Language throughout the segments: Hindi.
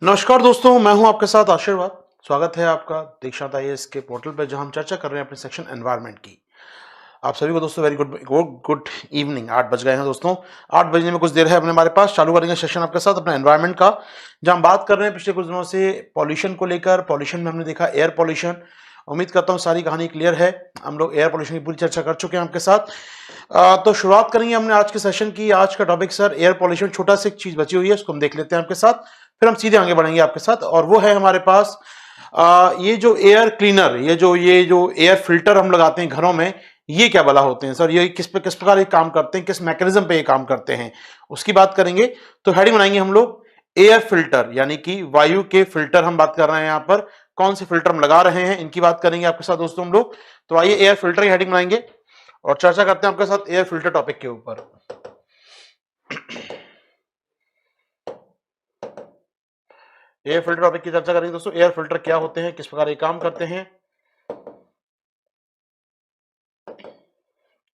नमस्कार दोस्तों, मैं हूं आपके साथ आशीर्वाद। स्वागत है आपका दीक्षांत आईएएस के पोर्टल पर, जहां हम चर्चा कर रहे हैं अपने सेक्शन एनवायरनमेंट की। आप सभी को दोस्तों very good good good evening. 8 बज गए हैं दोस्तों। 8 बजने में कुछ देर है अपने हमारे पास। चालू करेंगे सेशन आपके साथ अपना एनवायरनमेंट का, जहां हम बात कर रहे हैं पिछले कुछ दिनों से पॉल्यूशन को लेकर। पॉल्यूशन में हमने देखा एयर पॉल्यूशन। उम्मीद करता हूं सारी कहानी क्लियर है। हम लोग एयर पॉल्यूशन की पूरी चर्चा कर चुके हैं आपके साथ। तो शुरुआत करेंगे हमने आज के सेशन की। आज का टॉपिक सर एयर पॉल्यूशन, छोटा सी एक चीज बची हुई है, उसको हम देख लेते हैं आपके साथ, फिर हम सीधे आगे बढ़ेंगे आपके साथ। और वो है हमारे पास ये जो एयर क्लीनर, ये जो एयर फिल्टर हम लगाते हैं घरों में, ये क्या भला होते हैं सर? ये किस प्रकार ये काम करते हैं, किस मैकेनिज्म पे ये काम करते हैं, उसकी बात करेंगे। तो हेडिंग बनाएंगे हम लोग एयर फिल्टर, यानी कि वायु के फिल्टर हम बात कर रहे हैं। यहाँ पर कौन से फिल्टर हम लगा रहे हैं, इनकी बात करेंगे आपके साथ दोस्तों हम लोग। तो आइए एयर फिल्टर की हेडिंग बनाएंगे और चर्चा करते हैं आपके साथ एयर फिल्टर टॉपिक के ऊपर। एयर फिल्टर टॉपिक की चर्चा करेंगे दोस्तों। एयर फिल्टर क्या होते हैं, किस प्रकार ये काम करते हैं।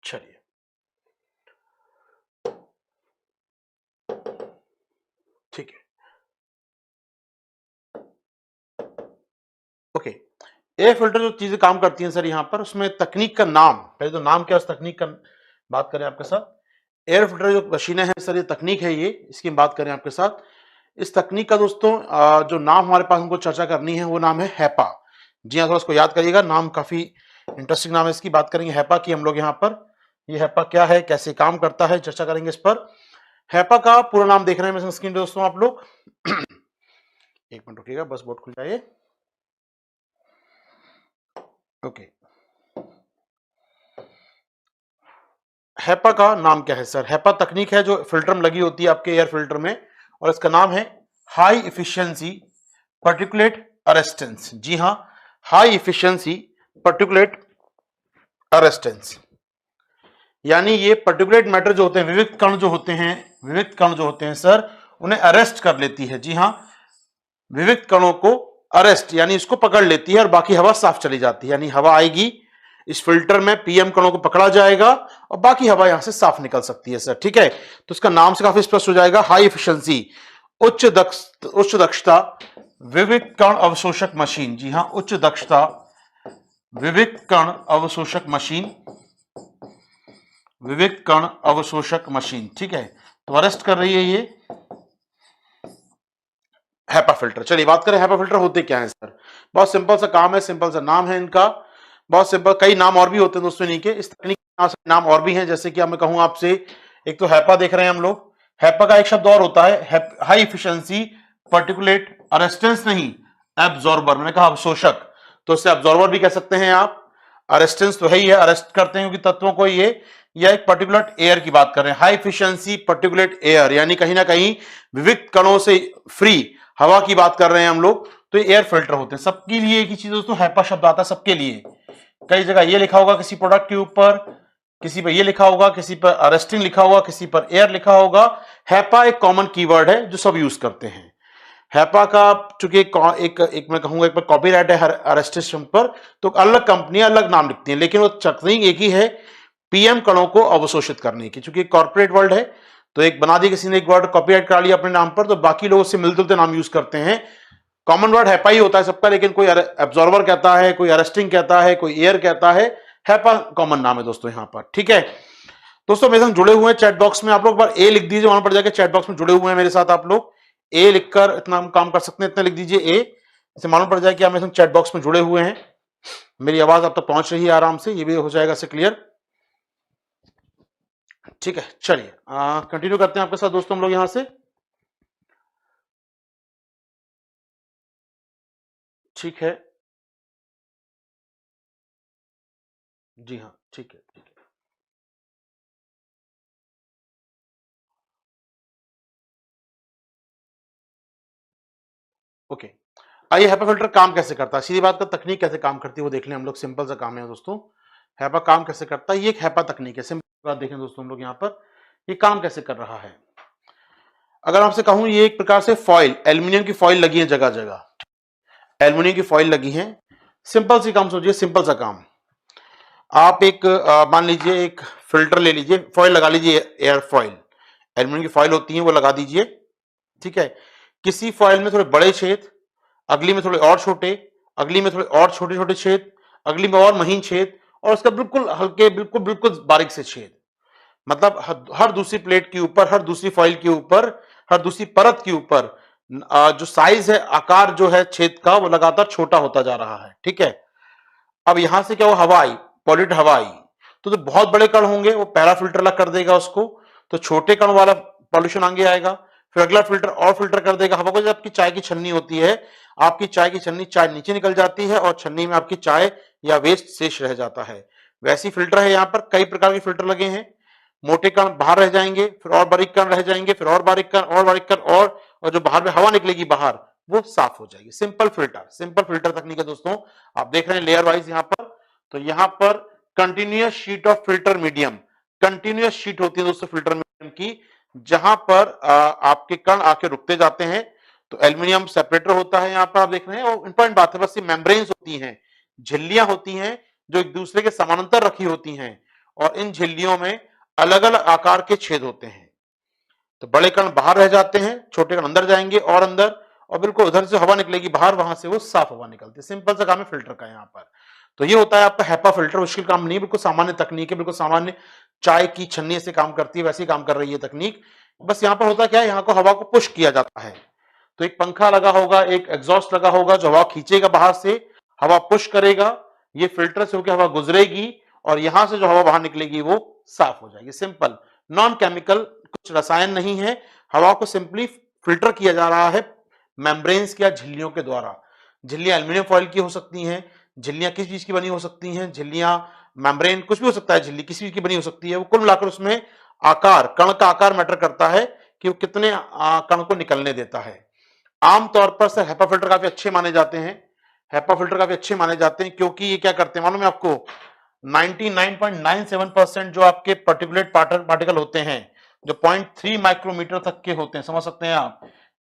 चलिए, ठीक है, ओके। एयर फिल्टर जो चीजें काम करती हैं सर यहाँ पर, उसमें तकनीक का नाम, पहले तो नाम क्या है उस तकनीक का बात करें आपके साथ। एयर फिल्टर जो मशीनें हैं सर, ये तकनीक है, ये इसकी बात करें आपके साथ। इस तकनीक का दोस्तों जो नाम हमारे पास हमको चर्चा करनी है, वो नाम है हैपा। जी हाँ, थोड़ा इसको याद करिएगा, नाम काफी इंटरेस्टिंग नाम है, इसकी बात करेंगे हैपा की हम लोग यहाँ पर। ये हैपा क्या है, कैसे काम करता है, चर्चा करेंगे इस पर। हैपा का पूरा नाम देख रहे हैं मेरे स्क्रीन पे दोस्तों आप लोग। एक मिनट रुकिएगा, बस बोर्ड खुल जाइए। ओके, हैपा का नाम क्या है सर? हैपा तकनीक है जो फिल्टर में लगी होती है आपके एयर फिल्टर में, और इसका नाम है हाई इफिशियंसी पर्टिकुलेट अरेस्टेंस। जी हाँ, हाई इफिशियंसी पर्टिकुलेट अरेस्टेंस, यानी ये पर्टिकुलेट मैटर जो होते हैं, विविक्त कण जो होते हैं, विविक्त कण जो होते हैं सर, उन्हें अरेस्ट कर लेती है। जी हाँ, विविक्त कणों को अरेस्ट यानी इसको पकड़ लेती है और बाकी हवा साफ चली जाती है। यानी हवा आएगी इस फिल्टर में, पीएम कणों को पकड़ा जाएगा और बाकी हवा यहां से साफ निकल सकती है सर। ठीक है, तो इसका नाम से काफी स्पष्ट हो जाएगा, हाई एफिशिएंसी, उच्च दक्षता विविक्त कण अवशोषक मशीन। जी हाँ, उच्च दक्षता विविक्त कण अवशोषक मशीन, विविक्त कण अवशोषक मशीन। ठीक है, तो अरेस्ट कर रही है ये हैपा फिल्टर। चलिए बात करें हैपा फिल्टर होते क्या है सर। बहुत सिंपल सा काम है, सिंपल सा नाम है इनका, बहुत सिंपल। कई नाम और भी होते हैं दोस्तों इनके, इस तकनीक के नाम और भी हैं, जैसे कि मैं कहूं आपसे, एक तो हैपा देख रहे हैं हम लोग। हैपा का एक शब्द और होता है हाई इफिशिएंसी पर्टिकुलेट अरेस्टेंस, नहीं एब्जॉर्बर, मैंने कहा अवशोषक, तो इससे एब्जॉर्बर भी कह सकते हैं आप। अरेस्टेंस तो है ही है, अरेस्ट करते हैं क्योंकि तत्वों को ये, या एक पर्टिकुलर एयर की बात कर रहे हैं, हाई इफिशिएंसी पर्टिकुलेट एयर, यानी कहीं ना कहीं विविक्त कणों से फ्री हवा की बात कर रहे हैं हम लोग। तो ये एयर फिल्टर होते हैं। सबके लिए एक ही चीज दोस्तों, हैपा शब्द आता है सबके लिए। कई जगह ये लिखा होगा किसी प्रोडक्ट के ऊपर, किसी पर ये लिखा होगा, किसी पर अरेस्टिंग लिखा होगा, किसी पर एयर लिखा होगा। हैपा एक कॉमन कीवर्ड है जो सब यूज करते हैं। हैपा का चूंकि एक मैं कहूंगा एक पर कॉपीराइट है हर अरेस्टेशन पर, तो अलग कंपनियां अलग नाम लिखती हैं, लेकिन वो तकनीक एक ही है, पीएम कणों को अवशोषित करने की। चूंकि कॉर्पोरेट वर्ल्ड है, तो एक बना दी किसी ने, एक वर्ड कॉपीराइट करा लिया अपने नाम पर, तो बाकी लोग उससे मिलते जुलते नाम यूज करते हैं। कॉमन वर्ड हैपा ही होता है सबका, लेकिन कोई एब्जॉर्बर कहता है, कोई अरेस्टिंग कहता है, कोई एयर कहता है। हैपा कॉमन नाम है दोस्तों यहाँ पर। ठीक है दोस्तों, मेरे संग जुड़े हुए हैं चैट बॉक्स में, आप लोग बार ए लिख दीजिए, वहां पर जाकर चैट बॉक्स में जुड़े हुए हैं मेरे साथ आप लोग। ए लिखकर इतना हम काम कर सकते हैं, इतना लिख दीजिए ए, इसे मालूम पड़ जाए कि आप मेरे संग चैट बॉक्स में जुड़े हुए हैं, मेरी आवाज आप तक पहुंच रही है आराम से, ये भी हो जाएगा से क्लियर। ठीक है, चलिए कंटिन्यू करते हैं आपके साथ दोस्तों हम लोग यहां से। ठीक है, जी हाँ, ठीक है, ठीक है। ओके, आइए हैपा फिल्टर काम कैसे करता है, सीधी बात का तकनीक कैसे काम करती है वो देख लें हम लोग। सिंपल सा काम है दोस्तों, हैपा काम कैसे करता है। ये एक हैपा तकनीक है, सिंपल बात देखें दोस्तों हम लोग यहाँ पर, ये काम कैसे कर रहा है। अगर आपसे कहूं, ये एक प्रकार से फॉइल, एल्यूमिनियम की फॉइल लगी है जगह जगह, एल्यूमिनियम की फॉइल लगी है। सिंपल सी काम सोचिए, सिंपल सा काम। आप एक मान लीजिए एक फिल्टर ले लीजिए, फॉइल लगा लीजिए, एयर फॉइल, एल्यूमिनियम की फॉइल होती है वो लगा दीजिए। ठीक है, किसी फॉइल में थोड़े बड़े छेद, अगली में थोड़े और छोटे, अगली में थोड़े और छोटे छोटे छेद, अगली में और महीन छेद, और उसका बिल्कुल हल्के, बिल्कुल बिल्कुल बारीक से छेद। मतलब हर दूसरी प्लेट के ऊपर, हर दूसरी फॉइल के ऊपर, हर दूसरी परत के ऊपर जो साइज है, आकार जो है छेद का, वो लगातार छोटा होता जा रहा है। ठीक है, अब यहां से क्या हुआ, हवा आई, पॉल्यूट हवा आई, तो जो बहुत बड़े कण होंगे वो पहला फिल्टर अलग कर देगा उसको, तो छोटे कण वाला पॉल्यूशन आगे आएगा, फिर अगला फिल्टर और फिल्टर कर देगा हवा को। जब आपकी चाय की छन्नी होती है, आपकी चाय की छन्नी, चाय नीचे निकल जाती है और छन्नी में आपकी चाय या वेस्ट शेष रह जाता है। वैसी फिल्टर है, यहाँ पर कई प्रकार के फिल्टर लगे हैं। मोटे कण बाहर रह जाएंगे, फिर और बारीक कण रह जाएंगे, फिर और बारीक कण, और बारीक कण, और जो बाहर में हवा निकलेगी बाहर, वो साफ हो जाएगी। सिंपल फिल्टर, सिंपल फिल्टर तकनीक है दोस्तों। आप देख रहे हैं लेयर वाइज यहाँ पर, तो यहाँ पर continuous sheet of filter medium, continuous sheet होती है दोस्तों फिल्टर मीडियम की, जहां पर आपके कण आके रुकते जाते हैं। तो एल्यूमिनियम सेपरेटर होता है यहाँ पर, आप देख रहे हैं। और इंपॉर्टेंट बात है, बस ये मेम्ब्रेन्स होती हैं, झिल्लियां होती हैं जो एक दूसरे के समानांतर रखी होती हैं, और इन झिल्लियों में अलग अलग आकार के छेद होते हैं। तो बड़े कण बाहर रह जाते हैं, छोटे कण अंदर जाएंगे और अंदर, और बिल्कुल उधर से हवा निकलेगी बाहर, वहां से वो साफ हवा निकलती है। सिंपल सा काम है फिल्टर का यहाँ पर। तो ये होता है आपका हैपा फिल्टर, मुश्किल काम नहीं, बिल्कुल सामान्य तकनीक है, बिल्कुल सामान्य चाय की छन्नी से काम करती है वैसे ही काम कर रही है तकनीक। बस यहाँ पर होता क्या है, यहाँ को हवा को पुश किया जाता है। तो एक पंखा लगा होगा, एक एग्जॉस्ट लगा होगा जो हवा खींचेगा बाहर से, हवा पुश करेगा, ये फिल्टर से होकर हवा गुजरेगी, और यहां से जो हवा बाहर निकलेगी वो साफ हो जाएगी। सिंपल, नॉन केमिकल, कुछ रसायन नहीं है, हवा को सिंपली फिल्टर किया जा रहा है मेम्ब्रेन्स या झिल्लियों के द्वारा। झिल्लियां एल्यूमिनियम फॉइल की हो सकती हैं, झिल्लियां किस चीज की बनी हो सकती हैं, झिल्लियां मेम्ब्रेन कुछ भी हो सकता है, झिल्ली किसी चीज की बनी हो सकती है। वो कुल मिलाकर उसमें आकार, कण का आकार मैटर करता है कि वो कितने कण को निकलने देता है। आमतौर पर सर हैपा फिल्टर काफी अच्छे माने जाते हैं, हैपा फिल्टर काफी अच्छे माने जाते हैं, क्योंकि ये क्या करते हैं मालूम है आपको, 99.97% जो आपके पर्टिकुलेट पार्टिकल होते हैं, जो 0.3 माइक्रोमीटर तक के होते हैं, समझ सकते हैं आप,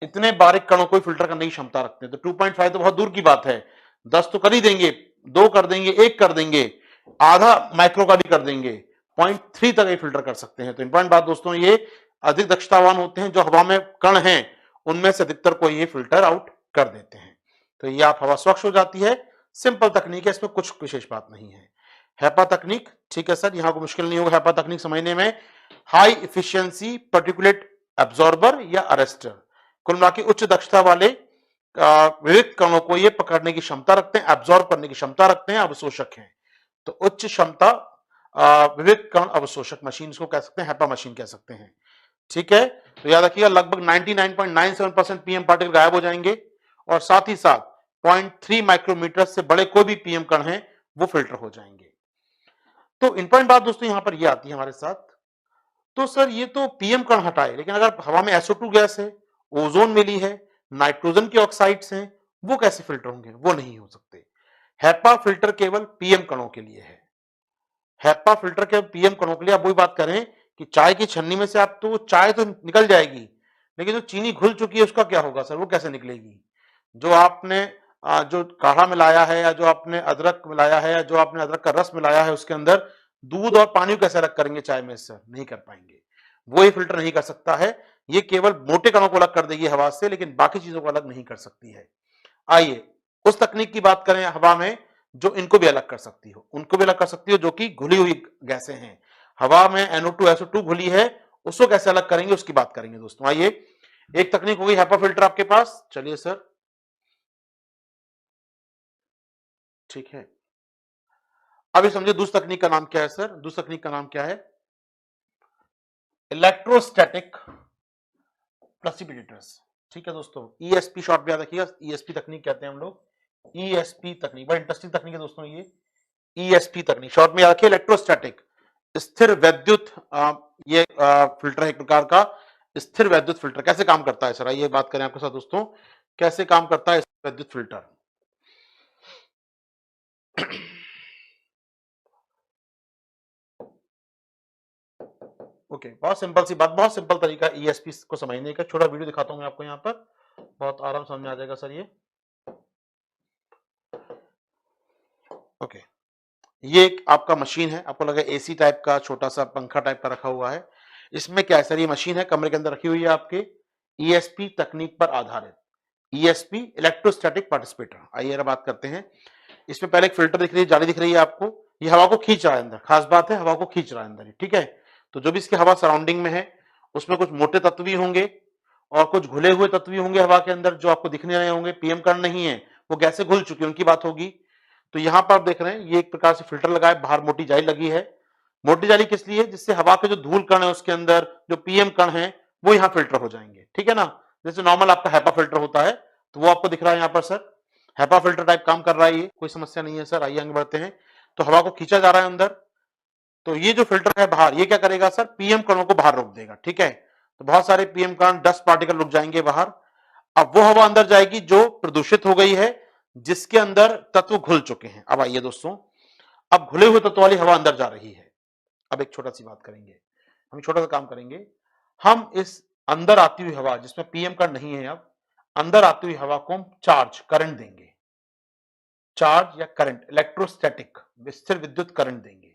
इतने बारीक कणों को फिल्टर करने की क्षमता रखते हैं। तो 2.5 तो बहुत दूर की बात है, 10 तो कर ही देंगे, 2 कर देंगे, 1 कर देंगे, आधा माइक्रो का भी कर देंगे, 0.3 तक ये फिल्टर कर सकते हैं। तो इंपॉर्टेंट बात दोस्तों, ये अधिक दक्षतावान होते हैं, जो हवा में कण हैं उनमें से अधिकतर को ये फिल्टर आउट कर देते हैं। तो ये आप हवा स्वच्छ हो जाती है, सिंपल तकनीक है, इसमें कुछ विशेष बात नहीं है। हैपा तकनीक, ठीक है सर, यहां को मुश्किल नहीं होगा हैपा तकनीक समझने में। हाई इफिशियंसी पर्टिकुलेट एब्जॉर्बर या अरेस्टर, कुल मिला के उच्च दक्षता वाले विविध कणों को ये पकड़ने की क्षमता रखते हैं, एब्जॉर्ब करने की क्षमता रखते हैं, अवशोषक हैं। तो उच्च क्षमता विविध कण अवशोषक मशीन इसको कह सकते हैं, हैपा मशीन कह सकते हैं। ठीक है, तो याद रखिएगा लगभग 99.97% पीएम पार्टिकल गायब हो जाएंगे, और साथ ही साथ 0.3 माइक्रोमीटर से बड़े कोई भी पीएम कण हैं वो फिल्टर हो जाएंगे। तो इंपॉर्टेंट बात दोस्तों यहां पर ये आती है हमारे साथ, तो सर ये तो पीएम कण हटाए, लेकिन अगर हवा में SO2 गैस है, ओजोन मिली है, नाइट्रोजन के ऑक्साइड्स हैं, वो कैसे फिल्टर होंगे, वो नहीं हो सकते। हैपा फिल्टर केवल पीएम कणों के लिए है, हैपा फिल्टर के पीएम कणों के लिए। आप वही बात करें कि चाय की छन्नी में से आप तो चाय तो निकल जाएगी, लेकिन जो चीनी घुल चुकी है उसका क्या होगा सर, वो कैसे निकलेगी। जो आपने जो काढ़ा मिलाया है, या जो आपने अदरक मिलाया है, या जो आपने अदरक का रस मिलाया है, उसके अंदर दूध और पानी कैसे अलग करेंगे चाय में सर, नहीं कर पाएंगे, वो ये फिल्टर नहीं कर सकता है। ये केवल मोटे कणों को अलग कर देगी हवा से, लेकिन बाकी चीजों को अलग नहीं कर सकती है। आइए उस तकनीक की बात करें हवा में जो इनको भी अलग कर सकती हो, उनको भी अलग कर सकती हो जो कि घुली हुई गैसें हैं। हवा में NO2 SO2 घुली है, उसको कैसे अलग करेंगे उसकी बात करेंगे दोस्तों। आइए, एक तकनीक होगी हैपा फिल्टर आपके पास, चलिए सर, ठीक है। अभी समझिए दूसरी तकनीक का नाम क्या है सर, दूसरी तकनीक का नाम क्या है, इलेक्ट्रोस्टैटिक प्रेसिपिटेटर्स। ठीक है दोस्तों, ESP शॉर्ट में याद रखिएगा, ESP तकनीक कहते हैं हम लोग, ESP तकनीक, बड़ा इंटरेस्टिंग तकनीक है दोस्तों ये, ESP तकनीक शॉर्ट में याद रखिए, इलेक्ट्रोस्टैटिक, स्थिर वैद्युत ये फिल्टर है एक प्रकार का, स्थिर वैद्युत फिल्टर कैसे काम करता है सर, आइए बात करें आपके साथ दोस्तों, कैसे काम करता है वैद्युत फिल्टर। ओके, बहुत सिंपल सी बात, बहुत सिंपल तरीका ESP को समझने का, छोटा वीडियो दिखाता हूं मैं आपको यहाँ पर, बहुत आराम समझ में आ जाएगा सर ये। ओके, ये एक आपका मशीन है, आपको लगा AC टाइप का छोटा सा पंखा टाइप का रखा हुआ है। इसमें क्या है सर, ये मशीन है कमरे के अंदर रखी हुई है आपके, ईएसपी तकनीक पर आधारित, ईएसपी इलेक्ट्रोस्टैटिक पार्टिसिपेटर। आइए बात करते हैं। इसमें पहले एक फिल्टर दिख रही है, जाली दिख रही है आपको, ये हवा को खींच रहा है अंदर, खास बात है हवा को खींच रहा है अंदर, ठीक है। तो जो भी इसकी हवा सराउंडिंग में है उसमें कुछ मोटे तत्व भी होंगे और कुछ घुले हुए तत्व भी होंगे हवा के अंदर, जो आपको दिखने रहे होंगे। पीएम कण नहीं है, वो गैसें घुल चुकी, उनकी बात होगी। तो यहां पर आप देख रहे हैं ये एक प्रकार से फिल्टर लगा है, बाहर मोटी जाली लगी है। मोटी जाली किस लिए? जिससे हवा के जो धूल कण है उसके अंदर जो पीएम कण है वो यहाँ फिल्टर हो जाएंगे, ठीक है ना। जैसे नॉर्मल आपका हैपा फिल्टर होता है, तो वो आपको दिख रहा है यहाँ पर सर, हैपा फिल्टर टाइप काम कर रहा है, ये कोई समस्या नहीं है सर। आइए आगे बढ़ते हैं। तो हवा को खींचा जा रहा है अंदर, तो ये जो फिल्टर है बाहर, ये क्या करेगा सर? पीएम कणों को बाहर रोक देगा, ठीक है। तो बहुत सारे पीएम कण, डस्ट पार्टिकल रुक जाएंगे बाहर। अब वो हवा अंदर जाएगी जो प्रदूषित हो गई है, जिसके अंदर तत्व घुल चुके हैं। अब आइए दोस्तों, अब घुले हुए तत्व वाली हवा अंदर जा रही है। अब एक छोटा सी बात करेंगे, हम छोटा सा काम करेंगे। हम इस अंदर आती हुई हवा जिसमें पीएम कण नहीं है, अब अंदर आती हुई हवा को हम चार्ज, करंट देंगे। चार्ज या करंट, इलेक्ट्रोस्टैटिक, स्थिर विद्युत करंट देंगे।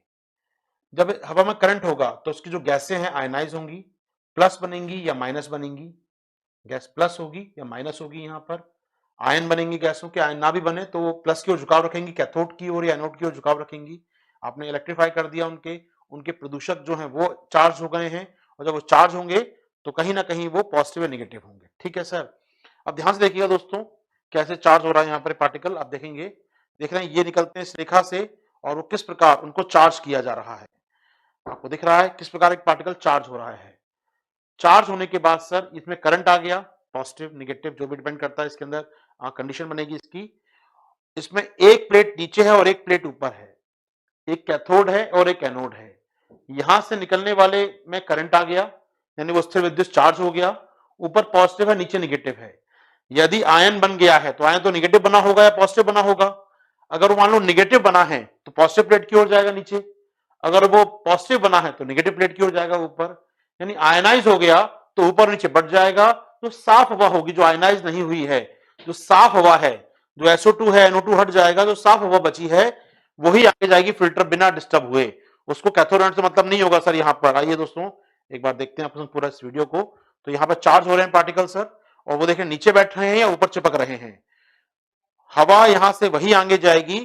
जब हवा में करंट होगा तो उसकी जो गैसें हैं आयनाइज होंगी, प्लस बनेंगी या माइनस बनेंगी। गैस प्लस होगी या माइनस होगी, यहां पर आयन बनेंगी गैसों के। आयन ना भी बने तो वो प्लस की ओर झुकाव रखेंगी, कैथोड की ओर या एनोड की ओर झुकाव रखेंगी। आपने इलेक्ट्रीफाई कर दिया, उनके उनके प्रदूषक जो हैं वो चार्ज हो गए हैं, और जब वो चार्ज होंगे तो कहीं ना कहीं वो पॉजिटिव या निगेटिव होंगे, ठीक है सर। अब ध्यान से देखिएगा दोस्तों, कैसे चार्ज हो रहा है यहाँ पर पार्टिकल, आप देखेंगे, देख रहे हैं ये निकलते हैं इस रेखा से, और वो किस प्रकार उनको चार्ज किया जा रहा है। आपको दिख रहा है किस प्रकार एक पार्टिकल चार्ज हो रहा है। चार्ज होने के बाद सर इसमें करंट आ गया, पॉजिटिव निगेटिव जो भी डिपेंड करता है इसके अंदर कंडीशन बनेगी इसकी। इसमें एक प्लेट नीचे है और एक प्लेट ऊपर है, एक कैथोड है और एक एनोड है। यहां से निकलने वाले में करंट आ गया, यानी वो स्थिर विद्युत चार्ज हो गया। ऊपर पॉजिटिव है, नीचे निगेटिव है। यदि आयन बन गया है तो आयन तो निगेटिव बना होगा या पॉजिटिव बना होगा? अगर वो मान लो निगेटिव बना है तो पॉजिटिव प्लेट की ओर जाएगा नीचे, अगर वो पॉजिटिव बना है तो निगेटिव प्लेट की ओर जाएगा ऊपर। यानी आयनाइज हो गया तो ऊपर नीचे बढ़ जाएगा। जो साफ हवा होगी, जो आयनाइज नहीं हुई है, जो साफ हवा है, जो SO2 है, NO2 हट जाएगा, जो साफ हवा बची है वही आगे जाएगी फिल्टर बिना डिस्टर्ब हुए। उसको कैथोड एनोड से मतलब नहीं होगा सर यहाँ पर। आइए दोस्तों एक बार देखते हैं आप पूरा इस वीडियो को। तो यहाँ पर चार्ज हो रहे हैं पार्टिकल सर, और वो देखें नीचे बैठ रहे हैं या ऊपर चिपक रहे हैं। हवा यहां से वही आगे जाएगी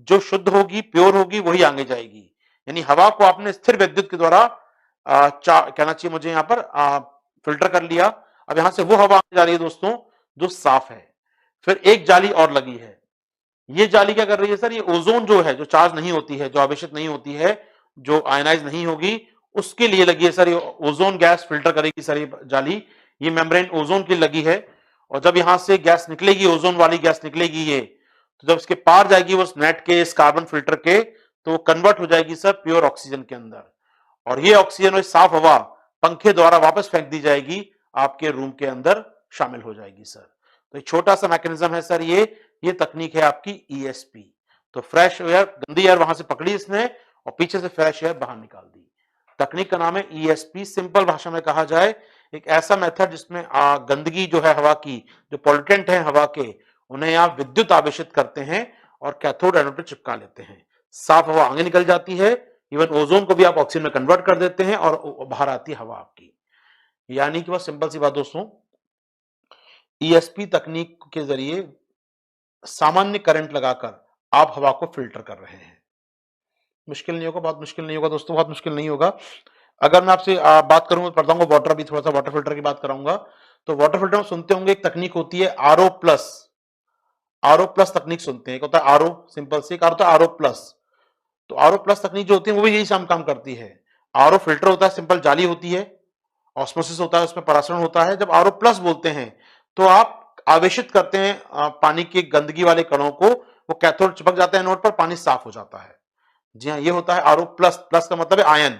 जो शुद्ध होगी, प्योर होगी, वही आगे जाएगी। यानी हवा को आपने स्थिर विद्युत के द्वारा कहना चाहिए मुझे यहाँ पर फिल्टर कर लिया। अब यहां से वो हवा आगे जा रही है दोस्तों जो साफ है। फिर एक जाली और लगी है, ये जाली क्या कर रही है सर? ये ओजोन जो है, जो चार्ज नहीं होती है, जो आवेशित नहीं होती है, जो आयनाइज नहीं होगी, उसके लिए लगी है सर। ये ओजोन गैस फिल्टर करेगी सर ये जाली। ये मेम्ब्रेन ओजोन की लगी है, और जब यहां से गैस निकलेगी, ओजोन वाली गैस निकलेगी ये, तो जब इसके पार जाएगी वो नेट के, इस कार्बन फिल्टर के, तो वो कन्वर्ट हो जाएगी सर प्योर ऑक्सीजन के अंदर। और ये ऑक्सीजन और साफ हवा पंखे द्वारा वापस फेंक दी जाएगी, आपके रूम के अंदर शामिल हो जाएगी सर। तो एक छोटा सा मैकेनिज्म है सर ये तकनीक है आपकी ईएसपी। तो फ्रेश एयर, गंदी एयर वहां से पकड़ी इसने और पीछे से फ्रेश एयर बाहर निकाल दी। तकनीक का नाम है ईएसपी। सिंपल भाषा में कहा जाए, एक ऐसा मेथड जिसमें गंदगी जो है हवा की, जो पॉल्यूटेंट है हवा के, उन्हें आप विद्युत आवेशित करते हैं और कैथोड एनोड पे चिपका लेते हैं। साफ हवा आगे निकल जाती है, इवन ओजोन को भी आप ऑक्सीजन में कन्वर्ट कर देते हैं और बाहर आती है हवा आपकी। यानी कि बहुत सिंपल सी बात दोस्तों, ईएसपी तकनीक के जरिए सामान्य करंट लगाकर आप हवा को फिल्टर कर रहे हैं। मुश्किल नहीं होगा, बहुत मुश्किल नहीं होगा दोस्तों, बहुत मुश्किल नहीं होगा। अगर मैं आपसे बात करूंगा, बताऊंगा वाटर, भी थोड़ा सा वाटर फिल्टर की बात कराऊंगा। तो वाटर फिल्टर में सुनते होंगे एक तकनीक होती है आरओ प्लस। आरओ प्लस तकनीक सुनते हैं, एक होता है आरओ सिंपल से, एक होता है आरओ प्लस। तो आरओ प्लस तकनीक जो होती है वो भी यही काम करती है। आरओ फिल्टर होता है, सिंपल जाली होती है, ऑस्मोसिस होता है, उसमें परासरण होता है। जब आरओ प्लस बोलते हैं तो आप आवेशित करते हैं पानी की गंदगी वाले कणों को, वो कैथोड चिपक जाता है नोड पर, पानी साफ हो जाता है। जी हाँ, ये होता है आरओ प्लस। प्लस का मतलब है आयन,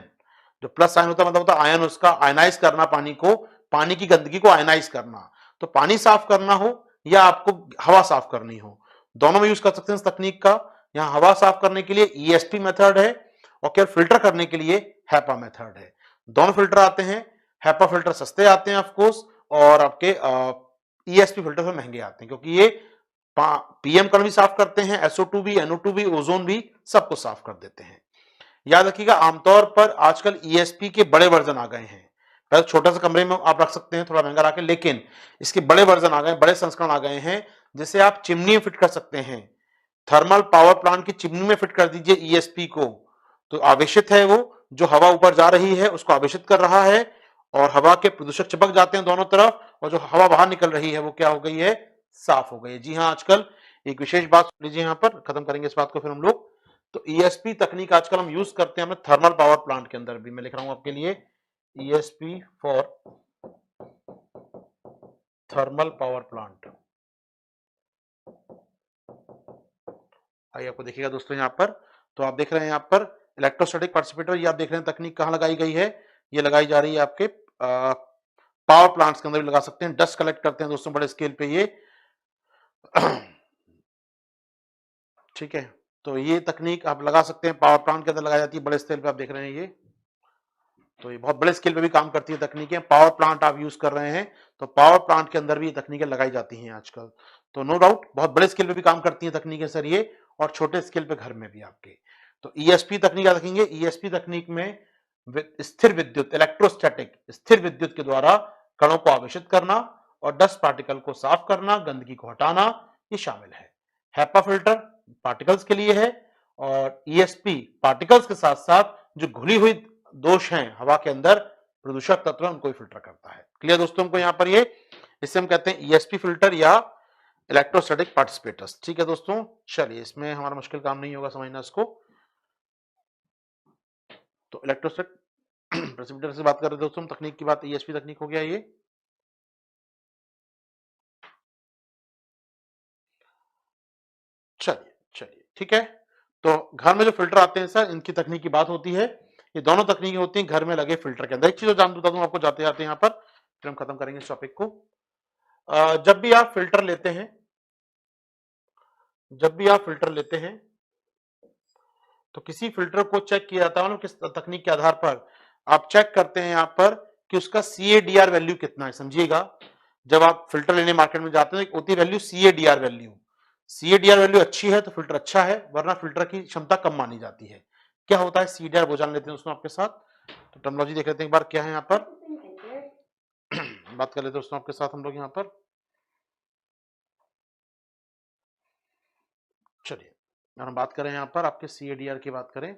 जो प्लस साइन होता है मतलब होता है आयन, उसका आयनाइज करना पानी को, पानी की गंदगी को आयनाइज करना। तो पानी साफ करना हो या आपको हवा साफ करनी हो, दोनों में यूज कर सकते हैं इस तकनीक का। यहाँ हवा साफ करने के लिए ईएसपी मेथड है और केवल फिल्टर करने के लिए हैपा मेथड है। दोनों फिल्टर आते हैं, हैपा फिल्टर सस्ते आते हैं ऑफकोर्स, और आपके ईएसपी फिल्टर से महंगे आते हैं, क्योंकि ये पीएम कण भी साफ करते हैं, SO2 भी, NO2 भी, ओजोन भी, सबको साफ कर देते हैं। याद रखिएगा, आमतौर पर आजकल ईएसपी के बड़े वर्जन आ गए हैं। छोटा सा कमरे में आप रख सकते हैं थोड़ा महंगा रखे, लेकिन इसके बड़े वर्जन आ गए, बड़े संस्करण आ गए हैं जिसे आप चिमनी में फिट कर सकते हैं। थर्मल पावर प्लांट की चिमनी में फिट कर दीजिए ईएसपी को, तो आवेशित है वो, जो हवा ऊपर जा रही है उसको आवेशित कर रहा है और हवा के प्रदूषक चिपक जाते हैं दोनों तरफ, और जो हवा बाहर निकल रही है वो क्या हो गई है, साफ हो गई है। जी हाँ, आजकल एक विशेष बात सुन लीजिए, यहां पर खत्म करेंगे इस बात को फिर हम लोग। तो ईएसपी तकनीक आजकल हम यूज करते हैं अपने थर्मल पावर प्लांट के अंदर भी। मैं लिख रहा हूं आपके लिए ESP for thermal power plant. आइए आपको देखिएगा दोस्तों यहां पर, तो आप देख रहे हैं यहां पर इलेक्ट्रोस्टैटिक पार्टिसिपेटर, ये आप देख रहे हैं तकनीक कहां लगाई गई है, ये लगाई जा रही है आपके पावर प्लांट्स के अंदर भी लगा सकते हैं। डस्ट कलेक्ट करते हैं दोस्तों बड़े स्केल पे ये ठीक है, तो ये तकनीक आप लगा सकते हैं, पावर प्लांट के अंदर लगाई जाती है बड़े स्केल पे, आप देख रहे हैं ये, तो ये बहुत बड़े स्केल पे भी काम करती है तकनीकें। पावर प्लांट आप यूज कर रहे हैं तो पावर प्लांट के अंदर भी ये तकनीकें लगाई जाती हैं आजकल, तो नो डाउट बहुत बड़े स्केल पे भी काम करती हैं तकनीकें सर ये, और छोटे स्केल पे घर में भी आपके। तो ईएसपी तकनीक याद रखेंगे, ईएसपी तकनीक में स्थिर विद्युत, इलेक्ट्रोस्टैटिक, स्थिर विद्युत के द्वारा कणों को आवेशित करना और डस्ट पार्टिकल को साफ करना, गंदगी को हटाना, ये शामिल है। हैपा फिल्टर पार्टिकल्स के लिए है, और ईएसपी पार्टिकल्स के साथ साथ जो घुली हुई दोष हैं हवा के अंदर, प्रदूषक तत्व, उनको फिल्टर करता है। क्लियर दोस्तों को यहां पर ये, इसे हम कहते हैं ईएसपी फिल्टर या इलेक्ट्रोस्टैटिक पार्टिसिपेटर्स। ठीक है दोस्तों, चलिए इसमें हमारा मुश्किल काम नहीं होगा समझना इसको। तो इलेक्ट्रोस्टैटिक प्रेसिपिटेटर से बात कर रहे थे दोस्तों, तकनीक की बात, ईएसपी तकनीक हो गया ये। चलिए चलिए ठीक है, तो घर में जो फिल्टर आते हैं सर, इनकी तकनीक की बात होती है। ये दोनों तकनीकें होती हैं घर में लगे फिल्टर के अंदर। एक चीज और जान बता दूं आपको जाते जाते यहाँ पर, फिर हम खत्म करेंगे इस टॉपिक को। जब भी आप फिल्टर लेते हैं, जब भी आप फिल्टर लेते हैं तो किसी फिल्टर को चेक किया जाता है, मतलब किस तकनीक के आधार पर आप चेक करते हैं यहाँ पर कि उसका CADR वैल्यू कितना है। समझिएगा, जब आप फिल्टर लेने मार्केट में जाते हैं, एक होती है value CADR value. CADR value अच्छी है तो फिल्टर अच्छा है, वरना फिल्टर की क्षमता कम मानी जाती है। क्या होता है CADR, वो जान लेते हैं दोस्तों आपके साथ। तो टर्मिनोलॉजी देख लेते हैं एक बार क्या है यहाँ पर बात कर लेते हैं दोस्तों आपके साथ हम लोग यहाँ पर। चलिए, अगर हम बात करें यहाँ पर आपके CADR की बात करें,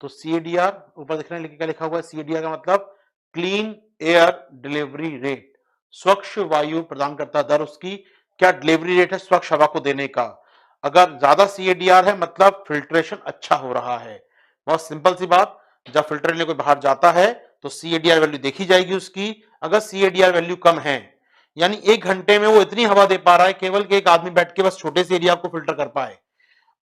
तो CADR ऊपर दिख रहे हैं, क्या लिखा हुआ है, CADR का मतलब क्लीन एयर डिलीवरी रेट, स्वच्छ वायु प्रदान करता दर, उसकी क्या डिलीवरी रेट है स्वच्छ हवा को देने का। अगर ज्यादा CADR है मतलब फिल्ट्रेशन अच्छा हो रहा है। बहुत सिंपल सी बात, जब फिल्टर लेने कोई बाहर जाता है तो CADR वैल्यू देखी जाएगी उसकी। अगर CADR वैल्यू कम है, यानी 1 घंटे में वो इतनी हवा दे पा रहा है केवल कि एक आदमी बैठ के बस छोटे से एरिया को फिल्टर कर पाए।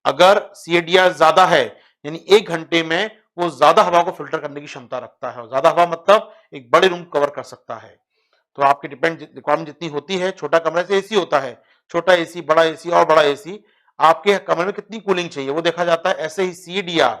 अगर CADR ज्यादा है, यानी 1 घंटे में वो ज्यादा हवा को फिल्टर करने की क्षमता रखता है, और ज्यादा हवा मतलब एक बड़े रूम कवर कर सकता है। तो आपकी डिपेंड रिक्वायरमेंट जितनी होती है, छोटा कमरे से एसी होता है, छोटा एसी, बड़ा एसी और बड़ा एसी, आपके कमरे में कितनी कूलिंग चाहिए वो देखा जाता है। ऐसे ही CADR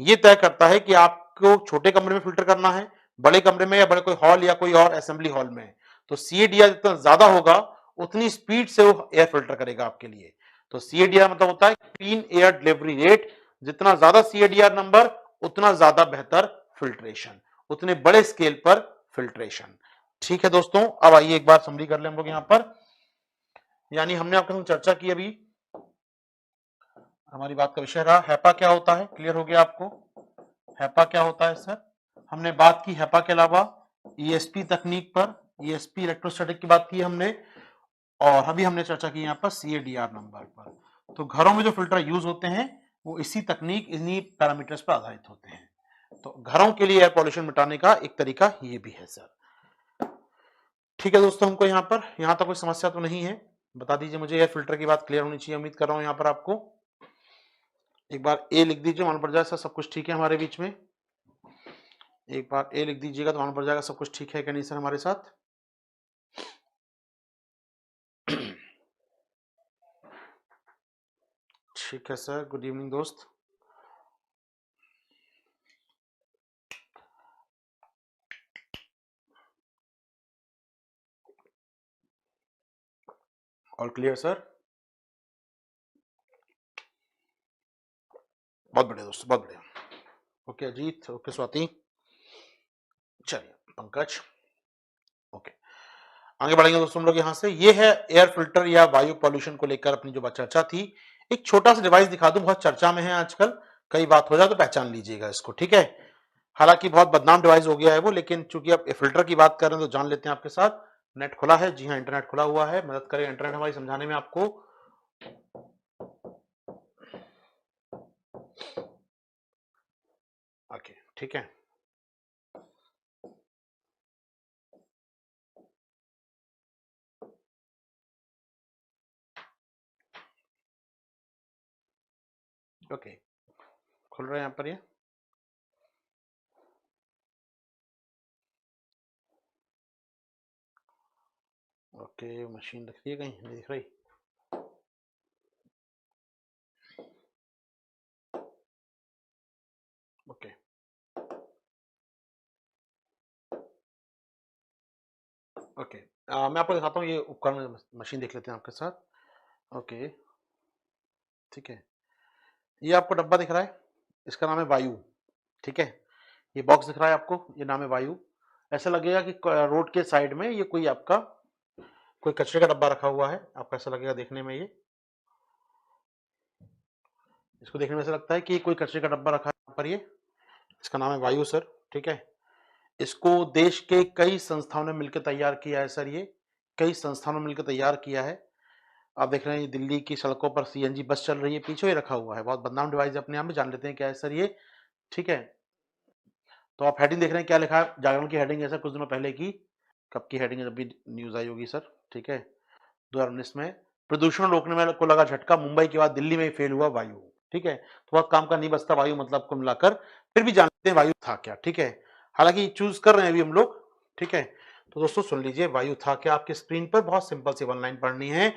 ये तय करता है कि आपको छोटे कमरे में फिल्टर करना है, बड़े कमरे में, या बड़े कोई हॉल या कोई और असेंबली हॉल में। तो CADR जितना ज्यादा होगा उतनी स्पीड से वो एयर फिल्टर करेगा आपके लिए। तो CADR मतलब होता है क्लीन एयर डिलीवरी रेट, जितना ज्यादा CADR नंबर उतना ज्यादा बेहतर फिल्ट्रेशन, उतने बड़े स्केल पर फिल्ट्रेशन। ठीक है दोस्तों, अब आइए एक बार समरी कर ले हम लोग यहाँ पर। यानी हमने आपके साथ चर्चा की, अभी हमारी बात का विषय रहा हैपा क्या होता है, क्लियर हो गया आपको। हैपा क्या होता है सर, हमने बात की हैपा के अलावा ईएसपी तकनीक पर, ईएसपी इलेक्ट्रोस्टैटिक की बात की हमने, और अभी हमने चर्चा की यहाँ पर CADR नंबर पर। तो घरों में जो फिल्टर यूज होते हैं वो इसी तकनीक, इन्हीं पैरामीटर्स पर आधारित होते हैं। तो घरों के लिए एयर पॉल्यूशन मिटाने का एक तरीका ये भी है सर। ठीक है दोस्तों, हमको यहाँ पर, यहाँ तक कोई समस्या तो नहीं है, बता दीजिए मुझे, एयर फिल्टर की बात क्लियर होनी चाहिए, उम्मीद कर रहा हूँ यहाँ पर आपको। एक बार ए लिख दीजिए, मालूम पड़ जाए सर सब कुछ ठीक है हमारे बीच में। एक बार ए लिख दीजिएगा तो मालूम पड़ जाएगा सब कुछ ठीक है कि नहीं सर हमारे साथ। ठीक है सर, गुड इवनिंग दोस्त। ऑल क्लियर सर, बहुत बढ़िया दोस्तों, बहुत बढ़िया। ओके अजीत, ओके स्वाति, चलिए पंकज, ओके, आगे बढ़ेंगे दोस्तों हम लोग यहाँ से। ये है एयर फिल्टर या वायु पॉल्यूशन को लेकर अपनी जो चर्चा थी। एक छोटा सा डिवाइस दिखा दूं, बहुत चर्चा में है आजकल, कई बात हो जाए तो पहचान लीजिएगा इसको, ठीक है। हालांकि बहुत बदनाम डिवाइस हो गया है वो, लेकिन चूंकि अब फिल्टर की बात कर रहे हैं तो जान लेते हैं आपके साथ। नेट खुला है, जी हाँ, इंटरनेट खुला हुआ है, मदद करेगा इंटरनेट हमारी समझाने में आपको। ओके, ठीक है। ओके, खुल रहा है यहाँ पर ये। ओके, मशीन दिख रही है, कहीं नहीं दिख रही। ओके, ओके, मैं आपको दिखाता हूँ ये उपकरण, मशीन देख लेते हैं आपके साथ। ओके, ठीक है। ये आपको डब्बा दिख रहा है, इसका नाम है वायु, ठीक है। ये बॉक्स दिख रहा है आपको, ये नाम है वायु। ऐसा लगेगा कि रोड के साइड में ये कोई आपका कोई कचरे का डब्बा रखा हुआ है, आपको ऐसा लगेगा देखने में। ये इसको देखने में ऐसा लगता है कि कोई कचरे का डब्बा रखा है यहाँ पर। ये इसका नाम है वायु सर, ठीक है। इसको देश के कई संस्थाओं ने मिलकर तैयार किया है सर, ये कई संस्थानों ने मिलकर तैयार किया है। आप देख रहे हैं दिल्ली की सड़कों पर सीएनजी बस चल रही है, पीछे ही रखा हुआ है, बहुत बदनाम डिवाइस अपने आप में, जान लेते हैं क्या है सर ये, ठीक है। तो आप हेडिंग देख रहे हैं, क्या लिखा है, जागरण की हेडिंग है सर, कुछ दिनों पहले की। कब की हेडिंग है, जब भी न्यूज आई होगी सर, ठीक है। 2019 में प्रदूषण रोकने में को लगा झटका, मुंबई के बाद दिल्ली में फेल हुआ वायु, ठीक है। तो बहुत काम का नहीं बचता वायु मतलब को मिलाकर, फिर भी जानते हैं वायु था क्या, ठीक है। हालांकि चूज कर रहे हैं अभी हम लोग, ठीक है। तो दोस्तों सुन लीजिए, वायु था क्या आपके स्क्रीन पर, बहुत सिंपल सी वन लाइन पढ़नी है।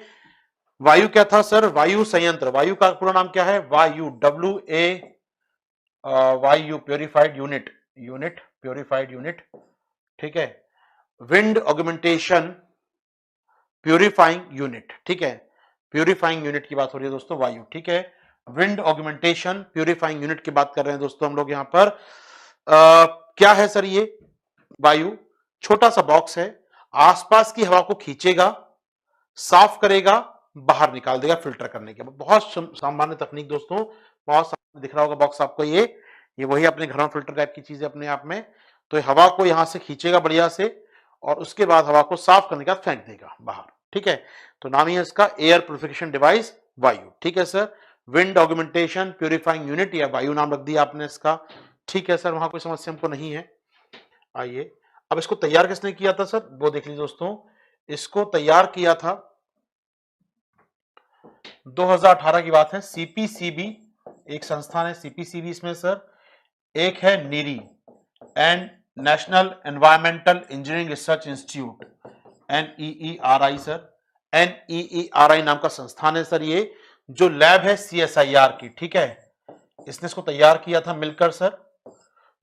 वायु क्या था सर, वायु संयंत्र, वायु का पूरा नाम क्या है, वायु, वायु purified unit, unit purified unit, ठीक है। विंड ऑगमेंटेशन प्यूरिफाइंग यूनिट, ठीक है। प्यूरिफाइंग यूनिट की बात हो रही है दोस्तों, वायु, ठीक है। विंड ऑगमेंटेशन प्यूरिफाइंग यूनिट की बात कर रहे हैं दोस्तों हम लोग यहां पर। क्या है सर ये वायु, छोटा सा बॉक्स है, आसपास की हवा को खींचेगा, साफ करेगा, बाहर निकाल देगा फिल्टर करने के बाद। बहुत सामान्य तकनीक दोस्तों, बहुत सामान्य दिख रहा होगा बॉक्स आपको, ये वही अपने घर में फिल्टर टाइप की चीज है अपने आप में। तो हवा को यहां से खींचेगा बढ़िया से, और उसके बाद हवा को साफ करने के बाद फेंक देगा बाहर, ठीक है। तो नाम ही है इसका एयर प्यूरिफिकेशन डिवाइस वायु, ठीक है sir. Wind augmentation purifying unit या वायु नाम रख दिया आपने इसका, ठीक है सर। वहां कोई समस्या हमको नहीं है। आइए, अब इसको तैयार किसने किया था सर, वो देख लीजिए दोस्तों। इसको तैयार किया था 2018 की बात है, सीपीसीबी एक संस्थान है, सीपीसीबी इसमें सर। एक है NEERI and national environmental engineering research institute, NEERI sir, NEERI नाम का संस्थान है सर ये, जो लैब है CSIR की, ठीक है। इसने इसको तैयार किया था मिलकर सर।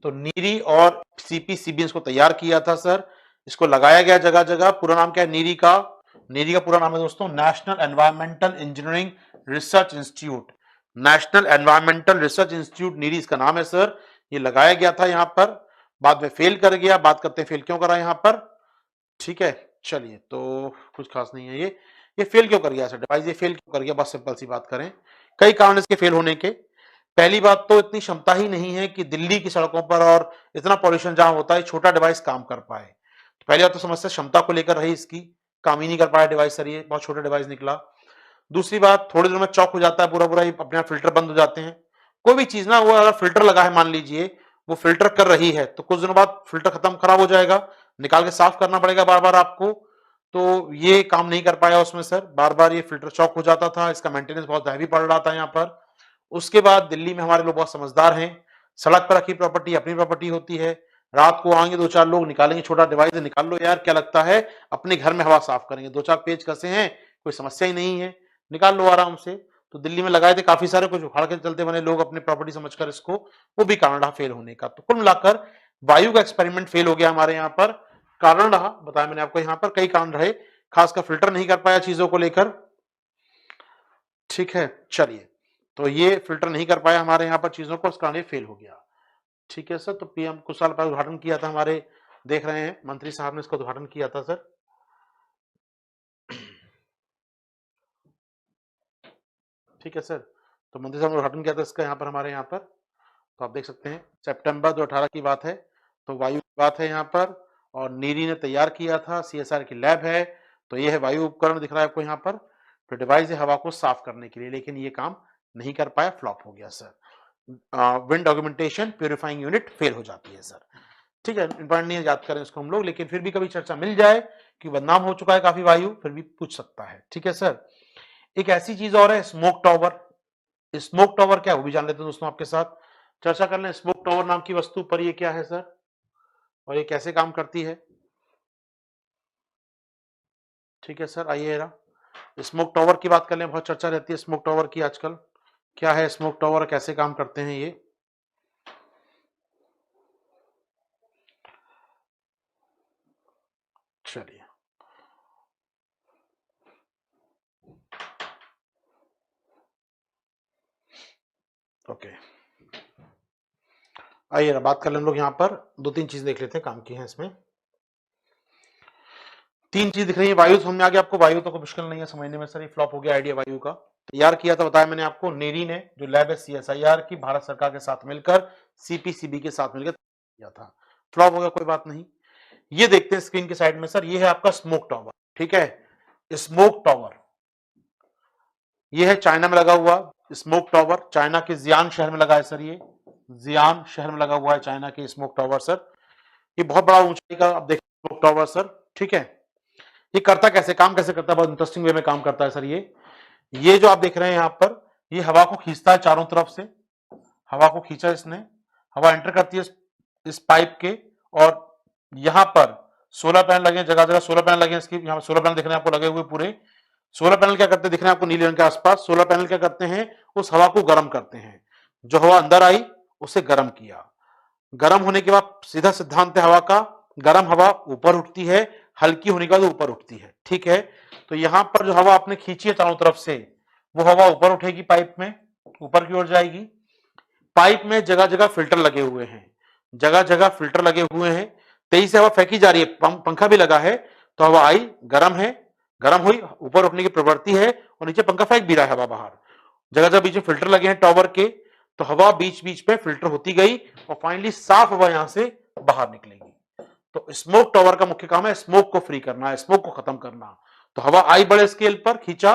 तो नीरी और सीपीसीबी इसको तैयार किया था सर। इसको लगाया गया जगह जगह। पूरा नाम क्या है नीरी का, नीरी का पूरा नाम है दोस्तों national environmental engineering research institute, national environmental research institute NEERI इसका नाम है सर। ये लगाया गया था यहां पर, बाद में फेल कर गया। बात करते हैं फेल क्यों करा यहां पर, ठीक है। चलिए, तो कुछ खास नहीं है ये फेल क्यों कर गया सर डिवाइस, ये फेल क्यों कर गया, बस सिंपल सी बात करें, कई कारण इसके फेल होने के। पहली बात तो इतनी क्षमता ही नहीं है कि दिल्ली की सड़कों पर और इतना पॉल्यूशन जहां होता है छोटा डिवाइस काम कर पाए। तो पहली बात तो समस्या क्षमता को लेकर रही इसकी, काम ही नहीं कर पाया डिवाइस सर, ये बहुत छोटा डिवाइस निकला। दूसरी बात, थोड़ी देर में चौक हो जाता है पूरा पूरा, अपने आप फिल्टर बंद हो जाते हैं। कोई भी चीज ना, वो अगर फिल्टर लगा है मान लीजिए, वो फिल्टर कर रही है, तो कुछ दिनों बाद फिल्टर खत्म खराब हो जाएगा, निकाल के साफ करना पड़ेगा बार बार आपको। तो ये काम नहीं कर पाया उसमें सर, बार बार ये फिल्टर चौक हो जाता था, इसका मेंटेनेंस बहुत हैवी पड़ रहा था यहाँ पर। उसके बाद दिल्ली में हमारे लोग बहुत समझदार हैं, सड़क पर रखी प्रॉपर्टी अपनी प्रॉपर्टी होती है। रात को आएंगे दो चार लोग, निकालेंगे छोटा डिवाइस, निकाल लो यार, क्या लगता है अपने घर में हवा साफ करेंगे, दो चार पेज कसे हैं, कोई समस्या ही नहीं है, निकाल लो आराम से। तो दिल्ली में लगाए थे काफी सारे, कुछ उखाड़ के चलते बने लोग अपनी प्रॉपर्टी समझकर इसको, वो भी कारण रहा फेल होने का। तो कुल मिलाकर वायु का एक्सपेरिमेंट फेल हो गया हमारे यहाँ पर। कारण रहा, बताया मैंने आपको, यहाँ पर कई कारण रहे, खासकर फिल्टर नहीं कर पाया चीजों को लेकर, ठीक है। चलिए, तो ये फिल्टर नहीं कर पाया हमारे यहाँ पर चीजों को, इस कारण ये फेल हो गया, ठीक है सर। तो PM कुछ साल पहले उद्घाटन किया था हमारे देख रहे हैं मंत्री साहब ने इसका उद्घाटन किया था सर। ठीक है सर, तो मंत्री साहब ने उद्घाटन किया था इसका यहाँ पर, हमारे यहाँ पर, तो आप देख सकते हैं सितंबर 2018 की बात है, तो वायु की बात है यहाँ पर, और नीरी ने तैयार किया था, सीएसआर की लैब है, तो ये है वायु उपकरण दिख रहा है आपको यहाँ पर, तो डिवाइस है हवा को साफ करने के लिए, लेकिन ये काम नहीं कर पाया, फ्लॉप हो गया sir. Wind augmentation purifying unit fail हो जाती है सर। ठीक है, इंपॉर्टेंट नहीं है, याद करें इसको हम लोग, लेकिन फिर भी कभी चर्चा मिल जाए कि बदनाम हो चुका है काफी वायु, फिर भी पूछ सकता है। ठीक है सर, एक ऐसी चीज और है स्मोक टावर। स्मोक टावर क्या है वो भी जान लेते हैं दोस्तों, आपके साथ चर्चा कर लें। स्मोक टावर नाम की वस्तु पर ये क्या है सर, और ये कैसे काम करती है? ठीक है सर, आइए जरा स्मोक टावर की बात कर लें, बहुत चर्चा रहती है स्मोक टावर की आजकल। क्या है स्मोक टावर, कैसे काम करते हैं ये? चलिए, ओके, आइए बात कर लें हम लोग यहाँ पर, दो तीन चीज देख लेते हैं काम की है इसमें। तीन चीज दिख रही है, वायु समझ में आ गया आपको, वायु तो कोई मुश्किल नहीं है समझने में सर, ये फ्लॉप हो गया आइडिया वायु का। तैयार किया था बताया मैंने आपको, नेरी ने, जो लैब है सीएसआईआर की, भारत सरकार के साथ मिलकर, सीपीसीबी के साथ मिलकर किया था, फ्लॉप हो गया, कोई बात नहीं। ये देखते हैं स्क्रीन के साइड में सर, ये है आपका स्मोक टावर। ठीक है, स्मोक टावर ये है चाइना में लगा हुआ स्मोक टावर, चाइना के जियान शहर में लगा है सर, ये जियान शहर में लगा हुआ है चाइना के स्मोक टावर सर। ये बहुत बड़ा ऊंचाई का आप देखिए स्मोक टावर सर। ठीक है, ये करता कैसे, काम कैसे करता है, बहुत इंटरेस्टिंग वे में काम करता है सर। ये जो आप देख रहे हैं यहाँ पर, ये हवा को खींचता है चारों तरफ से, हवा को खींचा इसने, हवा एंटर करती है इस पाइप के, और यहाँ पर सोलर पैनल लगे, जगह जगह सोलर पैनल लगे इसकी, यहाँ सोलर पैनल दिख रहे हैं आपको लगे हुए पूरे। सोलर पैनल क्या करते हैं, दिख रहे हैं आपको नीले रंग के आसपास, सोलर पैनल क्या करते हैं, उस हवा को गर्म करते हैं, जो हवा अंदर आई उसे गर्म किया, गर्म होने के बाद सीधा सिद्धांत है हवा का, गर्म हवा ऊपर उठती है, हल्की होने के बाद ऊपर उठती है। ठीक है, तो यहां पर जो हवा आपने खींची है चारों तरफ से, वो हवा ऊपर उठेगी, पाइप में ऊपर की ओर जाएगी। पाइप में जगह जगह फिल्टर लगे हुए हैं, जगह जगह फिल्टर लगे हुए हैं, तेजी से हवा फेंकी जा रही है, पंखा भी लगा है, तो हवा आई, गर्म है, गर्म हुई, ऊपर उठने की प्रवृत्ति है, और नीचे पंखा फेंक भी रहा है हवा बाहर, जगह जगह बीच में फिल्टर लगे हैं टावर के, तो हवा बीच बीच में फिल्टर होती गई, और फाइनली साफ हवा यहां से बाहर निकलेगी। तो स्मोक टावर का मुख्य काम है स्मोक को फ्री करना, स्मोक को खत्म करना। तो हवा आई बड़े स्केल पर, खींचा,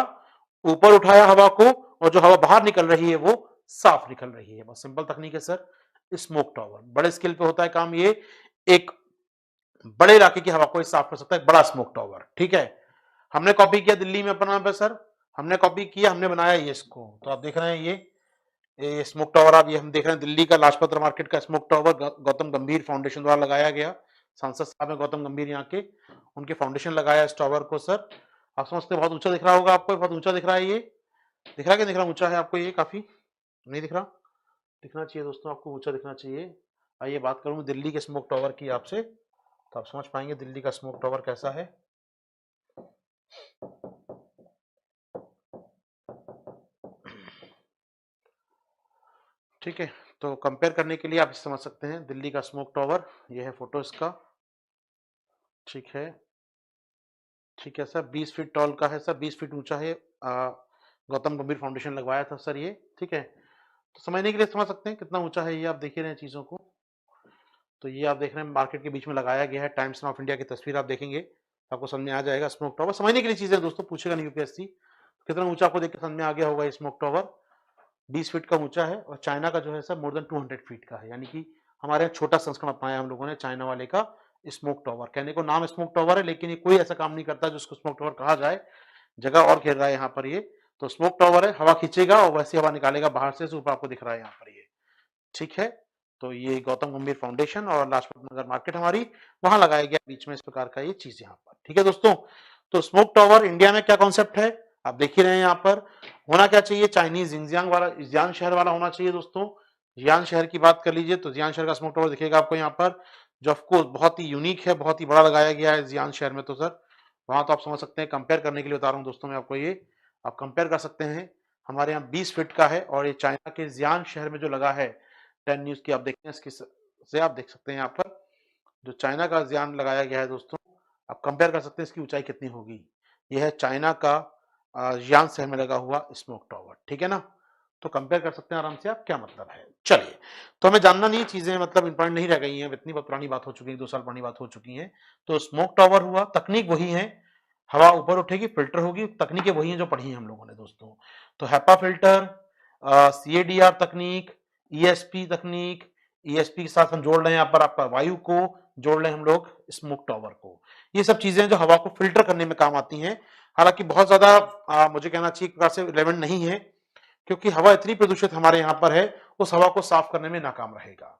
ऊपर उठाया हवा को, और जो हवा बाहर निकल रही है वो साफ निकल रही है। बहुत सिंपल तकनीक है सर, स्मोक टावर बड़े स्केल पे होता है काम, ये एक बड़े इलाके की हवा को साफ कर सकता है, बड़ा स्मोक टावर। ठीक है, हमने कॉपी किया दिल्ली में अपना पे सर, हमने कॉपी किया, हमने बनाया ये इसको, तो आप देख रहे हैं ये स्मोक टावर, आप ये हम देख रहे हैं दिल्ली का लाजपत मार्केट का स्मोक टावर, गौतम गंभीर फाउंडेशन द्वारा लगाया गया, सांसद साहब है गौतम गंभीर यहाँ के, उनके फाउंडेशन लगाया इस टावर को सर। आप समझते बहुत ऊंचा दिख रहा होगा आपको, बहुत ऊंचा दिख रहा है, ये दिख रहा है कि दिख रहा, ऊंचा है आपको ये काफी, नहीं दिख रहा, दिखना चाहिए दोस्तों, आपको ऊंचा दिखना चाहिए। आइए बात करूँ दिल्ली के स्मोक टावर की आपसे, तो आप समझ पाएंगे दिल्ली का स्मोक टावर कैसा है। ठीक है, तो कंपेयर करने के लिए आप समझ सकते हैं दिल्ली का स्मोक टावर, ये है फोटो इसका। ठीक है, ठीक है सर, 20 फीट टॉल का है सर, 20 फीट ऊंचा है, गौतम गंभीर फाउंडेशन लगवाया था सर ये। ठीक है, तो समझने के लिए समझ सकते हैं कितना ऊंचा है ये, आप देख ही रहे हैं चीजों को। तो ये आप देख रहे हैं मार्केट के बीच में लगाया गया है, टाइम्स ऑफ इंडिया की तस्वीर आप देखेंगे तो आपको समझ में आ जाएगा स्मोक टावर। समझने के लिए चीजें दोस्तों, पूछेगा नहीं यूपीएससी, कितना ऊंचा आपको देख के समझ में आ गया होगा। ये स्मोक टावर 20 फीट का ऊंचा है, और चाइना का जो है सर मोर देन 200 फीट का है, यानी कि हमारे यहाँ छोटा संस्करण अपनाया हम लोगों ने चाइना वाले का स्मोक टावर। कहने को नाम स्मोक टावर है, लेकिन ये कोई ऐसा काम नहीं करता जिसको स्मोक टावर कहा जाए, जगह और घेर रहा है यहाँ पर ये। तो स्मोक टावर है, हवा खींचेगा और वैसी हवा निकालेगा बाहर से, ऊपर आपको दिख रहा है यहाँ पर ये। ठीक है, तो ये गौतम गंभीर फाउंडेशन और लाजपत नगर मार्केट हमारी, वहां लगाया गया बीच में इस प्रकार का ये चीज यहाँ पर। ठीक है दोस्तों, तो स्मोक टावर इंडिया में क्या कॉन्सेप्ट है आप देख ही रहे हैं यहाँ पर। होना क्या चाहिए, चाइनीज जिंगजियांग वाला, जियान शहर वाला होना चाहिए दोस्तों। जियान शहर की बात कर लीजिए तो जियान शहर का स्मोक टावर दिखेगा आपको यहाँ पर, जो ऑफकोर्स बहुत ही यूनिक है, बहुत ही बड़ा लगाया गया है जियान शहर में। तो सर वहां तो आप समझ सकते हैं, कंपेयर करने के लिए बता रहा हूँ दोस्तों मैं आपको, ये आप कंपेयर कर सकते हैं। हमारे यहाँ 20 फीट का है, और ये चाइना के जियान शहर में जो लगा है, 10 न्यूज की आप देखते हैं, इसकी से आप देख सकते हैं यहाँ पर जो चाइना का यान लगाया गया है दोस्तों, आप कंपेयर कर सकते हैं इसकी ऊंचाई कितनी होगी। यह है चाइना का यान शहर में लगा हुआ स्मोक टावर, ठीक है ना। तो कंपेयर कर सकते हैं आराम से आप क्या मतलब है। चलिए, तो हमें जानना नहीं, चीजें मतलब इंपॉर्टेंट नहीं रह गई हैं, इतनी पुरानी बात हो चुकी है, 2 साल पुरानी बात हो चुकी है। तो स्मोक टावर हुआ, तकनीक वही है, हवा ऊपर उठेगी, फिल्टर होगी, तकनीकें वही हैं जो पढ़ी हैं हम लोगों ने दोस्तों। तो हैपा फिल्टर, सीएडीआर तकनीक, ईएसपी तकनीक, ईएसपी के साथ हम जोड़ रहे हैं यहाँ पर आपका वायु को, जोड़ रहे हैं हम लोग स्मोक टावर को। ये सब चीजें जो हवा को फिल्टर करने में काम आती हैं। हालांकि बहुत ज्यादा मुझे कहना चाहिए एक प्रकार से रिलेवेंट नहीं है, क्योंकि हवा इतनी प्रदूषित हमारे यहाँ पर है, उस हवा को साफ करने में नाकाम रहेगा।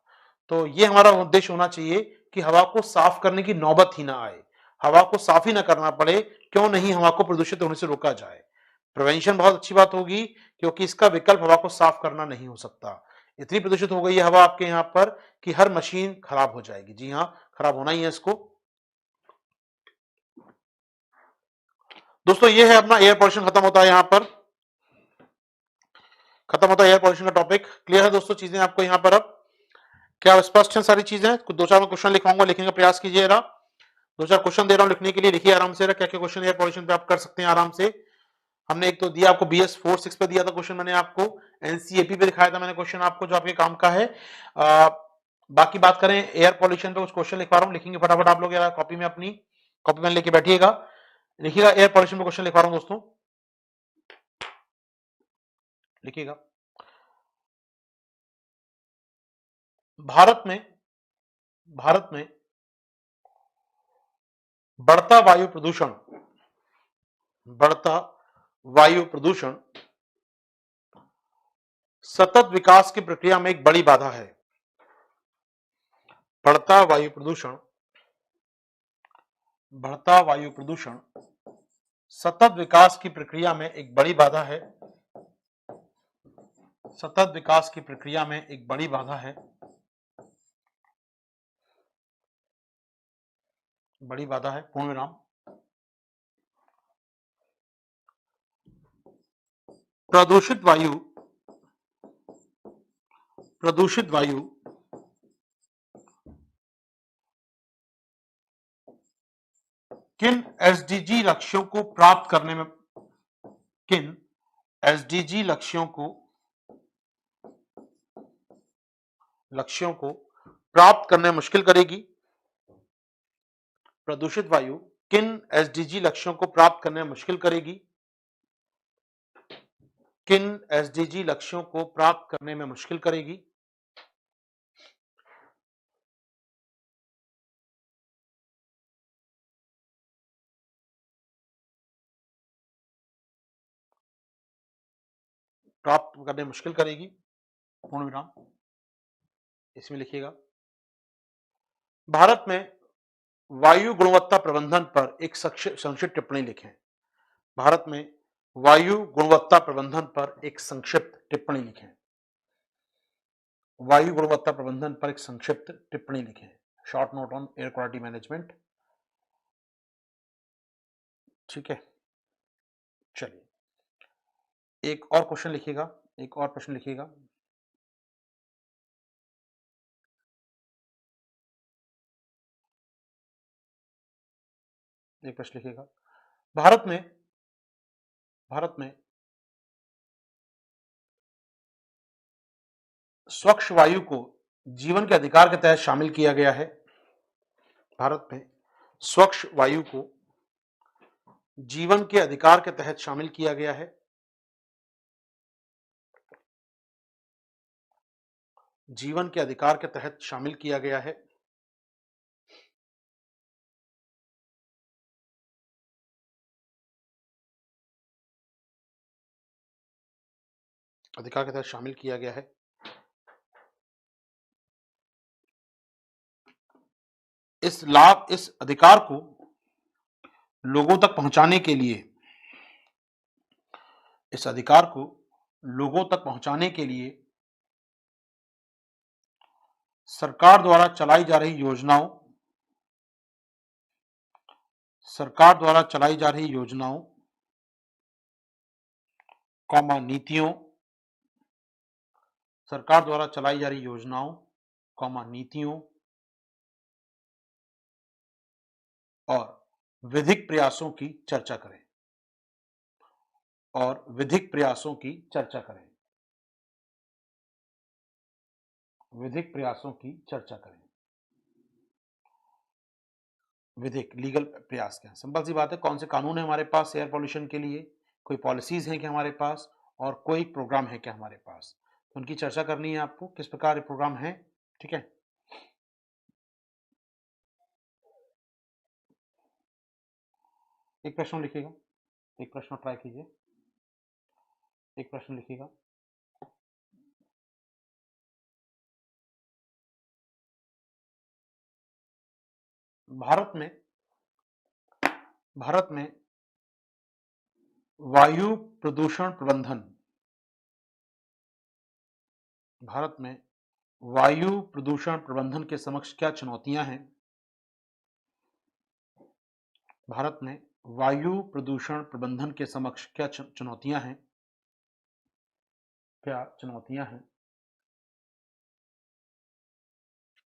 तो ये हमारा उद्देश्य होना चाहिए कि हवा को साफ करने की नौबत ही ना आए, हवा को साफ ही ना करना पड़े, क्यों नहीं हवा को प्रदूषित होने से रोका जाए। प्रिवेंशन बहुत अच्छी बात होगी, क्योंकि इसका विकल्प हवा को साफ करना नहीं हो सकता। इतनी प्रदूषित हो गई है हवा आपके यहाँ पर कि हर मशीन खराब हो जाएगी। जी हाँ, खराब होना ही है इसको। दोस्तों ये है अपना एयर पोल्यूशन, खत्म होता है यहाँ पर, खत्म होता है एयर पोल्यूशन का टॉपिक। क्लियर है दोस्तों चीजें आपको यहाँ पर? अब क्या स्पष्ट है सारी चीजें? कुछ 2-4 मैं क्वेश्चन लिखवाऊंगा, लिखने का प्रयास कीजिए। 2-4 क्वेश्चन दे रहा हूं लिखने के लिए, लिखिए आराम से। क्या क्या क्वेश्चन एयर पोल्यूशन पे आप कर सकते हैं आराम से। हमने एक तो दिया आपको BS 4-6 पे दिया था क्वेश्चन, मैंने आपको NCAP पे दिखाया था मैंने क्वेश्चन आपको, जो आपके काम का है। बाकी बात करें एयर पोल्यूशन पे, कुछ क्वेश्चन लिखवा रहा हूँ, लिखेंगे फटाफट आप लोग यार कॉपी में, अपनी कॉपी में लेके बैठिएगा, लिखिएगा। एयर पोल्यूशन पे क्वेश्चन लिखवा रहा हूँ दोस्तों, लिखिएगा। भारत में बढ़ता वायु प्रदूषण, बढ़ता वायु प्रदूषण सतत विकास की प्रक्रिया में एक बड़ी बाधा है। बढ़ता वायु प्रदूषण, बढ़ता वायु प्रदूषण सतत विकास की प्रक्रिया में एक बड़ी बाधा है। सतत विकास की प्रक्रिया में एक बड़ी बाधा है। बड़ी बाधा है, पूर्ण विराम। प्रदूषित वायु, प्रदूषित वायु किन एसडीजी लक्ष्यों को प्राप्त करने में, किन एसडीजी लक्ष्यों को प्राप्त करने में मुश्किल करेगी। प्रदूषित वायु किन एसडीजी लक्ष्यों को प्राप्त करने में मुश्किल करेगी। किन एसडीजी लक्ष्यों को प्राप्त करने में मुश्किल करेगी। प्राप्त करने में मुश्किल करेगी, पूर्ण विराम। इसमें लिखिएगा। भारत में वायु गुणवत्ता प्रबंधन पर एक संक्षिप्त टिप्पणी लिखें। भारत में वायु गुणवत्ता प्रबंधन पर एक संक्षिप्त टिप्पणी लिखें। वायु गुणवत्ता प्रबंधन पर एक संक्षिप्त टिप्पणी लिखें। Short note on air quality management. ठीक है, चलिए एक और क्वेश्चन लिखिएगा, एक और प्रश्न लिखिएगा। एक प्रश्न लिखिएगा। भारत में स्वच्छ वायु को जीवन के अधिकार के तहत शामिल किया गया है। भारत में स्वच्छ वायु को जीवन के अधिकार के तहत शामिल किया गया है। जीवन के अधिकार के तहत शामिल किया गया है। अधिकार के तहत शामिल किया गया है। इस अधिकार को लोगों तक पहुंचाने के लिए, इस अधिकार को लोगों तक पहुंचाने के लिए सरकार द्वारा चलाई जा रही योजनाओं, सरकार द्वारा चलाई जा रही योजनाओं, नीतियों, सरकार द्वारा चलाई जा रही योजनाओं, नीतियों और विधिक प्रयासों की चर्चा करें। और विधिक प्रयासों की चर्चा करें। विधिक प्रयासों की चर्चा करें। विधिक लीगल प्रयास क्या है? सिंपल सी बात है, कौन से कानून है हमारे पास एयर पॉल्यूशन के लिए, कोई पॉलिसीज है क्या हमारे पास, और कोई प्रोग्राम है क्या हमारे पास, तो उनकी चर्चा करनी है आपको, किस प्रकार के प्रोग्राम है। ठीक है, एक प्रश्न लिखिएगा, एक प्रश्न ट्राई कीजिए, एक प्रश्न लिखिएगा। भारत में भारत में वायु प्रदूषण प्रबंधन, भारत में वायु प्रदूषण प्रबंधन के समक्ष क्या चुनौतियां हैं? भारत में वायु प्रदूषण प्रबंधन के समक्ष क्या चुनौतियां हैं? क्या चुनौतियां हैं?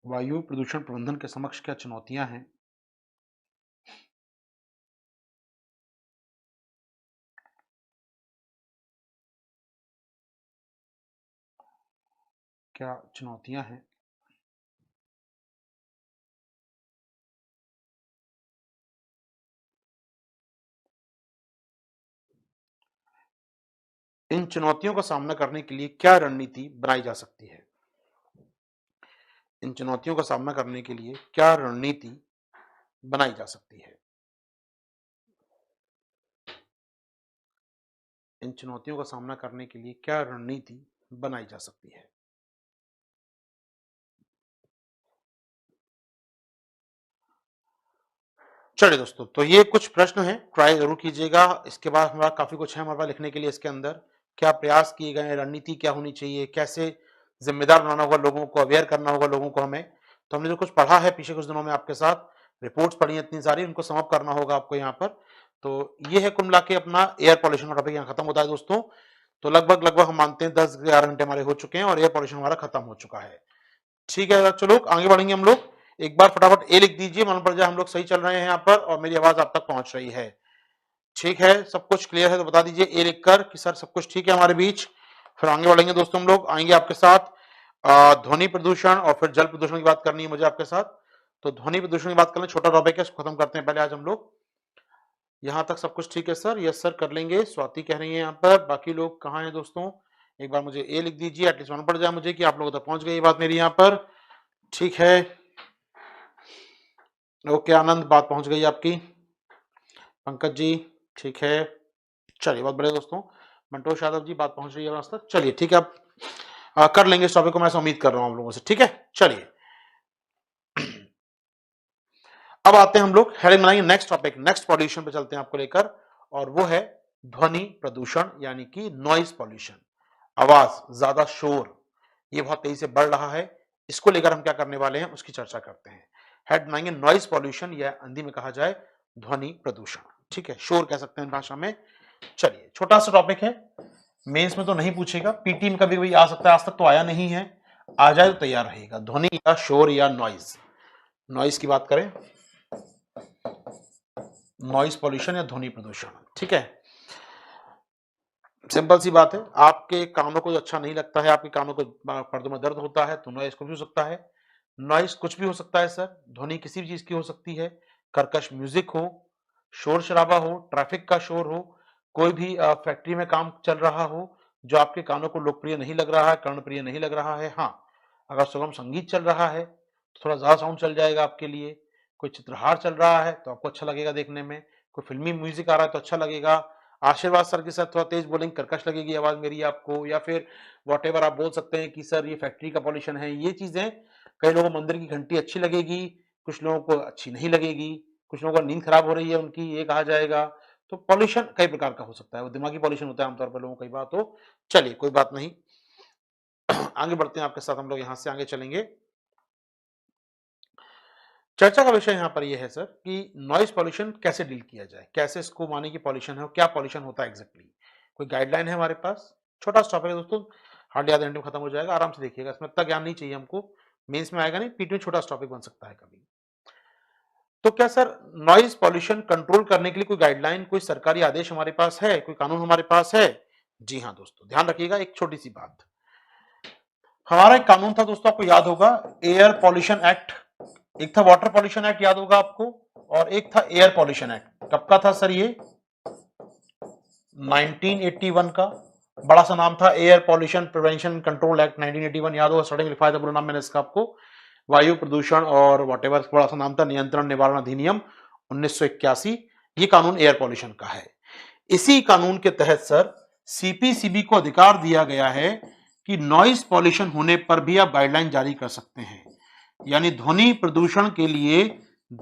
वायु प्रदूषण प्रबंधन के समक्ष क्या चुनौतियां हैं? क्या चुनौतियां हैं? इन चुनौतियों का सामना करने के लिए क्या रणनीति बनाई जा सकती है? इन चुनौतियों का सामना करने के लिए क्या रणनीति बनाई जा सकती है? इन चुनौतियों का सामना करने के लिए क्या रणनीति बनाई जा सकती है? चलिए दोस्तों, तो ये कुछ प्रश्न हैं, ट्राई जरूर कीजिएगा। इसके बाद हमारा काफी कुछ है हमारे पास लिखने के लिए। इसके अंदर क्या प्रयास किए गए हैं, रणनीति क्या होनी चाहिए, कैसे जिम्मेदार बनाना होगा लोगों को, अवेयर करना होगा लोगों को हमें। तो हमने जो कुछ पढ़ा है पिछले कुछ दिनों में आपके साथ, रिपोर्ट्स पढ़ी हैं इतनी सारी, उनको समाप्त करना होगा आपको यहाँ पर। तो ये है कुल मिला के अपना एयर पॉल्यूशन का टॉपिक यहाँ खत्म होता है दोस्तों। तो लगभग लगभग हम मानते हैं 10-11 घंटे हमारे हो चुके हैं और एयर पॉल्यूशन हमारा खत्म हो चुका है। ठीक है, चलो आगे बढ़ेंगे हम लोग। एक बार फटाफट ए लिख दीजिए, मालूम पड़ जाए हम लोग सही चल रहे हैं यहाँ पर और मेरी आवाज आप तक पहुंच रही है। ठीक है, सब कुछ क्लियर है तो बता दीजिए ए लिखकर कि सर सब कुछ ठीक है हमारे बीच। फिर आगे बढ़ेंगे दोस्तों, हम लोग आएंगे आपके साथ ध्वनि प्रदूषण और फिर जल प्रदूषण की बात करनी है मुझे आपके साथ। तो ध्वनि प्रदूषण की बात करना छोटा टॉपिक है, इसको खत्म करते हैं पहले आज हम लोग। यहाँ तक सब कुछ ठीक है सर? यस सर, कर लेंगे। स्वाति कह रही है यहाँ पर, बाकी लोग कहाँ हैं दोस्तों? एक बार मुझे ए लिख दीजिए, एटलीस्ट मालूम पड़ जाए मुझे कि आप लोगों तक पहुंच गई ये बात मेरी यहाँ पर। ठीक है, ओके आनंद, बात पहुंच गई आपकी। पंकज जी ठीक है, चलिए बहुत बढ़िया दोस्तों। मंटोष यादव जी बात पहुंच रही है तक, चलिए ठीक है। अब कर लेंगे इस टॉपिक को, मैं उम्मीद कर रहा हूं आप लोगों से। ठीक है, चलिए अब आते हैं हम लोग हेडिंग बनाएंगे नेक्स्ट टॉपिक, नेक्स्ट पॉल्यूशन पे चलते हैं आपको लेकर, और वो है ध्वनि प्रदूषण यानी कि नॉइज पॉल्यूशन। आवाज, ज्यादा शोर, ये बहुत तेजी से बढ़ रहा है। इसको लेकर हम क्या करने वाले हैं उसकी चर्चा करते हैं। हेड बनाएंगे नॉइज पॉल्यूशन या हिंदी में कहा जाए ध्वनि प्रदूषण। ठीक है, शोर कह सकते हैं भाषा में। चलिए, छोटा सा टॉपिक है, मेंस में तो नहीं पूछेगा, पीटी में कभी कभी आ सकता है, आज तक तो आया नहीं है, आ जाए तो तैयार रहेगा। ध्वनि या शोर या नॉइज, नॉइज की बात करें, नॉइज पॉल्यूशन या ध्वनि प्रदूषण। ठीक है, सिंपल सी बात है, आपके कानों को अच्छा नहीं लगता है, आपके कानों को पर्दों में दर्द होता है, तो नॉइज कुछ भी हो सकता है। नॉइज कुछ भी हो सकता है सर, ध्वनि किसी भी चीज की हो सकती है। कर्कश म्यूजिक हो, शोर शराबा हो, ट्रैफिक का शोर हो, कोई भी फैक्ट्री में काम चल रहा हो जो आपके कानों को लोकप्रिय नहीं लग रहा है, कर्णप्रिय नहीं लग रहा है। हाँ, अगर सुगम संगीत चल रहा है तो थोड़ा ज्यादा साउंड चल जाएगा आपके लिए। कोई चित्रहार चल रहा है तो आपको अच्छा लगेगा देखने में। कोई फिल्मी म्यूजिक आ रहा है तो अच्छा लगेगा। आशीर्वाद सर के साथ थोड़ा तेज बोलेंगे, कर्कश लगेगी आवाज मेरी आपको, या फिर वॉट एवर आप बोल सकते हैं कि सर ये फैक्ट्री का पॉल्यूशन है। ये चीजें, कई लोगों को मंदिर की घंटी अच्छी लगेगी, कुछ लोगों को अच्छी नहीं लगेगी, कुछ लोगों को नींद खराब हो रही है उनकी, ये कहा जाएगा। तो पॉल्यूशन कई प्रकार का हो सकता है, वो दिमागी पॉल्यूशन होता है आमतौर पर लोगों को, कई बार तो चलिए कोई बात नहीं। आगे बढ़ते हैं आपके साथ, हम लोग यहां से आगे चलेंगे। चर्चा का विषय यहाँ पर यह है सर कि नॉइज पॉल्यूशन कैसे डील किया जाए, कैसे इसको माने कि पॉल्यूशन है और क्या पॉल्यूशन होता है एग्जैक्टली। कोई गाइडलाइन है हमारे पास? छोटा सा टॉपिक है दोस्तों, हार्डली आधे घंटे में खत्म हो जाएगा, आराम से देखिएगा, इसमें इतना ज्ञान नहीं चाहिए हमको, मेंस में आएगा नहीं, पीटी में छोटा सा टॉपिक बन सकता है कभी। तो क्या सर नॉइज पॉल्यूशन कंट्रोल करने के लिए कोई गाइडलाइन, कोई सरकारी आदेश हमारे पास है, कोई कानून हमारे पास है? जी हाँ दोस्तों, ध्यान रखिएगा एक छोटी सी बात। हमारा एक कानून था दोस्तों, आपको याद होगा, एयर पॉल्यूशन एक्ट। एक था वाटर पॉल्यूशन एक्ट, याद होगा आपको, और एक था एयर पॉल्यूशन एक्ट। कब का था सर ये? 1981 का। बड़ा सा नाम था air pollution prevention control act 1981, याद होगा, स्टार्टिंग लिखवाया था पूरा नाम मैंने इसका आपको, वायु प्रदूषण और वॉटेवर, बड़ा सा नाम था नियंत्रण निवारण अधिनियम 1981। ये कानून एयर पॉल्यूशन का है। इसी कानून के तहत सर सीपीसीबी को अधिकार दिया गया है कि नॉइज पॉल्यूशन होने पर भी आप गाइडलाइन जारी कर सकते हैं। यानी ध्वनि प्रदूषण के लिए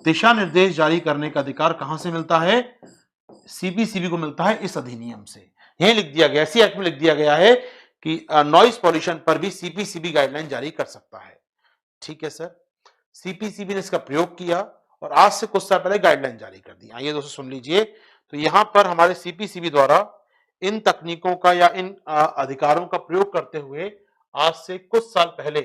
दिशा निर्देश जारी करने का अधिकार कहां से मिलता है? सीपीसीबी को मिलता है इस अधिनियम से। यही लिख दिया गया, इसी एक्ट में लिख दिया गया है कि नॉइज पॉल्यूशन पर भी सीपीसीबी गाइडलाइन जारी कर सकता है। ठीक है सर, सीपीसीबी ने इसका प्रयोग किया और आज से कुछ साल पहले गाइडलाइन जारी कर दी। आइए दोस्तों सुन लीजिए, तो यहां पर हमारे सीपीसीबी द्वारा इन तकनीकों का या इन अधिकारों का प्रयोग करते हुए आज से कुछ साल पहले,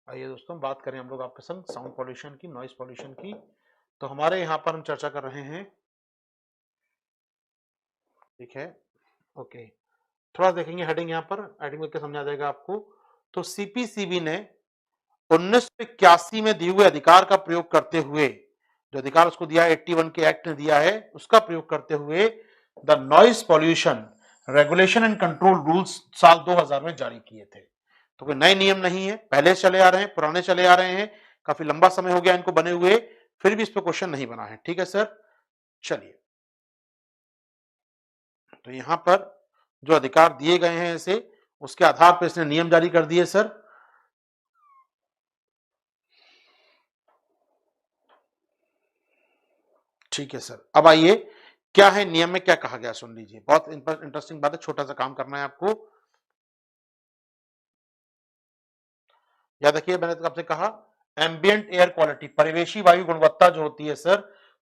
आइए दोस्तों बात करें हम लोग आपके संग साउंड पॉल्यूशन की, नॉइज पॉल्यूशन की। तो हमारे यहां पर हम चर्चा कर रहे हैं, ठीक है, ओके, थोड़ा देखेंगे हेडिंग, यहां पर हेडिंग करके समझा जाएगा आपको। तो सीपीसीबी ने 1981 में दिए हुए अधिकार का प्रयोग करते हुए, जो अधिकार उसको दिया 81 के एक्ट ने दिया है, उसका प्रयोग करते हुए the noise pollution regulation and control rules साल 2000 में जारी किए थे। तो कोई नए नियम नहीं है, पहले चले आ रहे हैं, पुराने चले आ रहे हैं, काफी लंबा समय हो गया इनको बने हुए, फिर भी इस पर क्वेश्चन नहीं बना है। ठीक है सर, चलिए, तो यहां पर जो अधिकार दिए गए हैं इसे, उसके आधार पर इसने नियम जारी कर दिए सर। ठीक है सर, अब आइए क्या है नियम में क्या कहा गया, सुन लीजिए, बहुत इंटरेस्टिंग बात है, छोटा सा काम करना है आपको। याद रखिए, मैंने तो आपसे कहा एम्बियंट एयर क्वालिटी, परिवेशी वायु गुणवत्ता जो होती है सर,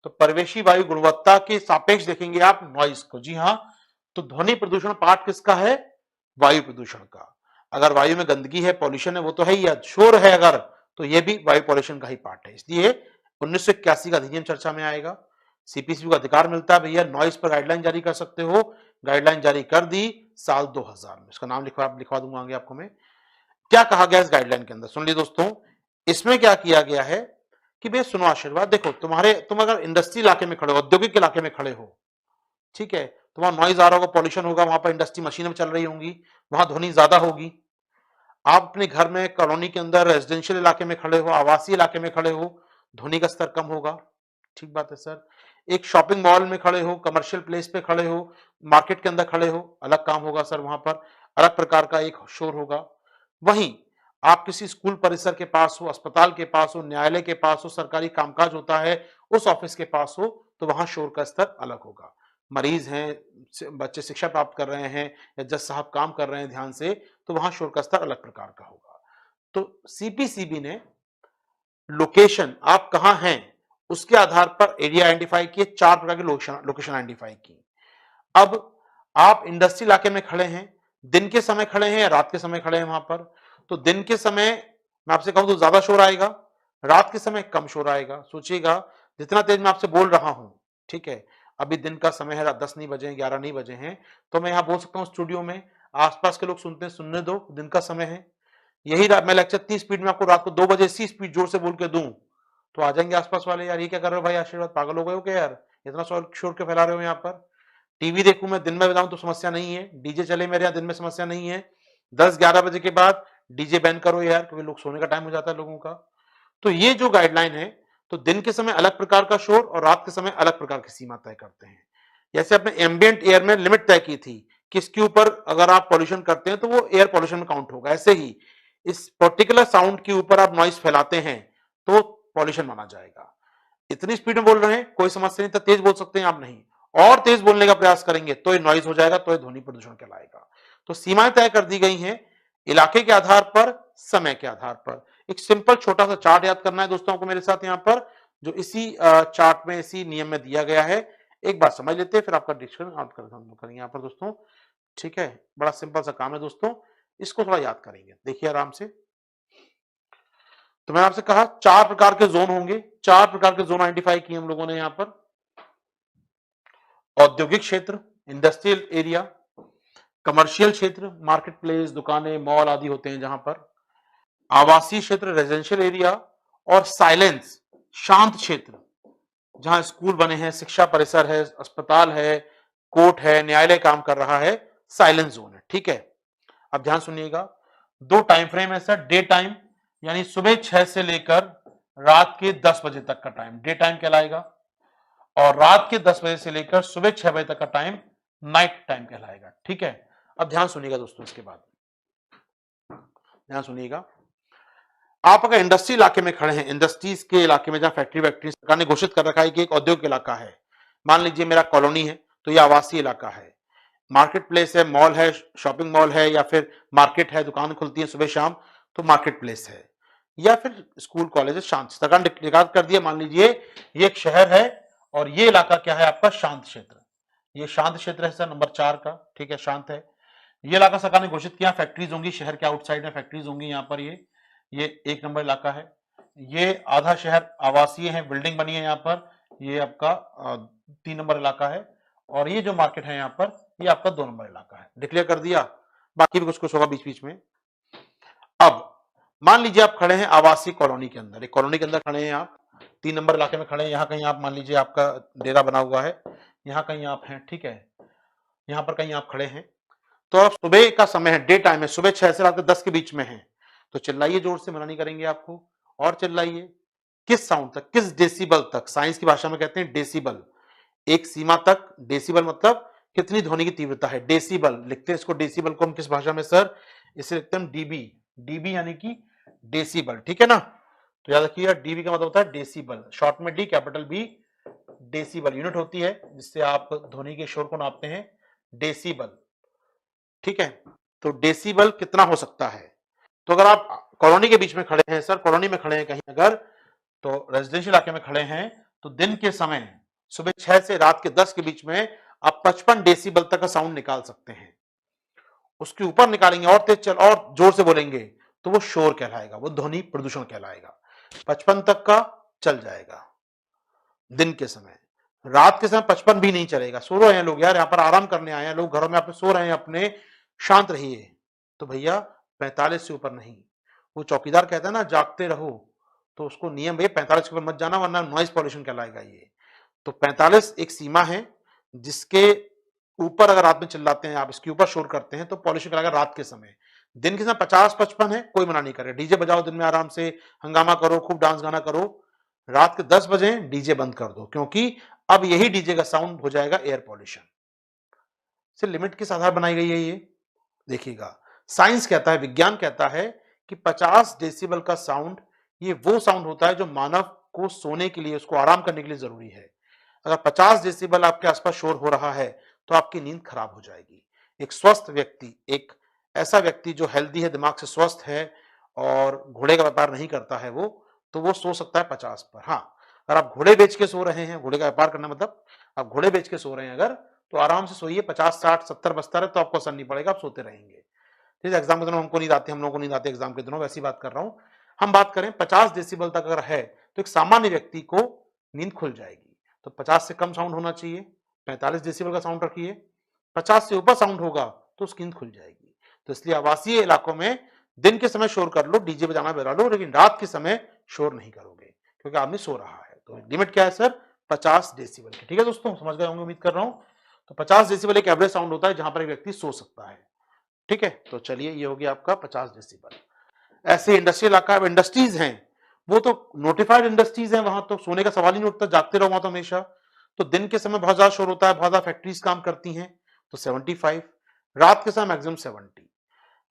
तो परिवेशी वायु गुणवत्ता के सापेक्ष देखेंगे आप नॉइज को। जी हाँ, तो ध्वनि प्रदूषण पार्ट किसका है? वायु प्रदूषण का। अगर वायु में गंदगी है, पॉल्यूशन है, वो तो है ही, शोर है अगर, तो ये भी वायु पॉल्यूशन का ही पार्ट है। इसलिए 1981 का अधिनियम चर्चा में आएगा। सीपीसीबी को अधिकार मिलता है, भैया नॉइज पर गाइडलाइन जारी कर सकते हो। गाइडलाइन जारी कर दी साल 2000 में, इसका नाम लिखवा दूंगा आगे आपको मैं। क्या कहा गया इस गाइडलाइन के अंदर, सुन लीजिए दोस्तों। इसमें क्या किया गया है कि भाई सुनो आशीर्वाद, देखो तुम अगर इंडस्ट्री इलाके में खड़े हो, औद्योगिक इलाके में खड़े हो, ठीक है, तो वहां नॉइज आ रहा होगा, पॉल्यूशन होगा, वहां पर इंडस्ट्री मशीनें चल रही होंगी, वहां ध्वनि ज्यादा होगी। आप अपने घर में कॉलोनी के अंदर रेजिडेंशियल इलाके में खड़े हो, आवासीय इलाके में खड़े हो, ध्वनि का स्तर कम होगा। ठीक बात है सर। एक शॉपिंग मॉल में खड़े हो, कमर्शियल प्लेस पे खड़े हो, मार्केट के अंदर खड़े हो, अलग काम होगा सर, वहां पर अलग प्रकार का एक शोर होगा। वहीं आप किसी स्कूल परिसर के पास हो, अस्पताल के पास हो, न्यायालय के पास हो, सरकारी कामकाज होता है उस ऑफिस के पास हो, तो वहां शोर का स्तर अलग होगा। मरीज हैं, बच्चे शिक्षा प्राप्त कर रहे हैं, या जज साहब काम कर रहे हैं ध्यान से, तो वहां शोर का स्तर अलग प्रकार का होगा। तो सीपीसीबी ने लोकेशन, आप कहां हैं, उसके आधार पर एरिया आइडेंटिफाई किए, 4 प्रकार की लोकेशन आइडेंटिफाई की। अब आप इंडस्ट्री इलाके में खड़े हैं, दिन के समय खड़े हैं या रात के समय खड़े हैं वहां पर, तो दिन के समय मैं आपसे कहूं तो ज्यादा शोर आएगा, रात के समय कम शोर आएगा। सोचिएगा, जितना तेज मैं आपसे बोल रहा हूं, ठीक है, अभी दिन का समय है, रात 10 नहीं बजे, 11 नहीं बजे हैं, तो मैं यहां बोल सकता हूं स्टूडियो में, आसपास के लोग सुनते हैं, सुनने दो, दिन का समय है। यही मैं लेक्चर 30 स्पीड में आपको रात को 2 बजे इसी स्पीड जोर से बोल के दूं, तो आ जाएंगे आसपास वाले, यार ये क्या कर रहे हो भाई आशीर्वाद, पागल हो गए हो क्या यार, इतना शोर क्यों फैला रहे हो यहाँ पर। टीवी देखूं मैं दिन में बताऊं तो समस्या नहीं है, डीजे चले मेरे यहाँ दिन में समस्या नहीं है, 10-11 बजे के बाद डीजे बैन करो यार, क्योंकि लोग सोने का टाइम हो जाता है लोगों का। तो ये जो गाइडलाइन है, तो दिन के समय अलग प्रकार का शोर और रात के समय अलग प्रकार की सीमा तय करते हैं। जैसे आपने एम्बियंट एयर में लिमिट तय की थी, किसके ऊपर अगर आप पॉल्यूशन करते हैं तो वो एयर पॉल्यूशन में काउंट होगा, ऐसे ही इस पर्टिकुलर साउंड के ऊपर आप नॉइस फैलाते हैं तो पॉल्यूशन माना जाएगा। इतनी स्पीड में बोल रहे हैं कोई समस्या नहीं, तो तेज बोल सकते हैं आप, नहीं और तेज बोलने का प्रयास करेंगे तो ये नॉइज हो जाएगा, तो ये ध्वनि प्रदूषण कहलाएगा। तो सीमाएं तय कर दी गई हैं इलाके के आधार पर, समय के आधार पर। एक सिंपल छोटा सा चार्ट याद करना है दोस्तों को मेरे साथ यहाँ पर, जो इसी चार्ट में, इसी नियम में दिया गया है। एक बार समझ लेते हैं, फिर आपका डिस्कशन आप करेंगे यहाँ पर दोस्तों। ठीक है, बड़ा सिंपल सा काम है दोस्तों, इसको थोड़ा याद करेंगे, देखिए आराम से। तो मैंने आपसे कहा 4 प्रकार के जोन होंगे, 4 प्रकार के जोन आइडेंटिफाई किए हम लोगों ने यहां पर। औद्योगिक क्षेत्र, इंडस्ट्रियल एरिया, कमर्शियल क्षेत्र, मार्केट प्लेस, दुकानें, मॉल आदि होते हैं जहां पर, आवासीय क्षेत्र, रेजिडेंशियल एरिया, और साइलेंस, शांत क्षेत्र, जहां स्कूल बने हैं, शिक्षा परिसर है, अस्पताल है, कोर्ट है, न्यायालय काम कर रहा है, साइलेंस जोन है। ठीक है, अब ध्यान सुनिएगा, दो टाइम फ्रेम है सर। डे टाइम यानी सुबह 6 से लेकर रात के 10 बजे तक का टाइम डे टाइम कहलाएगा, और रात के 10 बजे से लेकर सुबह 6 बजे तक का टाइम नाइट टाइम कहलाएगा। ठीक है, अब ध्यान सुनिएगा दोस्तों, इसके बाद ध्यान सुनिएगा, आप अगर इंडस्ट्री इलाके में खड़े हैं, इंडस्ट्रीज के इलाके में जहां फैक्ट्री वैक्ट्री, सरकार ने घोषित कर रखा है कि एक औद्योगिक इलाका है, मान लीजिए मेरा कॉलोनी है, तो यह आवासीय इलाका है, मार्केट प्लेस है, मॉल है, शॉपिंग मॉल है, या फिर मार्केट है, दुकान खुलती है सुबह शाम, तो मार्केट प्लेस है, या फिर स्कूल कॉलेज है, शांत। सरकार ने डिक्लेयर कर दिया, मान लीजिए ये एक शहर है और ये इलाका क्या है आपका, शांत क्षेत्र। ये शांत क्षेत्र है सर, नंबर 4 का। ठीक है, शांत है ये इलाका, सरकार ने घोषित किया, फैक्ट्रीज होंगी, शहर के आउटसाइड में फैक्ट्रीज होंगी यहाँ पर। ये 1 नंबर इलाका है। ये आधा शहर आवासीय है, बिल्डिंग बनी है यहाँ पर, ये आपका 3 नंबर इलाका है। और ये जो मार्केट है यहाँ पर, ये आपका 2 नंबर इलाका है। डिक्लेयर कर दिया, बाकी भी कुछ कुछ होगा बीच बीच में। अब मान लीजिए आप खड़े हैं आवासीय कॉलोनी के अंदर, एक कॉलोनी के अंदर खड़े हैं आप, 3 नंबर इलाके में खड़े हैं, यहाँ कहीं आप मान लीजिए आपका डेरा बना हुआ है, यहाँ कहीं आप हैं। ठीक है, यहाँ पर कहीं आप खड़े हैं, तो अब सुबह का समय है, डे टाइम है, सुबह 6 से रात के 10 के बीच में है, तो चिल्लाइए जोर से, मना नहीं करेंगे आपको, और चिल्लाइए। किस साउंड तक, किस डेसिबल तक, साइंस की भाषा में कहते हैं डेसिबल, एक सीमा तक। डेसिबल मतलब कितनी ध्वनि की तीव्रता है, डेसिबल लिखते हैं इसको। डेसिबल को हम किस भाषा में सर, इसे लिखते हैं डीबी, डीबी यानी कि डेसिबल। ठीक है ना, तो याद रखिएगा, डीबी का मतलब होता है डेसिबल, शॉर्ट में D, capital B, decibel unit होती है जिससे आप ध्वनि के शोर को नापते हैं, डेसिबल। ठीक है, तो डेसिबल कितना हो सकता है। तो अगर आप कॉलोनी के बीच में खड़े हैं सर, कॉलोनी में खड़े हैं कहीं अगर, तो रेजिडेंशियल इलाके में खड़े हैं, तो दिन के समय सुबह 6 से रात के 10 के बीच में आप 55 डेसिबल तक का साउंड निकाल सकते हैं। उसके ऊपर निकालेंगे और तेज चल और जोर से बोलेंगे तो वो शोर कहलाएगा, वो ध्वनि प्रदूषण कहलाएगा। 55 तक का चल जाएगा दिन के समय, रात के समय 55 भी नहीं चलेगा। सो रहे हैं लोग यार, यहाँ पर आराम करने आए हैं लोग, घरों में आप सो रहे हैं अपने, शांत रहिए, तो भैया 45 से ऊपर नहीं। वो चौकीदार कहता है ना जागते रहो, तो उसको नियम भैया 45 के ऊपर मत जाना, वरना नॉइज पॉल्यूशन कहलाएगा ये। तो 45 एक सीमा है जिसके ऊपर अगर रात में चिल्लाते हैं आप, इसके ऊपर शोर करते हैं तो पॉल्यूशन कहलाएगा रात के समय। दिन के समय 50-55 है, कोई मना नहीं करे, डीजे बजाओ दिन में आराम से, हंगामा करो, खूब डांस गाना करो। रात के 10 बजे डीजे बंद कर दो, क्योंकि अब यही डीजे का साउंड हो जाएगा एयर पॉल्यूशन। से लिमिट किस आधार बनाई गई है ये देखिएगा, साइंस कहता है, विज्ञान कहता है कि 50 डेसिबल का साउंड ये वो साउंड होता है जो मानव को सोने के लिए, उसको आराम करने के लिए जरूरी है। अगर 50 डेसिबल आपके आसपास शोर हो रहा है तो आपकी नींद खराब हो जाएगी। एक स्वस्थ व्यक्ति, एक ऐसा व्यक्ति जो हेल्दी है, दिमाग से स्वस्थ है और घोड़े का व्यापार नहीं करता है वो, तो वो सो सकता है 50 पर। हाँ, अगर आप घोड़े बेच के सो रहे हैं, घोड़े का व्यापार करना मतलब आप घोड़े बेच के सो रहे हैं अगर, तो आराम से सोइए, 50, 60, 70 बजता रहे तो आपको असर नहीं पड़ेगा, आप सोते रहेंगे। ठीक है, एग्जाम के दिनों हमको नींद आती है, हम लोगों को नींद आती है एग्जाम के दिनों, वैसी बात कर रहा हूं। हम बात करें 50 डेसिबल तक अगर है तो एक सामान्य व्यक्ति को नींद खुल जाएगी। तो 50 से कम साउंड होना चाहिए, 45 डेसिबल का साउंड रखिए, 50 से ऊपर साउंड होगा तो उसकी नींद खुल जाएगी। तो इसलिए आवासीय इलाकों में दिन के समय शोर कर लो, डीजे बजाना बजा लो, लेकिन रात के समय शोर नहीं करोगे क्योंकि आदमी सो रहा है। तो लिमिट क्या है सर, 50 डेसिबल की। ठीक है दोस्तों, समझ गए होंगे उम्मीद कर रहा हूं। तो 50 डेसिबल एक एवरेज साउंड होता है जहां पर एक व्यक्ति सो सकता है। ठीक है, तो चलिए ये हो गया आपका 50 डेसिबल। ऐसे इंडस्ट्रियल इलाका, इंडस्ट्रीज हैं, वो तो नोटिफाइड इंडस्ट्रीज हैं, वहां तो सोने का सवाल ही नहीं उठता, जागते रहो वहां तो हमेशा। तो दिन के समय बहुत ज्यादा शोर होता है, बहुत ज्यादा फैक्ट्रीज काम करती हैं, तो 75। रात के समय मैक्सिमम 70।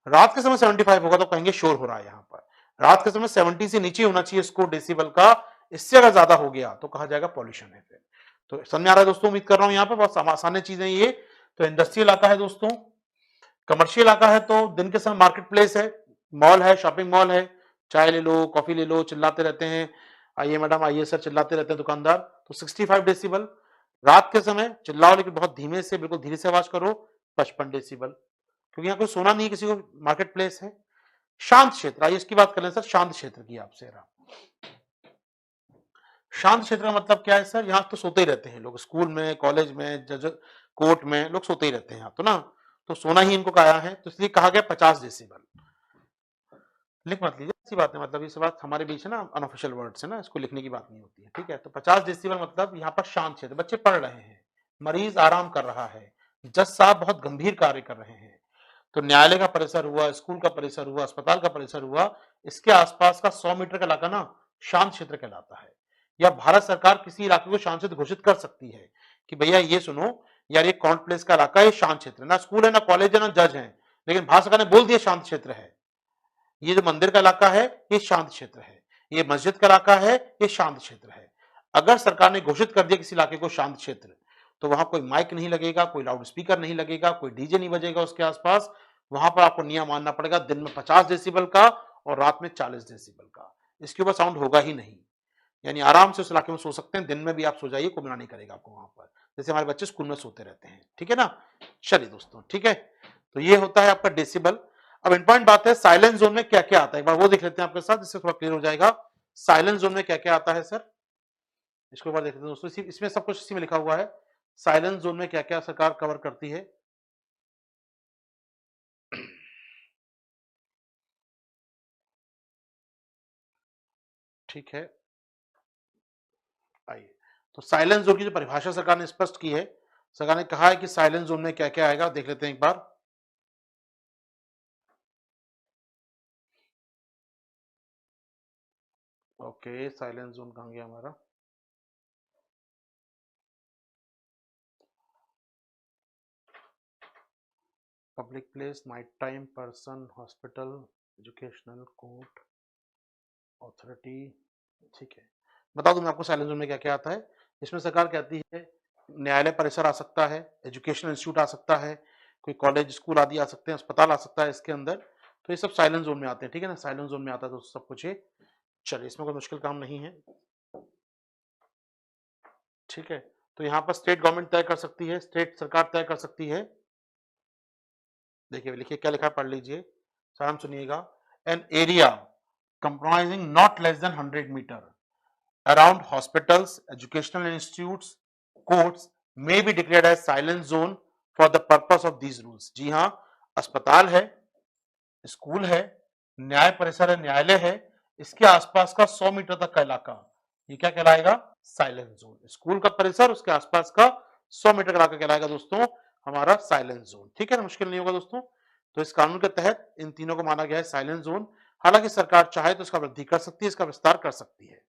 रात के समय 75 होगा तो कहेंगे शोर हो रहा है यहाँ पर। रात के समय 70 से नीचे होना चाहिए स्कोर डेसिबल का, इससे अगर ज्यादा हो गया तो कहा जाएगा पॉल्यूशन है। फिर तो समझ आ रहा है दोस्तों, उम्मीद कर रहा हूं यहाँ पर बहुत आसान चीजें ये। तो इंडस्ट्रियल इलाका है दोस्तों, कमर्शियल इलाका है तो दिन के समय मार्केट प्लेस है, मॉल है, शॉपिंग मॉल है, चाय ले लो, कॉफी ले लो, चिल्लाते रहते हैं, आइए मैडम आइए सर, चिल्लाते रहते हैं दुकानदार, तो 65 डेसिबल। रात के समय चिल्लाओ लेकिन बहुत धीमे से, बिल्कुल धीरे से आवाज करो, 55 डेसिबल, क्योंकि यहाँ कोई सोना नहीं, किसी को मार्केट प्लेस है। शांत क्षेत्र, आइए इसकी बात कर लें सर, शांत क्षेत्र की आपसे। शांत क्षेत्र का मतलब क्या है सर? यहाँ तो सोते ही रहते हैं लोग, स्कूल में, कॉलेज में, जज कोर्ट में लोग सोते ही रहते हैं यहाँ तो ना, तो सोना ही इनको कहा है, तो इसलिए कहा गया 50 डेसिबल। लिख मत लीजिए, ऐसी बात है, मतलब ये बात हमारे बीच है ना, अनऑफिशियल वर्ड्स है ना, इसको लिखने की बात नहीं होती है, ठीक है। तो 50 डेसिबल मतलब यहाँ पर शांत क्षेत्र, बच्चे पढ़ रहे हैं, मरीज आराम कर रहा है, जज साहब बहुत गंभीर कार्य कर रहे हैं, तो न्यायालय का परिसर हुआ, स्कूल का परिसर हुआ, अस्पताल का परिसर हुआ, इसके आसपास का 100 मीटर का इलाका ना शांत क्षेत्र कहलाता है। या भारत सरकार किसी इलाके को शांत क्षेत्र घोषित कर सकती है कि भैया ये सुनो यार, ये कॉन्ट प्लेस का इलाका है, शांत क्षेत्र, ना स्कूल है ना कॉलेज है ना जज है, लेकिन भारत सरकार ने बोल दिया शांत क्षेत्र है। ये जो मंदिर का इलाका है ये शांत क्षेत्र है, ये मस्जिद का इलाका है ये शांत क्षेत्र है। अगर सरकार ने घोषित कर दिया किसी इलाके को शांत क्षेत्र, तो वहां कोई माइक नहीं लगेगा, कोई लाउड स्पीकर नहीं लगेगा, कोई डीजे नहीं बजेगा उसके आसपास। वहां पर आपको नियम मानना पड़ेगा, दिन में 50 डेसिबल का और रात में 40 डेसिबल का, इसके ऊपर साउंड होगा ही नहीं। यानी आराम से उस इलाके में सो सकते हैं, दिन में भी आप सो जाइए, कोई मना नहीं करेगा आपको वहां पर, जैसे हमारे बच्चे स्कूल में सोते रहते हैं, ठीक है ना। चलिए दोस्तों, ठीक है, तो ये होता है आपका डेसिबल। अब इंपॉर्टेंट बात है, साइलेंस जोन में क्या क्या आता है, एक बार वो देख लेते हैं आपके साथ, इससे थोड़ा क्लियर हो जाएगा। साइलेंस जोन में क्या क्या आता है सर, इसको एक बार देख लेते हैं दोस्तों, इसमें सब कुछ इसी में लिखा हुआ है। साइलेंस जोन में क्या क्या सरकार कवर करती है। ठीक है, आइए, तो साइलेंस जोन की जो परिभाषा सरकार ने स्पष्ट की है, सरकार ने कहा है कि साइलेंस जोन में क्या क्या आएगा, देख लेते हैं एक बार। ओके, साइलेंस जोन कहां गया हमारा, public place, night time, person, hospital, educational, court, authority, ठीक है। बता दूं मैं आपको साइलेंस जोन में क्या क्या आता है। इसमें सरकार कहती है न्यायालय परिसर आ सकता है, एजुकेशनल इंस्टीट्यूट आ सकता है, कोई कॉलेज स्कूल आदि आ सकते हैं, अस्पताल आ सकता है इसके अंदर, तो ये सब साइलेंस जोन में आते हैं, ठीक है ना, साइलेंस जोन में आता है तो सब कुछ ये। चलिए, इसमें कोई मुश्किल काम नहीं है, ठीक है। तो यहाँ पर स्टेट गवर्नमेंट तय कर सकती है, स्टेट सरकार तय कर सकती है। देखिए लिखिए क्या लिखा है, पढ़ लीजिए, सारांश सुनिएगा। An area comprising not less than 100 metre around hospitals, educational institutes, courts may be declared as silent zone for the purpose of these rules। जी हाँ, अस्पताल है, स्कूल है, न्याय परिसर है, न्यायालय है, इसके आसपास का 100 मीटर तक का इलाका, ये क्या कहलाएगा, साइलेंट जोन। स्कूल का परिसर, उसके आसपास का 100 मीटर का इलाका कहलाएगा दोस्तों हमारा साइलेंट जोन, ठीक है ना, मुश्किल नहीं होगा दोस्तों। तो इस कानून के तहत इन तीनों को माना गया है साइलेंट जोन। हालांकि सरकार चाहे तो इसका वृद्धि कर सकती है, इसका विस्तार कर सकती है,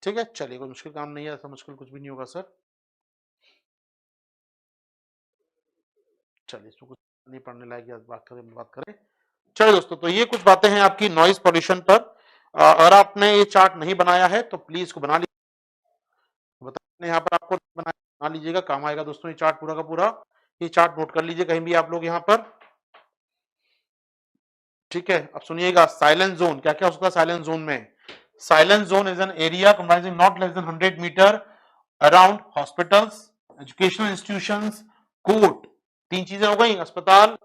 ठीक है। चलिए, कोई मुश्किल काम नहीं है, ऐसा मुश्किल कुछ भी नहीं होगा सर। चलिए, इसमें कुछ नहीं पढ़ने लायक, बात करें। चलिए दोस्तों, तो ये कुछ बातें हैं आपकी नॉइज पॉल्यूशन पर। अगर आपने ये चार्ट नहीं बनाया है तो प्लीज इसको बना लीजिए, बताने यहाँ पर आपको बना लीजिएगा, काम आएगा दोस्तों ये चार्ट पूरा का पूरा। ये चार्ट नोट कर लीजिए कहीं भी आप लोग यहाँ पर, ठीक है। अब सुनिएगा, साइलेंस जोन क्या क्या हो सकता है साइलेंस जोन में। Silence zone is an area comprising not less than 100 metre around hospitals, educational institutions, court, तीन चीजें हो गई, अस्पताल,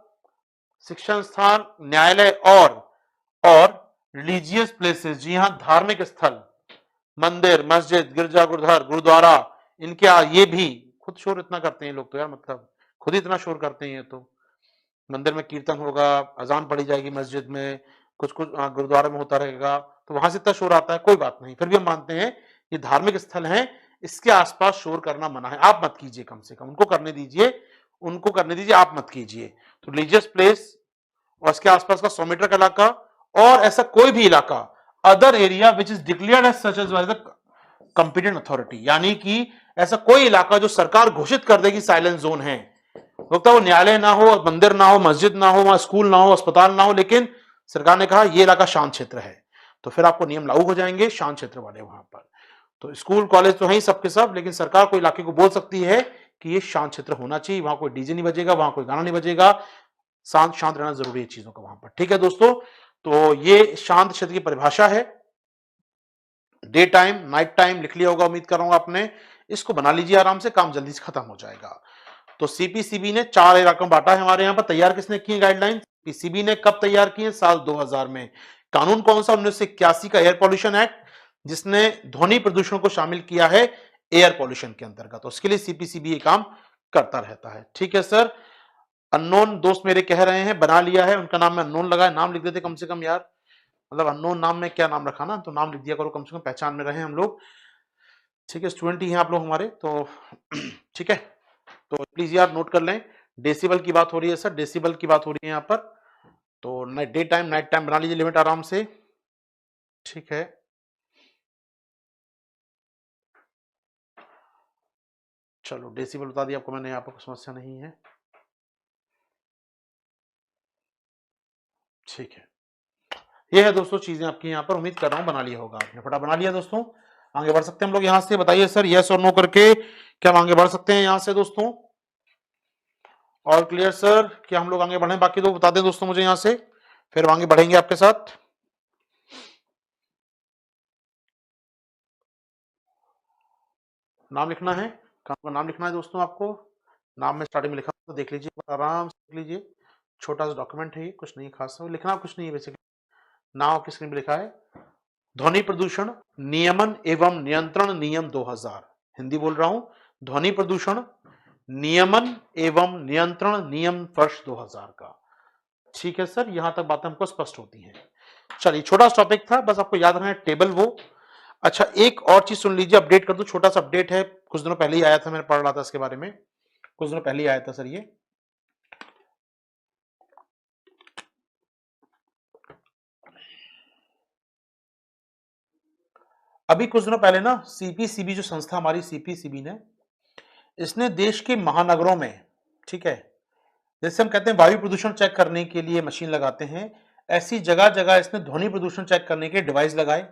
शिक्षण स्थान, न्यायालय और रिलीजियस प्लेसेस, जी हाँ, धार्मिक स्थल, मंदिर, मस्जिद, गिरजा गुरुद्वार, गुरुद्वारा, इनके ये भी खुद शोर इतना करते हैं लोग तो यार, मतलब खुद ही इतना शोर करते हैं। तो मंदिर में कीर्तन होगा, अजान पढ़ी जाएगी मस्जिद में, कुछ कुछ गुरुद्वारे में होता रहेगा, तो वहां से इतना शोर आता है, कोई बात नहीं, फिर भी हम मानते हैं ये धार्मिक स्थल है, इसके आसपास शोर करना मना है, आप मत कीजिए, कम से कम उनको करने दीजिए, उनको करने दीजिए, आप मत कीजिए। तो रिलीजियस प्लेस और इसके आसपास का 100 मीटर का इलाका, और ऐसा कोई भी इलाका, other area which is declared as such as by the competent authority, यानी कि ऐसा कोई इलाका जो सरकार घोषित कर देगी साइलेंस जोन है, लगता है वो न्यायालय ना हो, मंदिर ना हो, मस्जिद ना हो, वहां स्कूल ना हो, अस्पताल ना हो, लेकिन सरकार ने कहा ये इलाका शांत क्षेत्र है, तो फिर आपको नियम लागू हो जाएंगे शांत क्षेत्र वाले वहां पर। तो स्कूल कॉलेज तो है ही सबके सब, लेकिन सरकार कोई इलाके को बोल सकती है कि ये शांत क्षेत्र होना चाहिए, वहां कोई डीजे नहीं बजेगा, वहां कोई गाना नहीं बजेगा, शांत शांत रहना जरूरी है चीजों का वहां पर, ठीक है दोस्तों। तो ये शांत क्षेत्र की परिभाषा है। डे टाइम, नाइट टाइम लिख लिया होगा, उम्मीद कर रहा हूं आपने, इसको बना लीजिए आराम से, काम जल्दी से खत्म हो जाएगा। तो सीपीसीबी ने 4 इलाकों में बांटा है हमारे यहाँ पर। तैयार किसने की गाइडलाइन? पीसीबी ने। कब तैयार की है? साल 2000 में। कानून कौन सा? 1981 का एयर पॉल्यूशन एक्ट, जिसने ध्वनि प्रदूषण को शामिल किया है एयर पॉल्यूशन के अंतर्गत। तो उसके लिए सीपीसीबी ये काम करता रहता है। ठीक है सर। अननोन दोस्त मेरे कह रहे हैं बना लिया है, उनका नाम में अननोन लगा है, नाम लिख देते कम से कम यार, मतलब अननोन नाम में क्या नाम रखा ना, तो नाम लिख दिया करो, कम से कम पहचान में रहे हम लोग। ठीक है, स्टूडेंट ही हैं आप लोग हमारे, तो ठीक है, तो प्लीज यार नोट कर लें। डेसिबल की बात हो रही है सर, डेसिबल की बात हो रही है यहाँ पर। तो डे टाइम नाइट टाइम बना लीजिए लिमिट आराम से। ठीक है, चलो डेसिबल बता दिया आपको मैंने, यहाँ पर कोई समस्या नहीं है। ठीक है, ये है दोस्तों चीजें आपकी यहाँ पर, उम्मीद कर रहा हूँ बना लिया होगा आपने। फटा बना लिया दोस्तों, आगे बढ़ सकते हैं हम लोग यहाँ से। बताइए सर यस और नो करके, क्या हम आगे बढ़ सकते हैं यहाँ से दोस्तों? और क्लियर सर, क्या हम लोग आगे बढ़े? बाकी तो बता दें दोस्तों मुझे यहाँ से, फिर आगे बढ़ेंगे आपके साथ। नाम लिखना है, काम का नाम लिखना है दोस्तों आपको। नाम में स्टार्टिंग में लिखा तो देख लीजिए, आराम से देख लीजिए, छोटा सा डॉक्यूमेंट है ये, कुछ नहीं खास लिखना, कुछ नहीं है बेसिकली। नाम आपकी स्क्रीन पे लिखा है, ध्वनि प्रदूषण नियमन एवं नियंत्रण नियम 2000। हिंदी बोल रहा हूं, ध्वनि प्रदूषण नियमन एवं नियंत्रण नियम वर्ष 2000 का। ठीक है सर, यहां तक बातें हमको स्पष्ट होती हैं। चलिए, छोटा सा टॉपिक था, बस आपको याद रखना टेबल वो। अच्छा, एक और चीज सुन लीजिए, अपडेट कर दूं, छोटा सा अपडेट है, कुछ दिनों पहले ही आया था, मैंने पढ़ रहा था इसके बारे में, कुछ दिनों पहले ही आया था सर ये। अभी कुछ दिनों पहले ना सीपीसीबी जो संस्था हमारी सीपीसीबी ने, इसने देश के महानगरों में, ठीक है, जैसे हम कहते हैं वायु प्रदूषण चेक करने के लिए मशीन लगाते हैं, ऐसी जगह जगह इसने ध्वनि प्रदूषण चेक करने के डिवाइस लगाए।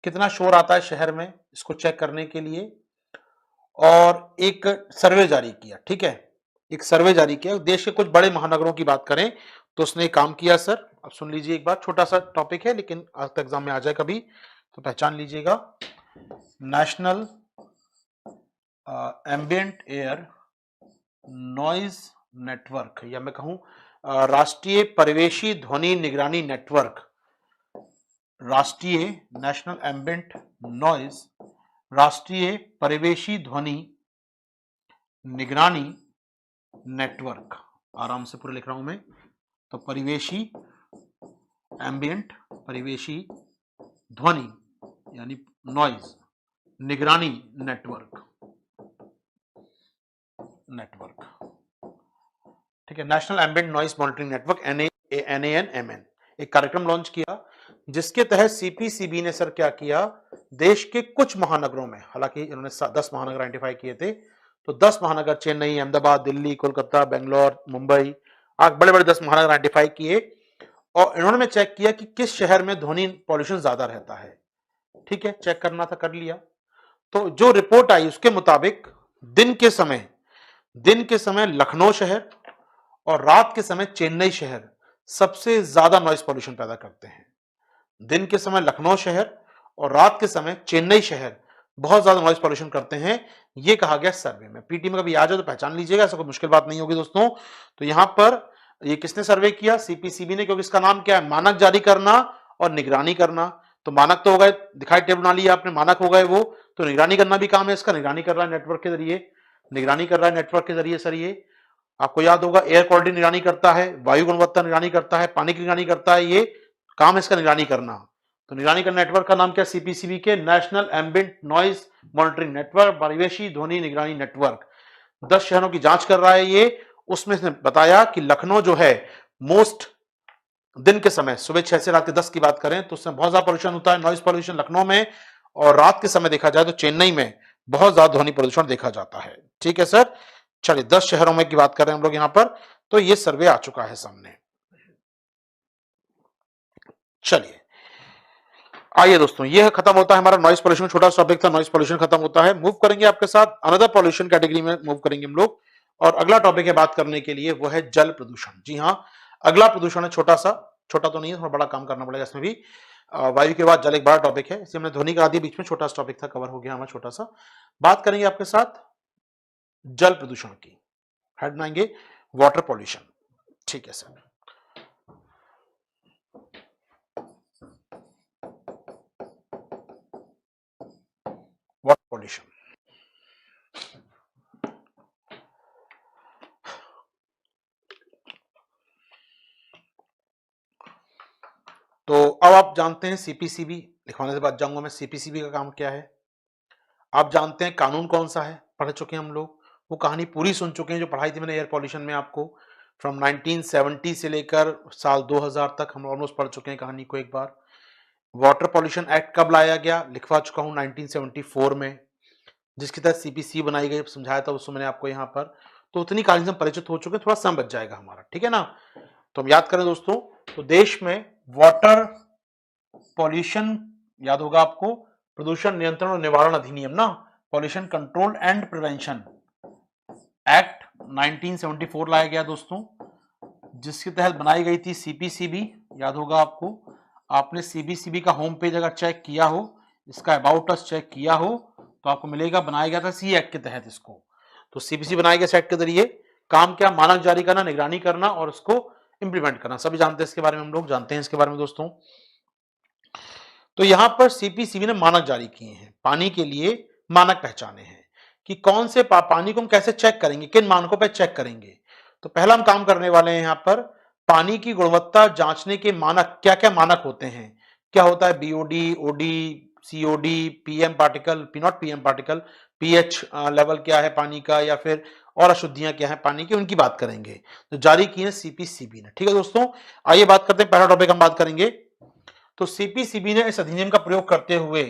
कितना शोर आता है शहर में, इसको चेक करने के लिए, और एक सर्वे जारी किया। ठीक है, एक सर्वे जारी किया, देश के कुछ बड़े महानगरों की बात करें तो उसने काम किया सर। अब सुन लीजिए एक बार, छोटा सा टॉपिक है लेकिन आज तक एग्जाम में आ जाए कभी तो पहचान लीजिएगा। National ambient air noise network, या मैं कहूं राष्ट्रीय परिवेशी ध्वनि निगरानी नेटवर्क, राष्ट्रीय नेशनल एम्बिएंट नॉइज, राष्ट्रीय परिवेशी ध्वनि निगरानी नेटवर्क, आराम से पूरा लिख रहा हूं मैं, तो परिवेशी एम्बिएंट, परिवेशी ध्वनि यानी नॉइज निगरानी नेटवर्क, ठीक है, national ambient noise monitoring network, NANMN, एक कार्यक्रम लॉन्च किया जिसके तहत सीपीसीबी ने सर क्या किया, देश के कुछ महानगरों में, हालांकि इन्होंने 10 महानगर आइडेंटिफाई किए थे, तो 10 महानगर, चेन्नई, अहमदाबाद, दिल्ली, कोलकाता, बेंगलोर, मुंबई, बड़े बड़े 10 महानगर आइडेंटिफाई किए, और इन्होंने चेक किया कि किस शहर में ध्वनि पॉल्यूशन ज्यादा रहता है। ठीक है, चेक करना था, कर लिया। तो जो रिपोर्ट आई उसके मुताबिक दिन के समय लखनऊ शहर और रात के समय चेन्नई शहर सबसे ज्यादा नॉइस पॉल्यूशन पैदा करते हैं। दिन के समय लखनऊ शहर और रात के समय चेन्नई शहर बहुत ज्यादा नॉइस पॉल्यूशन करते हैं, ये कहा गया सर्वे में। पीटी में कभी आ जाए तो पहचान लीजिएगा, ऐसा कोई मुश्किल बात नहीं होगी दोस्तों। तो यहां पर ये किसने सर्वे किया? सीपीसीबी ने, क्योंकि इसका नाम क्या है, मानक जारी करना और निगरानी करना। तो मानक तो हो गए, दिखाई टेबल बना लिया आपने, मानक हो गए वो, तो निगरानी करना भी काम है इसका, निगरानी कर रहा है नेटवर्क के जरिए, निगरानी कर रहा है नेटवर्क के जरिए सर। ये आपको याद होगा, एयर क्वालिटी निगरानी करता है, वायु गुणवत्ता निगरानी करता है, पानी की निगरानी करता है, ये काम है इसका निगरानी करना। तो निगरानी करने नेटवर्क का नाम क्या? सीपीसीबी के national ambient noise monitoring network, परिवेशी ध्वनि निगरानी नेटवर्क। 10 शहरों की जांच कर रहा है ये। उसमें इसने बताया कि लखनऊ जो है मोस्ट, दिन के समय सुबह 6 से रात के 10 की बात करें तो उसमें बहुत ज्यादा पॉल्यूशन होता है, नॉइज पॉल्यूशन लखनऊ में, और रात के समय देखा जाए तो चेन्नई में बहुत ज्यादा ध्वनि प्रदूषण देखा जाता है। ठीक है सर, चलिए 10 शहरों में की बात कर रहे हैं हम लोग यहां पर, तो ये सर्वे आ चुका है सामने। चलिए आइए दोस्तों, ये खत्म होता है हमारा नॉइज पॉल्यूशन, छोटा सा टॉपिक था, नॉइज पॉल्यूशन खत्म होता है। मूव करेंगे आपके साथ अनदर पॉल्यूशन कैटेगरी में, मूव करेंगे हम लोग, और अगला टॉपिक है बात करने के लिए, वो है जल प्रदूषण। जी हाँ, अगला प्रदूषण है छोटा सा, छोटा तो नहीं है, थोड़ा बड़ा काम करना पड़ेगा इसमें भी। वायु के बाद जल एक बड़ा टॉपिक है, इसलिए हमने ध्वनि करा दी बीच में, छोटा सा टॉपिक था, कवर हो गया हमारा छोटा सा। बात करेंगे आपके साथ जल प्रदूषण की, हेड बनाएंगे वाटर पॉल्यूशन। ठीक है सर। Water pollution. तो अब आप जानते हैं सीपीसीबी, लिखवाने के बाद जाऊंगा मैं सीपीसीबी का काम क्या है। आप जानते हैं कानून कौन सा है, पढ़ चुके हैं हम लोग, वो कहानी पूरी सुन चुके हैं जो पढ़ाई थी मैंने एयर पॉल्यूशन में आपको, फ्रॉम 1970 से लेकर साल 2000 तक हम ऑलमोस्ट पढ़ चुके हैं कहानी को एक बार। वाटर पॉल्यूशन एक्ट कब लाया गया, लिखवा चुका हूं 1974 में, जिसके तहत सीपीसी बनाई गई, समझाया था उसको मैंने आपको यहाँ पर। तो उतनी कहानी से हम परिचित हो चुके हैं, थोड़ा समय बच जाएगा हमारा, ठीक है ना। तो हम याद करें दोस्तों, तो देश में वाटर पॉल्यूशन याद होगा आपको, प्रदूषण नियंत्रण और निवारण अधिनियम ना, pollution control and prevention act 1974 लाया गया दोस्तों, जिसके तहत बनाई गई थी सीपीसीबी, याद होगा आपको। आपने सीपीसीबी का होम पेज अगर चेक किया हो, इसका अबाउट अस चेक किया हो, तो आपको मिलेगा बनाया गया था सी एक्ट के तहत इसको। तो सीपीसी बनाया गया एक्ट के जरिए, काम क्या, मानक जारी करना, निगरानी करना और उसको इंप्लीमेंट करना। सभी जानते हैं इसके बारे में, हम लोग जानते हैं इसके बारे में दोस्तों। तो यहां पर सीपीसीबी ने मानक जारी किए हैं, पानी के लिए मानक पहचाने हैं कि कौन से पानी को हम कैसे चेक करेंगे, किन मानकों पर चेक करेंगे। तो पहला हम काम करने वाले हैं यहां पर, पानी की गुणवत्ता जांचने के मानक, क्या क्या मानक होते हैं, क्या होता है, BOD, OD, COD, PM particle, not PM particle, pH level क्या है पानी का, या फिर और अशुद्धियां क्या है पानी की, उनकी बात करेंगे। तो जारी की है सीपीसीबी ने, ठीक है दोस्तों। आइए बात करते हैं, पहला टॉपिक हम बात करेंगे। तो सीपीसीबी ने इस अधिनियम का प्रयोग करते हुए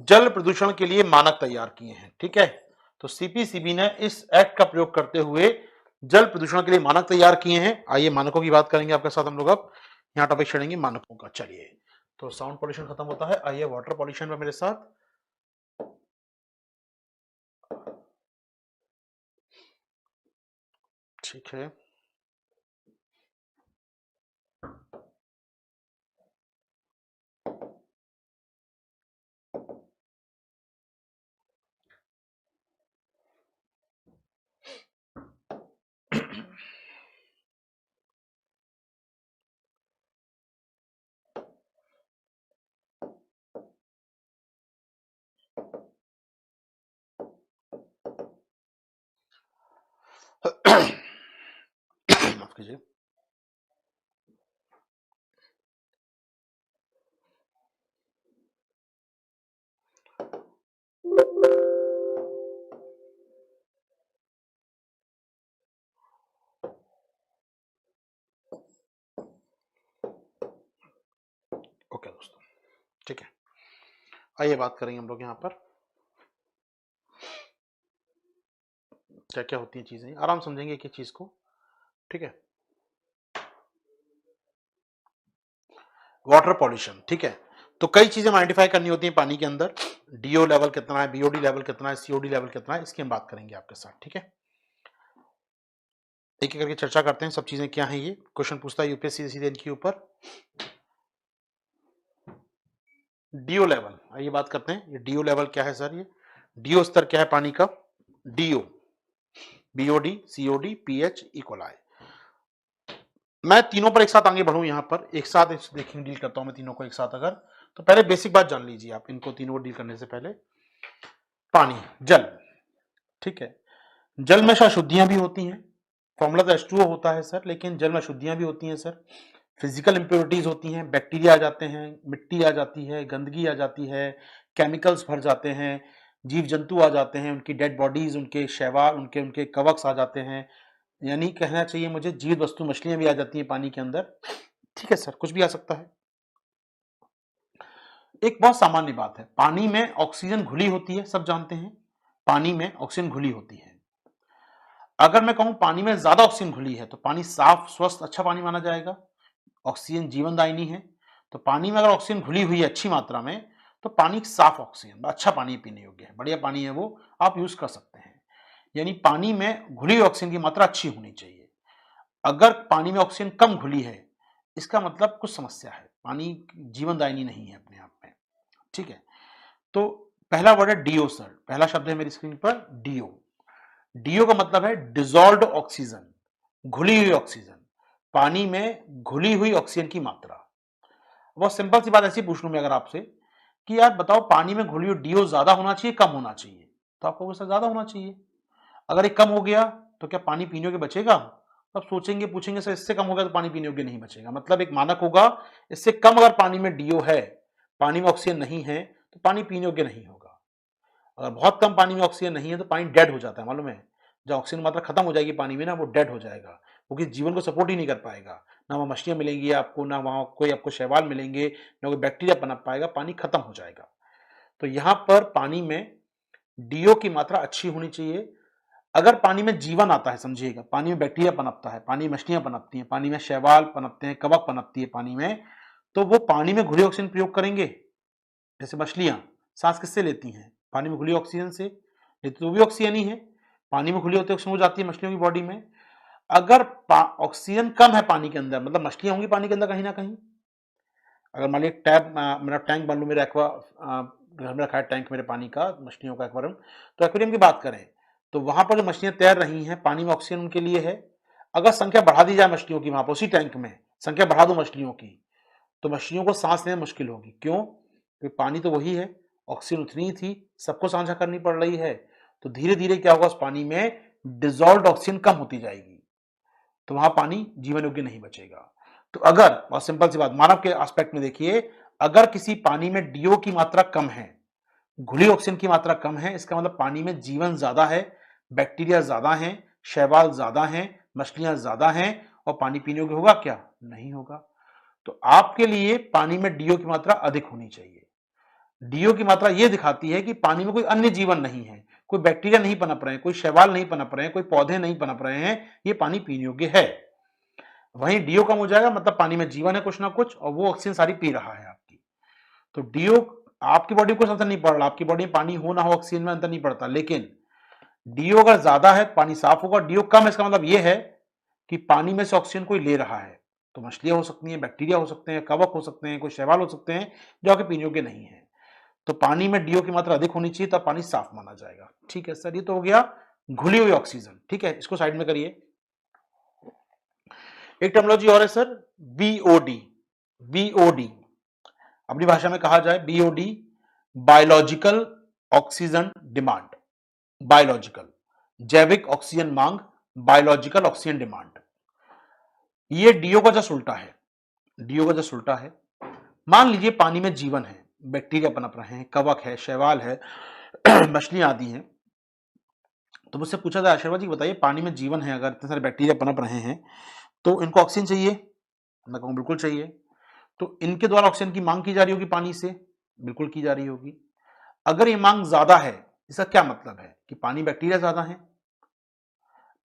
जल प्रदूषण के लिए मानक तैयार किए हैं, ठीक है। तो सीपीसीबी ने इस एक्ट का प्रयोग करते हुए जल प्रदूषण के लिए मानक तैयार किए हैं। आइए मानकों की बात करेंगे आपके साथ हम लोग, अब यहाँ टॉपिक छेड़ेंगे मानकों का। चलिए, तो साउंड पॉल्यूशन खत्म होता है, आइए वाटर पॉल्यूशन में मेरे साथ। ठीक है। माफ कीजिए। ओके दोस्तों, ठीक है। आइए बात करेंगे हम लोग यहाँ पर क्या क्या होती है चीजें, आराम समझेंगे एक एक चीज को, ठीक है। वाटर पॉल्यूशन, ठीक है। तो कई चीजें आइडेंटिफाई करनी होती हैं पानी के अंदर, डीओ लेवल कितना है, बीओडी लेवल कितना है, सीओडी लेवल कितना है, इसकी हम बात करेंगे आपके साथ, ठीक है। एक एक करके चर्चा करते हैं, सब चीजें क्या हैं। ये क्वेश्चन पूछता है यूपीएससी सीधे इनके ऊपर। डीओ लेवल, आइए बात करते हैं, ये डीओ लेवल क्या है सर, ये डीओ स्तर क्या है पानी का, DO, BOD, COD, pH, E coli. मैं तीनों पर एक साथ आगे बढ़ूं, यहां पर एक साथ देखेंगे, डील करता हूं मैं तीनों को एक साथ। अगर तो पहले बेसिक बात जान लीजिए आप, इनको तीनों को डील करने से पहले। पानी, जल, ठीक है। जल में अशुद्धियां भी होती हैं, फॉर्मूला तो H2O होता है सर, लेकिन जल में अशुद्धियां भी होती हैं सर। फिजिकल इंप्योरिटीज होती हैं, बैक्टीरिया आ जाते हैं, मिट्टी आ जाती है, गंदगी आ जाती है, केमिकल्स भर जाते हैं, जीव जंतु आ जाते हैं, उनकी डेड बॉडीज, उनके शैवाल, उनके उनके कवक्स आ जाते हैं, यानी कहना चाहिए मुझे जीवित वस्तु, मछलियां भी आ जाती हैं पानी के अंदर, ठीक है सर, कुछ भी आ सकता है। एक बहुत सामान्य बात है, पानी में ऑक्सीजन घुली होती है, सब जानते हैं पानी में ऑक्सीजन घुली होती है। अगर मैं कहूं पानी में ज्यादा ऑक्सीजन घुली है तो पानी साफ, स्वस्थ, अच्छा पानी माना जाएगा, ऑक्सीजन जीवनदायिनी है। तो पानी में अगर ऑक्सीजन घुली हुई है अच्छी मात्रा में, तो पानी साफ ऑक्सीजन, अच्छा पानी पीने योग्य है, बढ़िया पानी है वो, आप यूज कर सकते हैं। यानी पानी में घुली हुई ऑक्सीजन की मात्रा अच्छी होनी चाहिए। अगर पानी में ऑक्सीजन कम घुली है, इसका मतलब कुछ समस्या है, पानी जीवनदायिनी नहीं है अपने आप में, ठीक है। तो पहला वर्ड है डीओ सर, पहला शब्द है मेरी स्क्रीन पर डीओ। डीओ का मतलब है डिसॉल्व्ड ऑक्सीजन, घुली हुई ऑक्सीजन, पानी में घुली हुई ऑक्सीजन की मात्रा। बहुत सिंपल सी बात ऐसी पूछ लूं मैं अगर आपसे कि यार बताओ पानी में घुली हुई डीओ ज्यादा होना चाहिए कम होना चाहिए, तो आपको गुस्सा ज्यादा होना चाहिए। अगर ये कम हो गया तो क्या पानी पीने योग्य बचेगा? अब सोचेंगे पूछेंगे सर इससे कम हो गया तो पानी पीने योग्य नहीं बचेगा, मतलब एक मानक होगा इससे कम अगर पानी में डीओ है, पानी में ऑक्सीजन नहीं है, तो पानी पीने योग्य नहीं होगा। अगर बहुत कम पानी में ऑक्सीजन नहीं है तो पानी डेड हो जाता है, मालूम है? जब ऑक्सीजन मात्रा खत्म हो जाएगी पानी में ना, वो डेड हो जाएगा, क्योंकि जीवन को सपोर्ट ही नहीं कर पाएगा। ना वहां मछलियां मिलेंगी आपको, ना वहां कोई आपको शैवाल मिलेंगे, ना कोई बैक्टीरिया पनप पाएगा, पानी खत्म हो जाएगा। तो यहां पर पानी में डीओ की मात्रा अच्छी होनी चाहिए। अगर पानी में जीवन आता है, समझिएगा, पानी में बैक्टीरिया पनपता है, पानी में मछलियां पनपती हैं, पानी में शैवाल पनपते हैं, कवक पनपती है पानी में, तो वो पानी में घुली ऑक्सीजन प्रयोग करेंगे। जैसे मछलियां सांस किससे लेती हैं? पानी में घुली ऑक्सीजन से, लेती तो भी ऑक्सीजन ही है, पानी में घुली होती ऑक्सीजन हो जाती है मछलियों की बॉडी में। अगर ऑक्सीजन कम है पानी के अंदर, मतलब मछलियां होंगी पानी के अंदर कहीं ना कहीं। अगर मान लीजिए टैप मेरा टैंक मान लो, मेरा एक्वा घर में रखा है टैंक मेरे पानी का, मछलियों का एक्वेरियम, तो एक्वेरियम की बात करें तो वहां पर जो मछलियां तैर रही हैं पानी में ऑक्सीजन उनके लिए है। अगर संख्या बढ़ा दी जाए मछलियों की, वहां पर उसी टैंक में संख्या बढ़ा दो मछलियों की, तो मछलियों को सांस लेना मुश्किल होगी। क्यों? क्योंकि पानी तो वही है, ऑक्सीजन उतनी ही थी, सबको साझा करनी पड़ रही है, तो धीरे धीरे क्या होगा, उस पानी में डिजॉल्व्ड ऑक्सीजन कम होती जाएगी, तो वहां पानी जीवन योग्य नहीं बचेगा। तो अगर, बहुत सिंपल सी बात, मानव के एस्पेक्ट में देखिए, अगर किसी पानी में डीओ की मात्रा कम है, घुली ऑक्सीजन की मात्रा कम है, इसका मतलब पानी में जीवन ज्यादा है, बैक्टीरिया ज्यादा है, शैवाल ज्यादा है, मछलियां ज्यादा हैं, और पानी पीने योग्य होगा क्या? नहीं होगा। तो आपके लिए पानी में डीओ की मात्रा अधिक होनी चाहिए। डीओ की मात्रा यह दिखाती है कि पानी में कोई अन्य जीवन नहीं है, कोई बैक्टीरिया नहीं पनप रहे हैं, कोई शैवाल नहीं पनप रहे हैं, कोई पौधे नहीं पनप रहे हैं, ये पानी पीने योग्य है। वहीं डीओ कम हो जाएगा मतलब पानी में जीवन है कुछ ना कुछ, और वो ऑक्सीजन सारी पी रहा है आपकी। तो डीओ आपकी बॉडी को असर नहीं पड़ रहा, आपकी बॉडी में पानी हो ना हो ऑक्सीजन में अंतर नहीं पड़ता, लेकिन डीओ अगर ज्यादा है पानी साफ होगा, डीओ कम है इसका मतलब यह है कि पानी में से ऑक्सीजन कोई ले रहा है। तो मछलियां हो सकती हैं, बैक्टीरिया हो सकते हैं, कवक हो सकते हैं, कोई शैवाल हो सकते हैं जो आपके पीने योग्य नहीं है। तो पानी में डीओ की मात्रा अधिक होनी चाहिए, तब पानी साफ माना जाएगा। ठीक है सर, ये तो हो गया घुली हुई ऑक्सीजन। ठीक है, इसको साइड में करिए। एक टर्मिनोलॉजी और है सर, बीओडी। बीओडी अपनी भाषा में कहा जाए, BOD biological oxygen demand, biological जैविक ऑक्सीजन मांग, बायोलॉजिकल ऑक्सीजन डिमांड। ये डीओ का जस्ट उल्टा है, डीओ का जस्ट उल्टा है। मान लीजिए पानी में जीवन है, बैक्टीरिया पनप रहे हैं, कवक है, शैवाल है, मछलियां आदि हैं, तो मुझसे पूछा जाए शर्मा जी बताइए पानी में जीवन है, अगर इतने सारे बैक्टीरिया पनप रहे हैं तो इनको ऑक्सीजन चाहिए? मैं कहूँ बिल्कुल चाहिए। तो इनके द्वारा ऑक्सीजन की मांग की जा रही होगी पानी से? बिल्कुल की जा रही होगी। अगर ये मांग ज्यादा है, इसका क्या मतलब है कि पानी बैक्टीरिया ज्यादा है।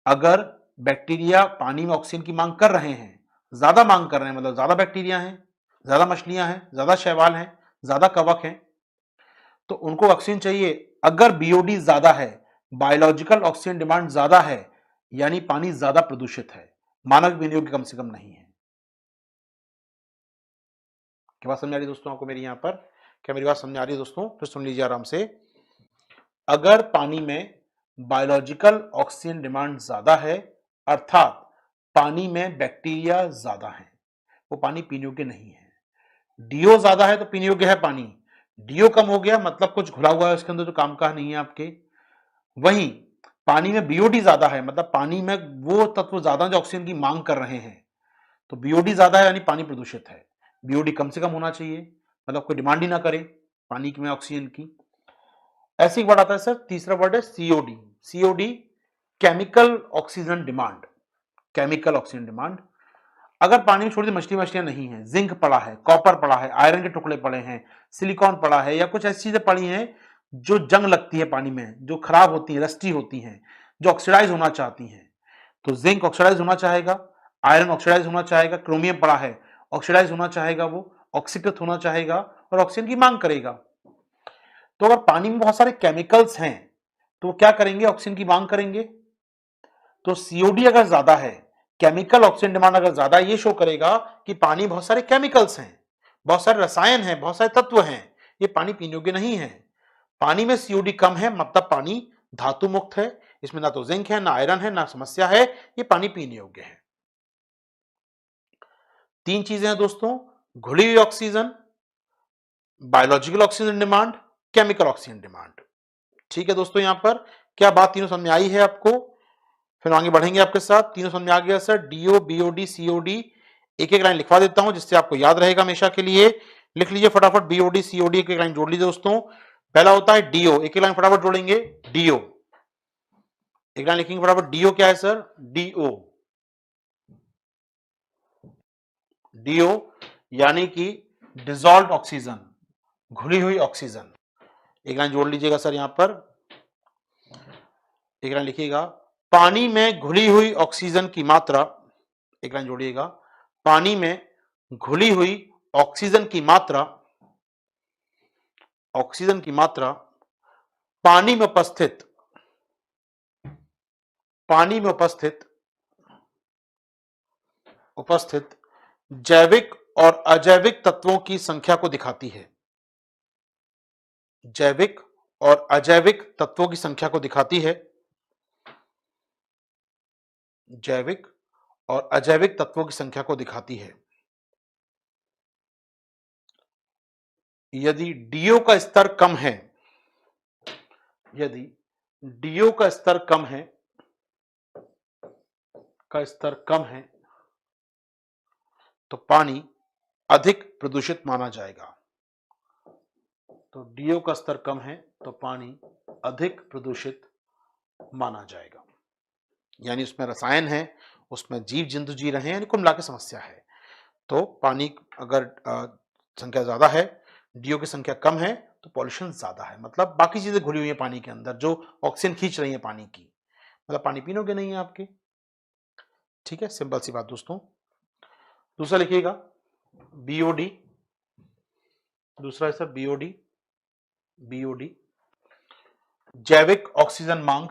अगर बैक्टीरिया पानी में ऑक्सीजन की मांग कर रहे हैं, ज्यादा मांग कर रहे हैं, मतलब ज्यादा बैक्टीरिया हैं, ज्यादा मछलियां हैं, ज्यादा शैवाल हैं, ज्यादा कवक हैं, तो उनको ऑक्सीजन चाहिए। अगर बीओडी ज्यादा है, बायोलॉजिकल ऑक्सीजन डिमांड ज्यादा है, यानी पानी ज्यादा प्रदूषित है, मानव विनियोग कम से कम नहीं है। क्या बात समझ आ रही है दोस्तों आपको मेरी? यहां पर क्या मेरी बात समझ आ रही है दोस्तों? फिर सुन लीजिए आराम से। अगर पानी में बायोलॉजिकल ऑक्सीजन डिमांड ज्यादा है, अर्थात पानी में बैक्टीरिया ज्यादा है, वो पानी पीने योग्य नहीं है। डीओ ज्यादा है तो पीने योग्य है पानी, डीओ कम हो गया मतलब कुछ घुला हुआ है उसके अंदर जो काम का नहीं है आपके। वहीं पानी में बीओडी ज्यादा है, मतलब पानी में वो तत्व ज्यादा जो ऑक्सीजन की मांग कर रहे हैं, तो बीओडी ज्यादा है यानी पानी प्रदूषित है। बीओडी कम से कम होना चाहिए, मतलब कोई डिमांड ही ना करे पानी में ऑक्सीजन की। ऐसे एक वर्ड आता है सर, तीसरा वर्ड है COD. COD chemical oxygen demand, chemical oxygen demand. अगर पानी में छोटी मछलियां नहीं है, जिंक पड़ा है, कॉपर पड़ा है, आयरन के टुकड़े पड़े हैं, सिलिकॉन पड़ा है, या कुछ ऐसी चीजें पड़ी हैं जो जंग लगती है पानी में, जो खराब होती है, रस्टी होती हैं, जो ऑक्सीडाइज होना चाहती हैं, तो जिंक ऑक्सीडाइज होना चाहेगा, आयरन ऑक्सीडाइज होना चाहेगा, क्रोमियम पड़ा है ऑक्सीडाइज होना चाहेगा, वो ऑक्सीकृत होना चाहेगा और ऑक्सीजन की मांग करेगा। तो अगर पानी में बहुत सारे केमिकल्स हैं तो वो क्या करेंगे? ऑक्सीजन की मांग करेंगे। तो सीओडी अगर ज्यादा है, केमिकल ऑक्सीजन डिमांड अगर ज्यादा, ये शो करेगा कि पानी बहुत सारे केमिकल्स हैं, बहुत सारे रसायन हैं, बहुत सारे तत्व हैं, ये पानी पीने योग्य नहीं है। पानी में सीओडी कम है मतलब पानी धातु मुक्त है, इसमें ना तो जिंक है, ना आयरन है, ना समस्या है, ये पानी पीने योग्य है। 3 चीजें हैं दोस्तों, घुली हुई oxygen, biological oxygen demand, chemical oxygen demand. ठीक है दोस्तों, यहां पर क्या बात तीनों समझ में आई है आपको? फिर आगे बढ़ेंगे आपके साथ। तीनों समझ में आ गया सर? डीओ, बीओडी, सीओडी, एक एक लाइन लिखवा देता हूं जिससे आपको याद रहेगा हमेशा के लिए। लिख लीजिए फटाफट, बीओडी, सीओडी, एक एक लाइन जोड़ लीजिए दोस्तों। पहला होता है डीओ, एक एक लाइन फटाफट जोड़ेंगे। डीओ, एक लाइन लिखेंगे फटाफट। डीओ क्या है सर? डीओ, डीओ यानी कि डिजॉल्व ऑक्सीजन, घुली हुई ऑक्सीजन। एक लाइन जोड़ लीजिएगा सर यहां पर, एक लाइन लिखिएगा, पानी में घुली हुई ऑक्सीजन की मात्रा, एक लाइन जोड़िएगा, पानी में घुली हुई ऑक्सीजन की मात्रा, ऑक्सीजन की मात्रा पानी में उपस्थित, पानी में उपस्थित उपस्थित जैविक और अजैविक तत्वों की संख्या को दिखाती है। जैविक और अजैविक तत्वों की संख्या को दिखाती है। जैविक और अजैविक तत्वों की संख्या को दिखाती है। यदि डीओ का स्तर कम है, यदि डीओ का स्तर कम है, का स्तर कम है, तो पानी अधिक प्रदूषित माना जाएगा। तो डीओ का स्तर कम है तो पानी अधिक प्रदूषित माना जाएगा। यानी उसमें रसायन है, उसमें जीव जंतु जी रहे हैं, यानी कुल मिला के समस्या है। तो पानी अगर संख्या ज्यादा है, डीओ की संख्या कम है, तो पॉल्यूशन ज्यादा है। मतलब बाकी चीजें घुली हुई हैं पानी के अंदर जो ऑक्सीजन खींच रही है पानी की, मतलब पानी पीनोगे नहीं है आपके। ठीक है, सिंपल सी बात दोस्तों। दूसरा लिखिएगा बीओडी, दूसरा है सर बीओडी, बीओडी जैविक ऑक्सीजन मांग,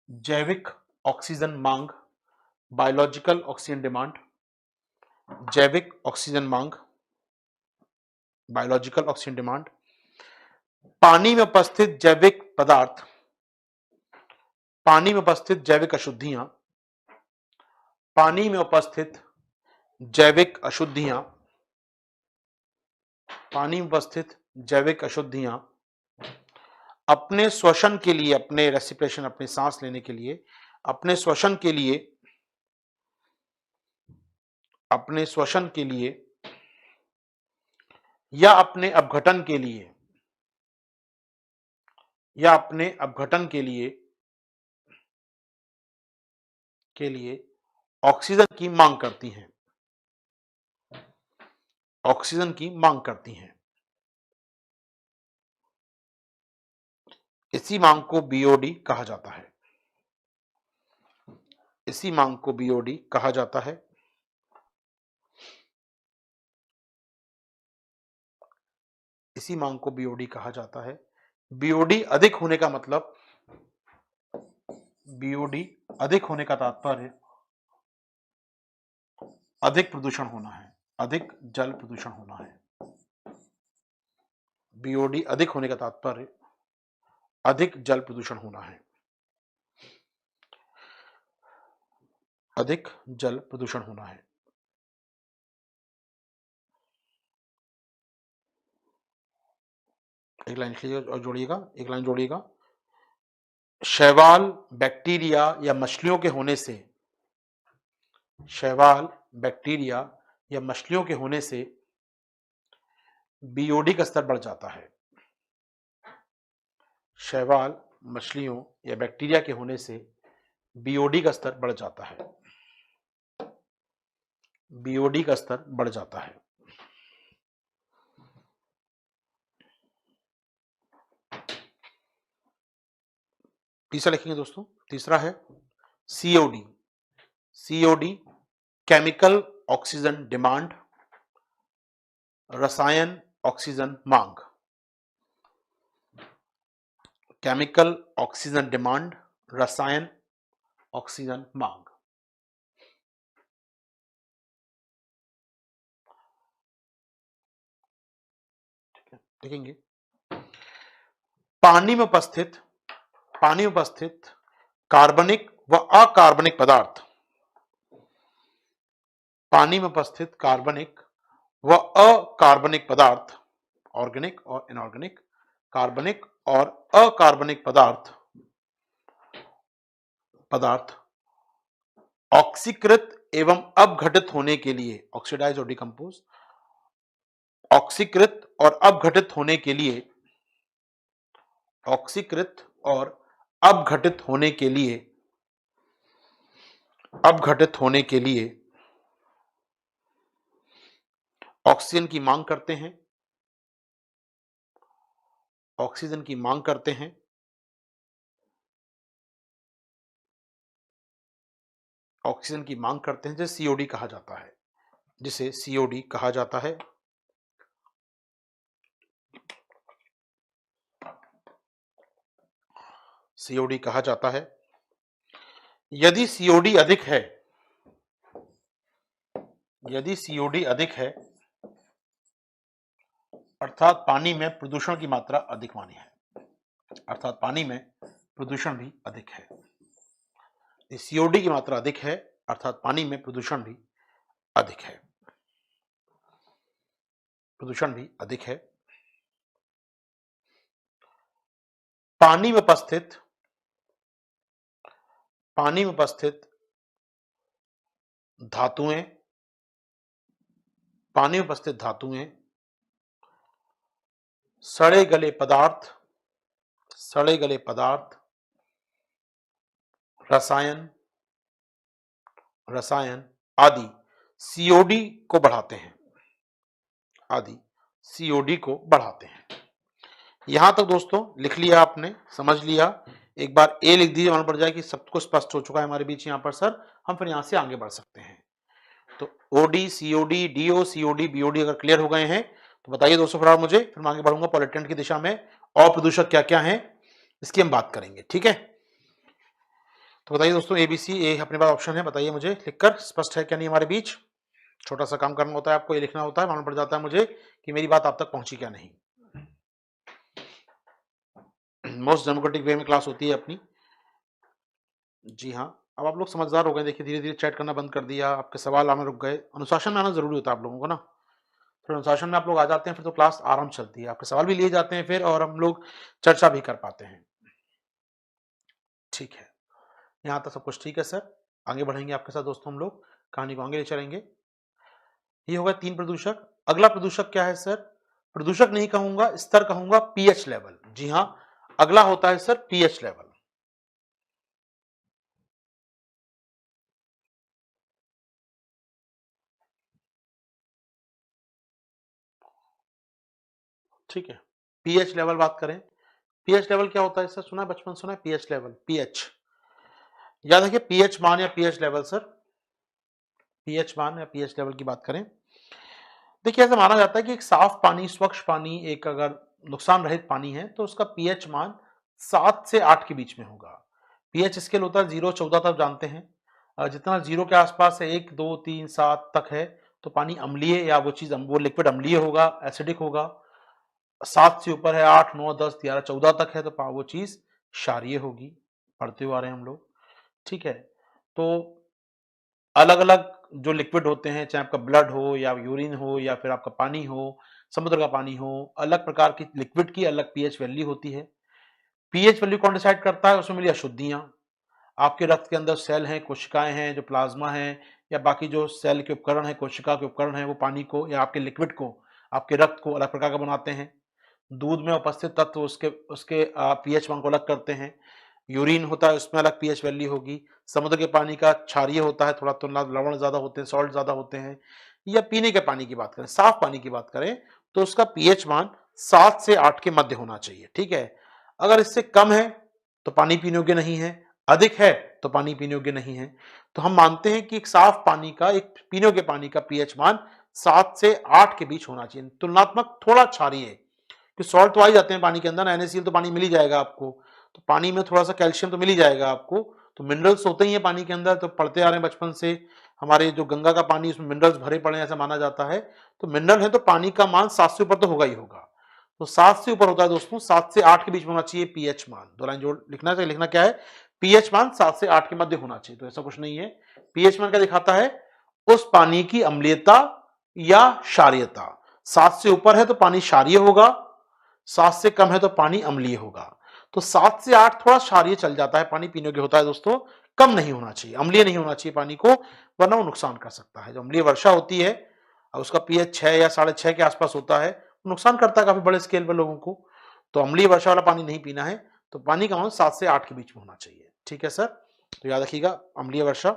जैविक ऑक्सीजन मांग, बायोलॉजिकल ऑक्सीजन डिमांड, जैविक ऑक्सीजन मांग, बायोलॉजिकल ऑक्सीजन डिमांड, पानी में उपस्थित जैविक पदार्थ, पानी में उपस्थित जैविक अशुद्धियां, पानी में उपस्थित जैविक अशुद्धियां, पानी में उपस्थित जैविक अशुद्धियां अपने श्वसन के लिए, अपने रेस्पिरेशन, अपने सांस लेने के लिए, अपने श्वसन के लिए, अपने श्वसन के लिए या अपने अपघटन के लिए, या अपने अपघटन के लिए ऑक्सीजन की मांग करती हैं, ऑक्सीजन की मांग करती हैं। इसी मांग को बीओडी कहा जाता है। इसी मांग को बीओडी कहा जाता है। इसी मांग को बीओडी कहा जाता है। बीओडी अधिक होने का मतलब, बीओडी अधिक होने का तात्पर्य अधिक प्रदूषण होना है, अधिक जल प्रदूषण होना है। बीओडी अधिक होने का तात्पर्य अधिक जल प्रदूषण होना है, अधिक जल प्रदूषण होना है। एक लाइन लिखिएगा और जोड़िएगा, एक लाइन जोड़िएगा, शैवाल, बैक्टीरिया या मछलियों के होने से, शैवाल, बैक्टीरिया या मछलियों के होने से बीओडी का स्तर बढ़ जाता है। शैवाल, मछलियों या बैक्टीरिया के होने से बीओडी का स्तर बढ़ जाता है। बीओडी का स्तर बढ़ जाता है। तीसरा लिखेंगे दोस्तों, तीसरा है COD. COD chemical oxygen demand, रसायन ऑक्सीजन मांग। केमिकल ऑक्सीजन डिमांड, रसायन ऑक्सीजन मांग। देखेंगे, पानी में उपस्थित, पानी में उपस्थित कार्बनिक व अकार्बनिक पदार्थ, पानी में उपस्थित कार्बनिक व अकार्बनिक पदार्थ, ऑर्गेनिक और इनऑर्गेनिक, कार्बनिक और अकार्बनिक पदार्थ ऑक्सीकृत एवं अपघटित होने के लिए, ऑक्सीडाइज और डिकम्पोज, ऑक्सीकृत और अपघटित होने के लिए, ऑक्सीकृत और अपघटित होने के लिए, अपघटित होने के लिए ऑक्सीजन की मांग करते हैं, ऑक्सीजन की मांग करते हैं, ऑक्सीजन की मांग करते हैं, जिसे सीओडी कहा जाता है, जिसे सीओडी कहा जाता है। सीओडी कहा जाता है। यदि सीओडी अधिक है, यदि सीओडी अधिक है अर्थात पानी में प्रदूषण की मात्रा अधिक मानी है, अर्थात पानी में प्रदूषण भी अधिक है। सीओडी की मात्रा अधिक है अर्थात पानी में प्रदूषण भी अधिक है, प्रदूषण भी अधिक है। पानी में उपस्थित धातुएं, पानी में उपस्थित धातुएं, सड़े गले पदार्थ, सड़े गले पदार्थ, रसायन आदि सीओडी को बढ़ाते हैं, आदि सीओडी को बढ़ाते हैं। यहां तक दोस्तों लिख लिया आपने, समझ लिया। एक बार ए लिख दीजिए, मालूम पड़ जाए कि सब कुछ स्पष्ट हो चुका है हमारे बीच यहाँ पर सर। हम फिर यहाँ से आगे बढ़ सकते हैं। तो OD, COD, DO, COD, BOD अगर क्लियर हो गए हैं तो बताइए दोस्तों फिर मुझे, फिर मैं आगे बढ़ूंगा पॉल्यूटेंट की दिशा में। और प्रदूषक क्या क्या हैं इसकी हम बात करेंगे, ठीक है। तो बताइए दोस्तों, एबीसी, ए अपने पास ऑप्शन है, बताइए मुझे लिखकर, स्पष्ट है क्या नहीं हमारे बीच। छोटा सा काम करना होता है आपको, ये लिखना होता है, मालूम पड़ जाता है मुझे कि मेरी बात आप तक पहुंची क्या नहीं। मोस्ट डेमोक्रेटिक वे में क्लास होती है अपनी। जी हाँ, अब आप लोग समझदार हो गए, देखिए धीरे धीरे चैट करना बंद कर दिया, आपके सवाल आना रुक गए। अनुशासन में आना जरूरी होता है आप लोगों को ना, फिर अनुशासन में आप लोग आ जाते हैं, फिर तो क्लास आराम चलती है, आपके सवाल भी लिए जाते हैं फिर, और हम लोग चर्चा भी कर पाते हैं। ठीक है, यहाँ तक सब कुछ ठीक है सर। आगे बढ़ेंगे आपके साथ दोस्तों, हम लोग कहानी को आगे ले चलेंगे। ये होगा 3 प्रदूषक। अगला प्रदूषक क्या है सर? प्रदूषक नहीं कहूंगा, स्तर कहूंगा, पीएच लेवल। जी हाँ, अगला होता है सर पीएच लेवल। ठीक है, पीएच लेवल बात करें। पीएच लेवल क्या होता है सर? सुना है, बचपन सुना है पीएच लेवल, पीएच याद है कि पीएच मान या पीएच लेवल सर, पीएच मान या पीएच लेवल की बात करें। देखिए ऐसा माना जाता है कि एक साफ पानी, स्वच्छ पानी, एक अगर नुकसान रहित पानी है तो उसका पीएच मान 7 से 8 के बीच में होगा। पीएच स्केल होता है 0 14 तक जानते हैं। जितना 0 के आसपास है, 1 2 3 7 तक है तो पानी अम्लीय या वो लिक्विड अम्लीय होगा, एसिडिक होगा। 7 से ऊपर है, 8 9 10 11 14 तक है तो वो चीज क्षारीय होगी। पढ़ते हुए आ रहे हैं हम लोग, ठीक है। तो अलग अलग जो लिक्विड होते हैं, चाहे आपका ब्लड हो या यूरिन हो या फिर आपका पानी हो, समुद्र का पानी हो, अलग प्रकार की लिक्विड की अलग पीएच वैल्यू होती है। पीएच वैल्यू कौन डिसाइड करता है? उसमें मिली अशुद्धियां, आपके रक्त के अंदर सेल हैं, कोशिकाएं हैं, जो प्लाज्मा है या बाकी जो सेल के उपकरण है, कोशिका के उपकरण है, वो पानी को या आपके लिक्विड को, आपके रक्त को अलग प्रकार का बनाते हैं। दूध में उपस्थित तत्व उसके उसके पीएच मान को अलग करते हैं। यूरिन होता है उसमें अलग पीएच वैल्यू होगी। समुद्र के पानी का क्षारीय होता है, थोड़ा तो लवण ज्यादा होते हैं, सॉल्ट ज्यादा होते हैं। या पीने के पानी की बात करें, साफ पानी की बात करें तो उसका पीएच मान 7 से 8 के मध्य होना चाहिए, ठीक है। अगर इससे कम है तो पानी पीने योग्य नहीं है, अधिक है तो पानी पीने योग्य नहीं है। तो हम मानते हैं कि एक साफ पानी का, एक पीने योग्य पानी का पीएच मान 7 से 8 के बीच होना चाहिए, तुलनात्मक थोड़ा क्षारीय। कि सॉल्ट तो आ ही जाते हैं पानी के अंदर ना, NaCl तो पानी मिल ही जाएगा आपको, तो पानी में थोड़ा सा कैल्शियम तो मिल ही जाएगा आपको। तो मिनरल्स होते ही हैं पानी के अंदर, तो पढ़ते आ रहे हैं बचपन से, हमारे जो गंगा का पानी उसमें मिनरल्स भरे पड़े हैं ऐसा माना जाता है। तो मिनरल है तो पानी का मान 7 से ऊपर तो होगा ही होगा। तो 7 से ऊपर होता है दोस्तों, 7 से 8 के बीच में होना चाहिए पीएच मान। दो लाइन जोड़ लिखना चाहिए, लिखना क्या है, पीएच मान 7 से 8 के मध्य होना चाहिए। तो ऐसा कुछ नहीं है। पीएच मान क्या दिखाता है, उस पानी की अम्लीयता या क्षारीयता। 7 से ऊपर है तो पानी क्षारीय होगा, 7 से कम है तो पानी अम्लीय होगा। तो 7 से 8 थोड़ा क्षारीय चल जाता है, पानी पीने योग्य होता है दोस्तों, कम नहीं होना चाहिए, अम्लीय नहीं होना चाहिए पानी को, वरना वो नुकसान कर सकता है। जो अम्लीय वर्षा होती है और उसका पीएच 6 या 6.5 के आसपास होता है, नुकसान करता है काफी बड़े स्केल पर लोगों को। तो अम्लीय वर्षा वाला पानी नहीं पीना है। तो पानी का मान 7 से 8 के बीच में होना चाहिए। ठीक है सर, तो याद रखिएगा अम्लीय वर्षा।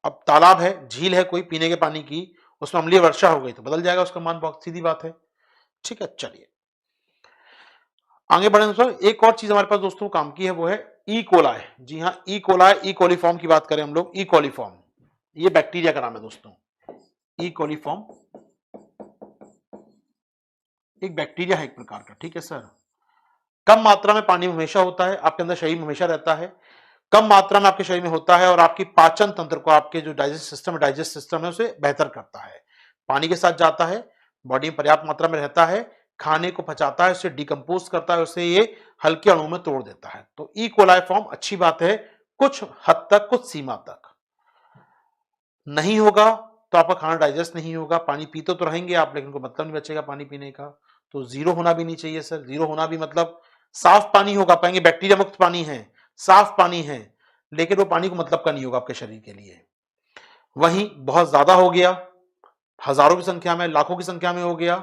अब तालाब है, झील है कोई पीने के पानी की, उसमें अम्लीय वर्षा हो गई तो बदल जाएगा उसका मान, बहुत सीधी बात है। ठीक है, चलिए आगे बढ़े दोस्तों। एक और चीज हमारे पास दोस्तों काम की है, वो है ई कोलाई। जी हाँ, ई कोलाई, ई कोलीफॉर्म की बात करें हम लोग, ई कोलीफॉर्म ये बैक्टीरिया का नाम है दोस्तों। ई कोलीफॉर्म एक बैक्टीरिया है एक प्रकार का। ठीक है सर, कम मात्रा में पानी में हमेशा होता है, आपके अंदर शरीर में हमेशा रहता है, कम मात्रा में आपके शरीर में होता है और आपकी पाचन तंत्र को, आपके जो डाइजेस्ट सिस्टम है उसे बेहतर करता है। पानी के साथ जाता है, बॉडी में पर्याप्त मात्रा में रहता है, खाने को पचाता है, उसे डिकम्पोज करता है, उसे ये हल्के अणुओं में तोड़ देता है। तो ई कोलाई फॉर्म अच्छी बात है, कुछ हद तक, कुछ सीमा तक। नहीं होगा तो आपका खाना डाइजेस्ट नहीं होगा, पानी पीते तो रहेंगे आप, लेकिन कोई मतलब नहीं बचेगा पानी पीने का। तो जीरो होना भी नहीं चाहिए सर। जीरो होना भी मतलब साफ पानी होगा, पाएंगे बैक्टीरिया मुक्त पानी है, साफ पानी है, लेकिन वो पानी को मतलब का नहीं होगा आपके शरीर के लिए। वहीं बहुत ज्यादा हो गया, हजारों की संख्या में, लाखों की संख्या में हो गया,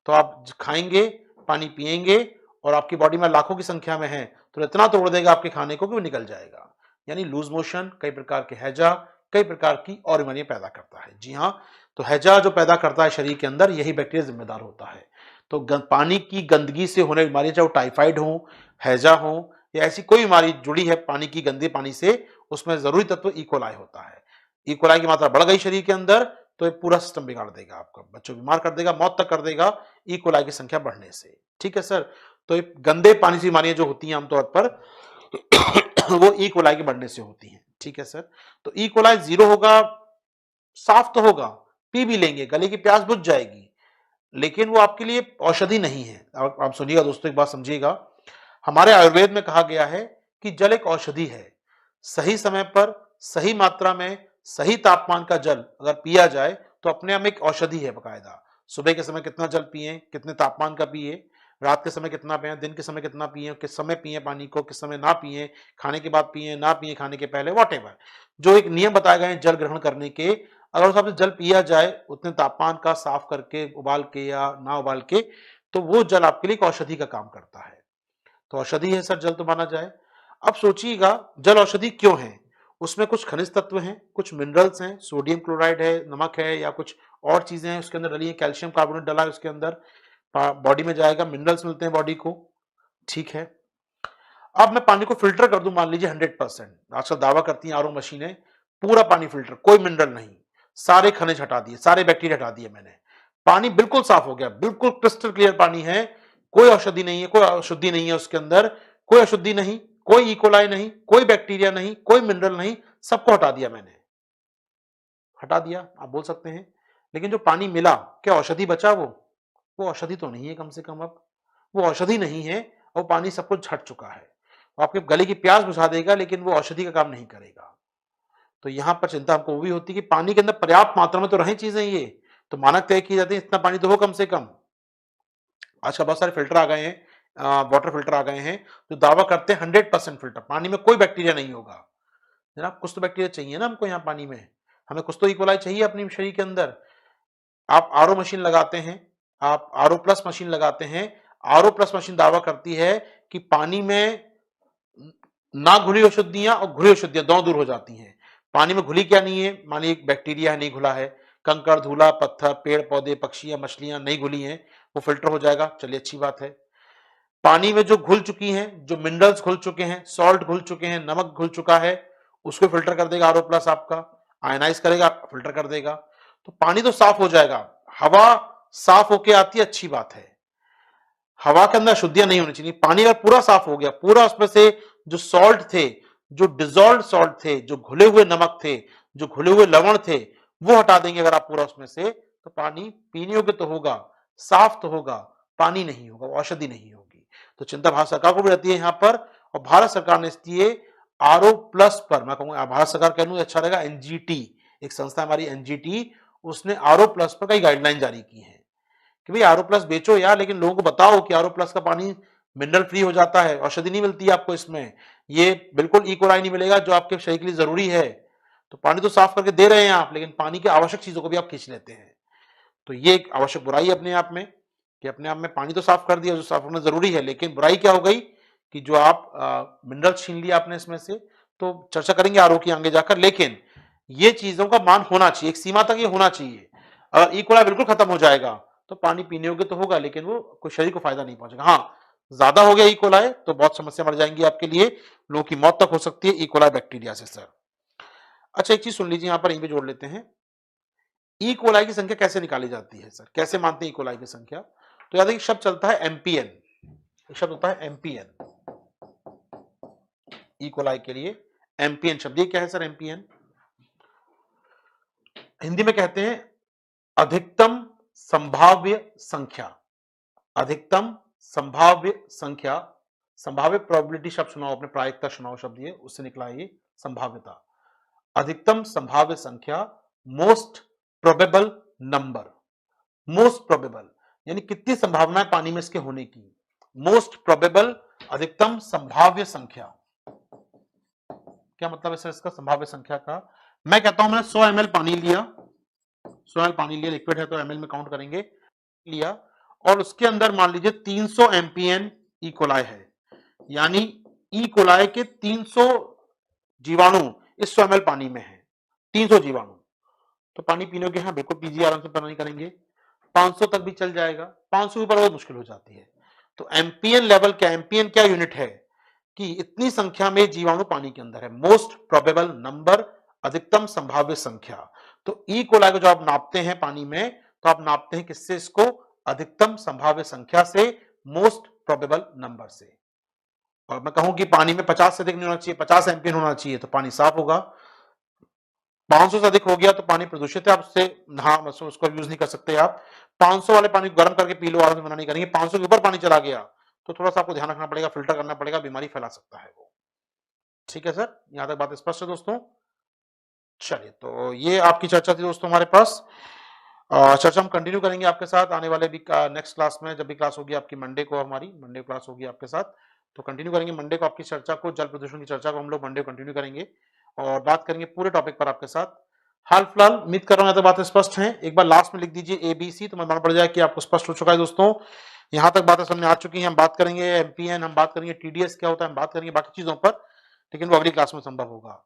तो आप खाएंगे, पानी पिएंगे और आपकी बॉडी में लाखों की संख्या में है, तो इतना तोड़ देगा आपके खाने को कि वो निकल जाएगा। यानी लूज मोशन, कई प्रकार के हैजा, कई प्रकार की और बीमारियां पैदा करता है। जी हाँ, तो हैजा जो पैदा करता है शरीर के अंदर, यही बैक्टीरिया जिम्मेदार होता है। तो पानी की गंदगी से होने बीमारियां, चाहे वो टाइफाइड हो, हैजा हो, या ऐसी कोई बीमारी जुड़ी है पानी की, गंदे पानी से, उसमें जरूरी तत्व इकोलाई होता है। इकोलाई की मात्रा बढ़ गई शरीर के अंदर तो ये पूरा सिस्टम बिगाड़ देगा आपका, बच्चों को बीमार कर देगा, मौत तक कर देगा इकोलाई की संख्या बढ़ने से। ठीक है सर, तो ये गंदे पानी से बीमारियां जो होती हैं आमतौर पर वो ई कोलाई के बढ़ने से होती हैं। ठीक है सर, तो ई कोलाई जीरो होगा, साफ तो होगा, पी भी लेंगे, गले की प्यास बुझ जाएगी, लेकिन वो आपके लिए औषधि नहीं है। आप सुनिएगा दोस्तों, एक बात समझिएगा, हमारे आयुर्वेद में कहा गया है कि जल एक औषधि है। सही समय पर, सही मात्रा में, सही तापमान का जल अगर पिया जाए तो अपने आप में एक औषधि है बकायदा। सुबह के समय कितना जल पिए, कितने तापमान का पिए, रात के समय कितना पिए, दिन के समय कितना पिए, किस समय पिए पानी को, किस समय ना पिए, खाने के बाद पिए, ना पिए खाने के पहले, वॉटेवर जो एक नियम बताए गए हैं जल ग्रहण करने के, अगर उस हिसाब से जल पिया जाए उतने तापमान का, साफ करके, उबाल के या ना उबाल के, तो वो जल आपके लिए एक औषधि का काम करता है। तो औषधि है सर जल, तो माना जाए। अब सोचिएगा जल औषधि क्यों है, उसमें कुछ खनिज तत्व हैं, कुछ मिनरल्स हैं, सोडियम क्लोराइड है, नमक है, या कुछ और चीजें हैं उसके अंदर डली है, कैल्शियम कार्बोनेट डला है उसके अंदर, बॉडी में जाएगा, मिनरल्स मिलते हैं बॉडी को। ठीक है, अब मैं पानी को फिल्टर कर दूं, मान लीजिए 100%, आजकल दावा करती हैं आरओ मशीनें, पूरा पानी फिल्टर, कोई मिनरल नहीं, सारे खनिज हटा दिए, सारे बैक्टीरिया हटा दिए मैंने, पानी बिल्कुल साफ हो गया, बिल्कुल क्रिस्टल क्लियर पानी है, कोई औषधि नहीं है, कोई अशुद्धि नहीं है उसके अंदर, कोई अशुद्धि नहीं, कोई इकोलाई नहीं, कोई बैक्टीरिया नहीं, कोई मिनरल नहीं, सबको हटा दिया मैंने, हटा दिया आप बोल सकते हैं। लेकिन जो पानी मिला, क्या औषधि बचा? वो औषधि तो नहीं है, कम से कम अब वो औषधि नहीं है, और पानी सब कुछ हट चुका है, वो आपके गले की प्यास बुझा देगा, लेकिन वो औषधि का काम नहीं करेगा। तो यहां पर चिंता हमको वो भी होती है कि पानी के अंदर पर्याप्त मात्रा में तो रहे चीजें, ये तो मानक तय किए जाते हैं, इतना पानी तो हो कम से कम। आजकल बहुत सारे फिल्टर आ गए हैं, वाटर फिल्टर आ गए हैं जो दावा करते हैं 100% फिल्टर, पानी में कोई बैक्टीरिया नहीं होगा। जनाब कुछ तो बैक्टीरिया चाहिए ना हमको यहाँ पानी में, हमें कुछ तो इकोलाई चाहिए अपने शरीर के अंदर। आप आरओ मशीन लगाते हैं, आप आरओ प्लस मशीन लगाते हैं, आरओ प्लस मशीन दावा करती है कि पानी में ना घुली अशुद्धियां और घुली अशुद्धियां दोनों दूर हो जाती हैं। पानी में घुली क्या नहीं है, मानिए एक बैक्टीरिया है नहीं घुला है, कंकड़, धूला, पत्थर, पेड़ पौधे, पक्षियां, मछलियां नहीं घुली हैं, वो फिल्टर हो जाएगा, चलिए अच्छी बात है। पानी में जो घुल चुकी हैं, जो मिनरल्स घुल चुके हैं, सॉल्ट घुल चुके हैं, नमक घुल चुका है, उसको फिल्टर कर देगा आरओ प्लस, आपका आयनाइज करेगा, फिल्टर कर देगा, तो पानी तो साफ हो जाएगा। हवा साफ होके आती है, अच्छी बात है, हवा के अंदर शुद्धियां नहीं होनी चाहिए। पानी अगर पूरा साफ हो गया, पूरा उसमें से जो सॉल्ट थे, जो डिजोल्व सॉल्ट थे, जो घुले हुए नमक थे, जो घुले हुए लवण थे, वो हटा देंगे अगर आप पूरा उसमें से, तो पानी पीने योग्य तो होगा, साफ तो होगा, पानी नहीं होगा, औषधि नहीं होगी। तो चिंता भारत सरकार को भी रहती है यहाँ पर, और भारत सरकार ने इसलिए आरओ प्लस पर, मैं कहूंगा भारत सरकार कह लूं अच्छा रहेगा, एनजीटी, एक संस्था हमारी एनजीटी, उसने आरओ प्लस पर कई गाइडलाइन जारी की है कि भाई आरओ प्लस बेचो यार, लेकिन लोगों को बताओ कि आरओ प्लस का पानी मिनरल फ्री हो जाता है, औषधि नहीं मिलती है आपको इसमें, ये बिल्कुल इकोलाई नहीं मिलेगा जो आपके शरीर के लिए जरूरी है। तो पानी तो साफ करके दे रहे हैं आप, लेकिन पानी की आवश्यक चीजों को भी आप खींच लेते हैं। तो ये एक आवश्यक बुराई है अपने आप में, कि अपने आप में पानी तो साफ कर दिया जो साफ होना जरूरी है, लेकिन बुराई क्या हो गई कि जो आप मिनरल छीन लिया आपने इसमें से। तो चर्चा करेंगे आरओ की आगे जाकर, लेकिन ये चीजों का मान होना चाहिए, एक सीमा तक ये होना चाहिए। अगर इकोलाई बिल्कुल खत्म हो जाएगा तो पानी पीने योग्य तो होगा, लेकिन वो कोई शरीर को फायदा नहीं पहुंचेगा। हाँ, ज्यादा हो गया इकोलाई तो बहुत समस्या बढ़ जाएंगी आपके लिए, लोगों की मौत तक हो सकती है इकोलाई बैक्टीरिया से सर। अच्छा, एक चीज सुन लीजिए, यहाँ पर यहीं पे जोड़ लेते हैं, ई कोलाई की संख्या कैसे निकाली जाती है सर, कैसे मानते हैं ई कोलाई की संख्या? तो याद है शब्द चलता है एमपीएन, शब्द होता है एमपीएन, ई कोलाई के लिए एमपीएन शब्द। ये क्या है सर एमपीएन? हिंदी में कहते हैं अधिकतम संभाव्य संख्या, अधिकतम संभाव्य संख्या, संभाव्य प्रोबेबिलिटी शब्द सुनाओ आपने, प्रायिकता सुनाओ शब्द, ये उससे निकला ये संभाव्यता। अधिकतम संभाव्य संख्या, most probable number, most probable यानी कितनी संभावना है पानी में इसके होने की, मोस्ट प्रोबेबल अधिकतम संभाव्य संख्या। क्या मतलब है सर इसका संभाव्य संख्या का? मैं कहता हूं मैंने 100 ml पानी लिया, 100 ml पानी लिया, लिक्विड है तो ml में काउंट करेंगे, लिया, और उसके अंदर मान लीजिए 300 एमपीएन ई कोलाई है, यानी ई कोलाई के 300 जीवाणु इस 100 ml पानी में है, 300 जीवाणु। तो पानी पीने के, हाँ बिल्कुल पीजिए, आराम से पानी करेंगे, 500 तक भी चल जाएगा, 500 के ऊपर बहुत मुश्किल हो जाती है। तो एमपीएन लेवल क्या, एमपीएन क्या यूनिट है कि इतनी संख्या में जीवाणु पानी के अंदर है, मोस्ट प्रोबेबल नंबर, अधिकतम संभाव्य संख्या। तो ई कोलाई को जो आप नापते हैं पानी में, तो आप नापते हैं किससे इसको? अधिकतम संभाव्य संख्या से, मोस्ट प्रोबेबल नंबर से। और मैं कहूं कि पानी में 50 से अधिक नहीं होना चाहिए, 50 एमपीएन होना चाहिए तो पानी साफ होगा, 500 से अधिक हो गया तो पानी प्रदूषित है, आप उससे हाँ उसको यूज नहीं कर सकते आप। 500 वाले पानी को गर्म करके पी लो, आराम से मना नहीं करेंगे। 500 के ऊपर पानी चला गया तो थोड़ा सा आपको ध्यान रखना पड़ेगा, फिल्टर करना पड़ेगा, बीमारी फैला सकता है वो। ठीक है सर, यहां तक बात स्पष्ट है दोस्तों? चलिए, तो ये आपकी चर्चा थी दोस्तों हमारे पास। चर्चा हम कंटिन्यू करेंगे आपके साथ आने वाले भी नेक्स्ट क्लास में, जब भी क्लास होगी आपकी मंडे को, हमारी मंडे क्लास होगी आपके साथ, तो कंटिन्यू करेंगे मंडे को आपकी चर्चा को, जल प्रदूषण की चर्चा को हम लोग मंडे कंटिन्यू करेंगे और बात करेंगे पूरे टॉपिक पर आपके साथ। हाल फिलहाल उम्मीद कर रहा हूं तो बातें स्पष्ट हैं। एक बार लास्ट में लिख दीजिए एबीसी, तो मालूम पड़ जाए कि आपको स्पष्ट हो चुका है दोस्तों। यहां तक बातें सामने आ चुकी हैं। हम बात करेंगे एमपीएन, हम बात करेंगे टीडीएस क्या होता है, हम बात करेंगे बाकी चीजों पर, लेकिन वो अगली क्लास में संभव होगा।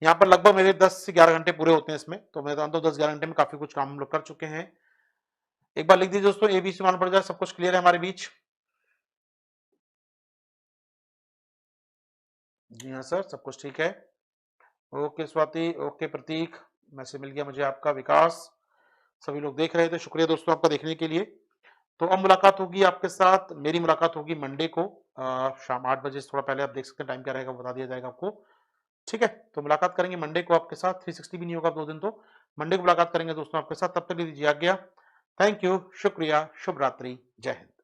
यहाँ पर लगभग मेरे 10 से 11 घंटे पूरे होते हैं इसमें, तो मैं जानता हूँ 10-11 घंटे में काफी कुछ काम हम लोग कर चुके हैं। एक बार लिख दीजिए दोस्तों एबीसी, मालूम पड़ जाए सब कुछ क्लियर है हमारे बीच। जी हाँ सर, सब कुछ ठीक है। ओके स्वाति, ओके प्रतीक, मैसेज मिल गया मुझे आपका। विकास, सभी लोग देख रहे थे, शुक्रिया दोस्तों आपका देखने के लिए। तो अब मुलाकात होगी आपके साथ, मेरी मुलाकात होगी मंडे को शाम 8 बजे से थोड़ा पहले, आप देख सकते हैं टाइम क्या रहेगा, बता दिया जाएगा आपको। ठीक है, तो मुलाकात करेंगे मंडे को आपके साथ, 360 भी नहीं होगा 2 दिन, तो मंडे को मुलाकात करेंगे दोस्तों आपके साथ। तब तक लीजिए आज्ञा। थैंक यू, शुक्रिया, शुभ रात्रि, जय हिंद।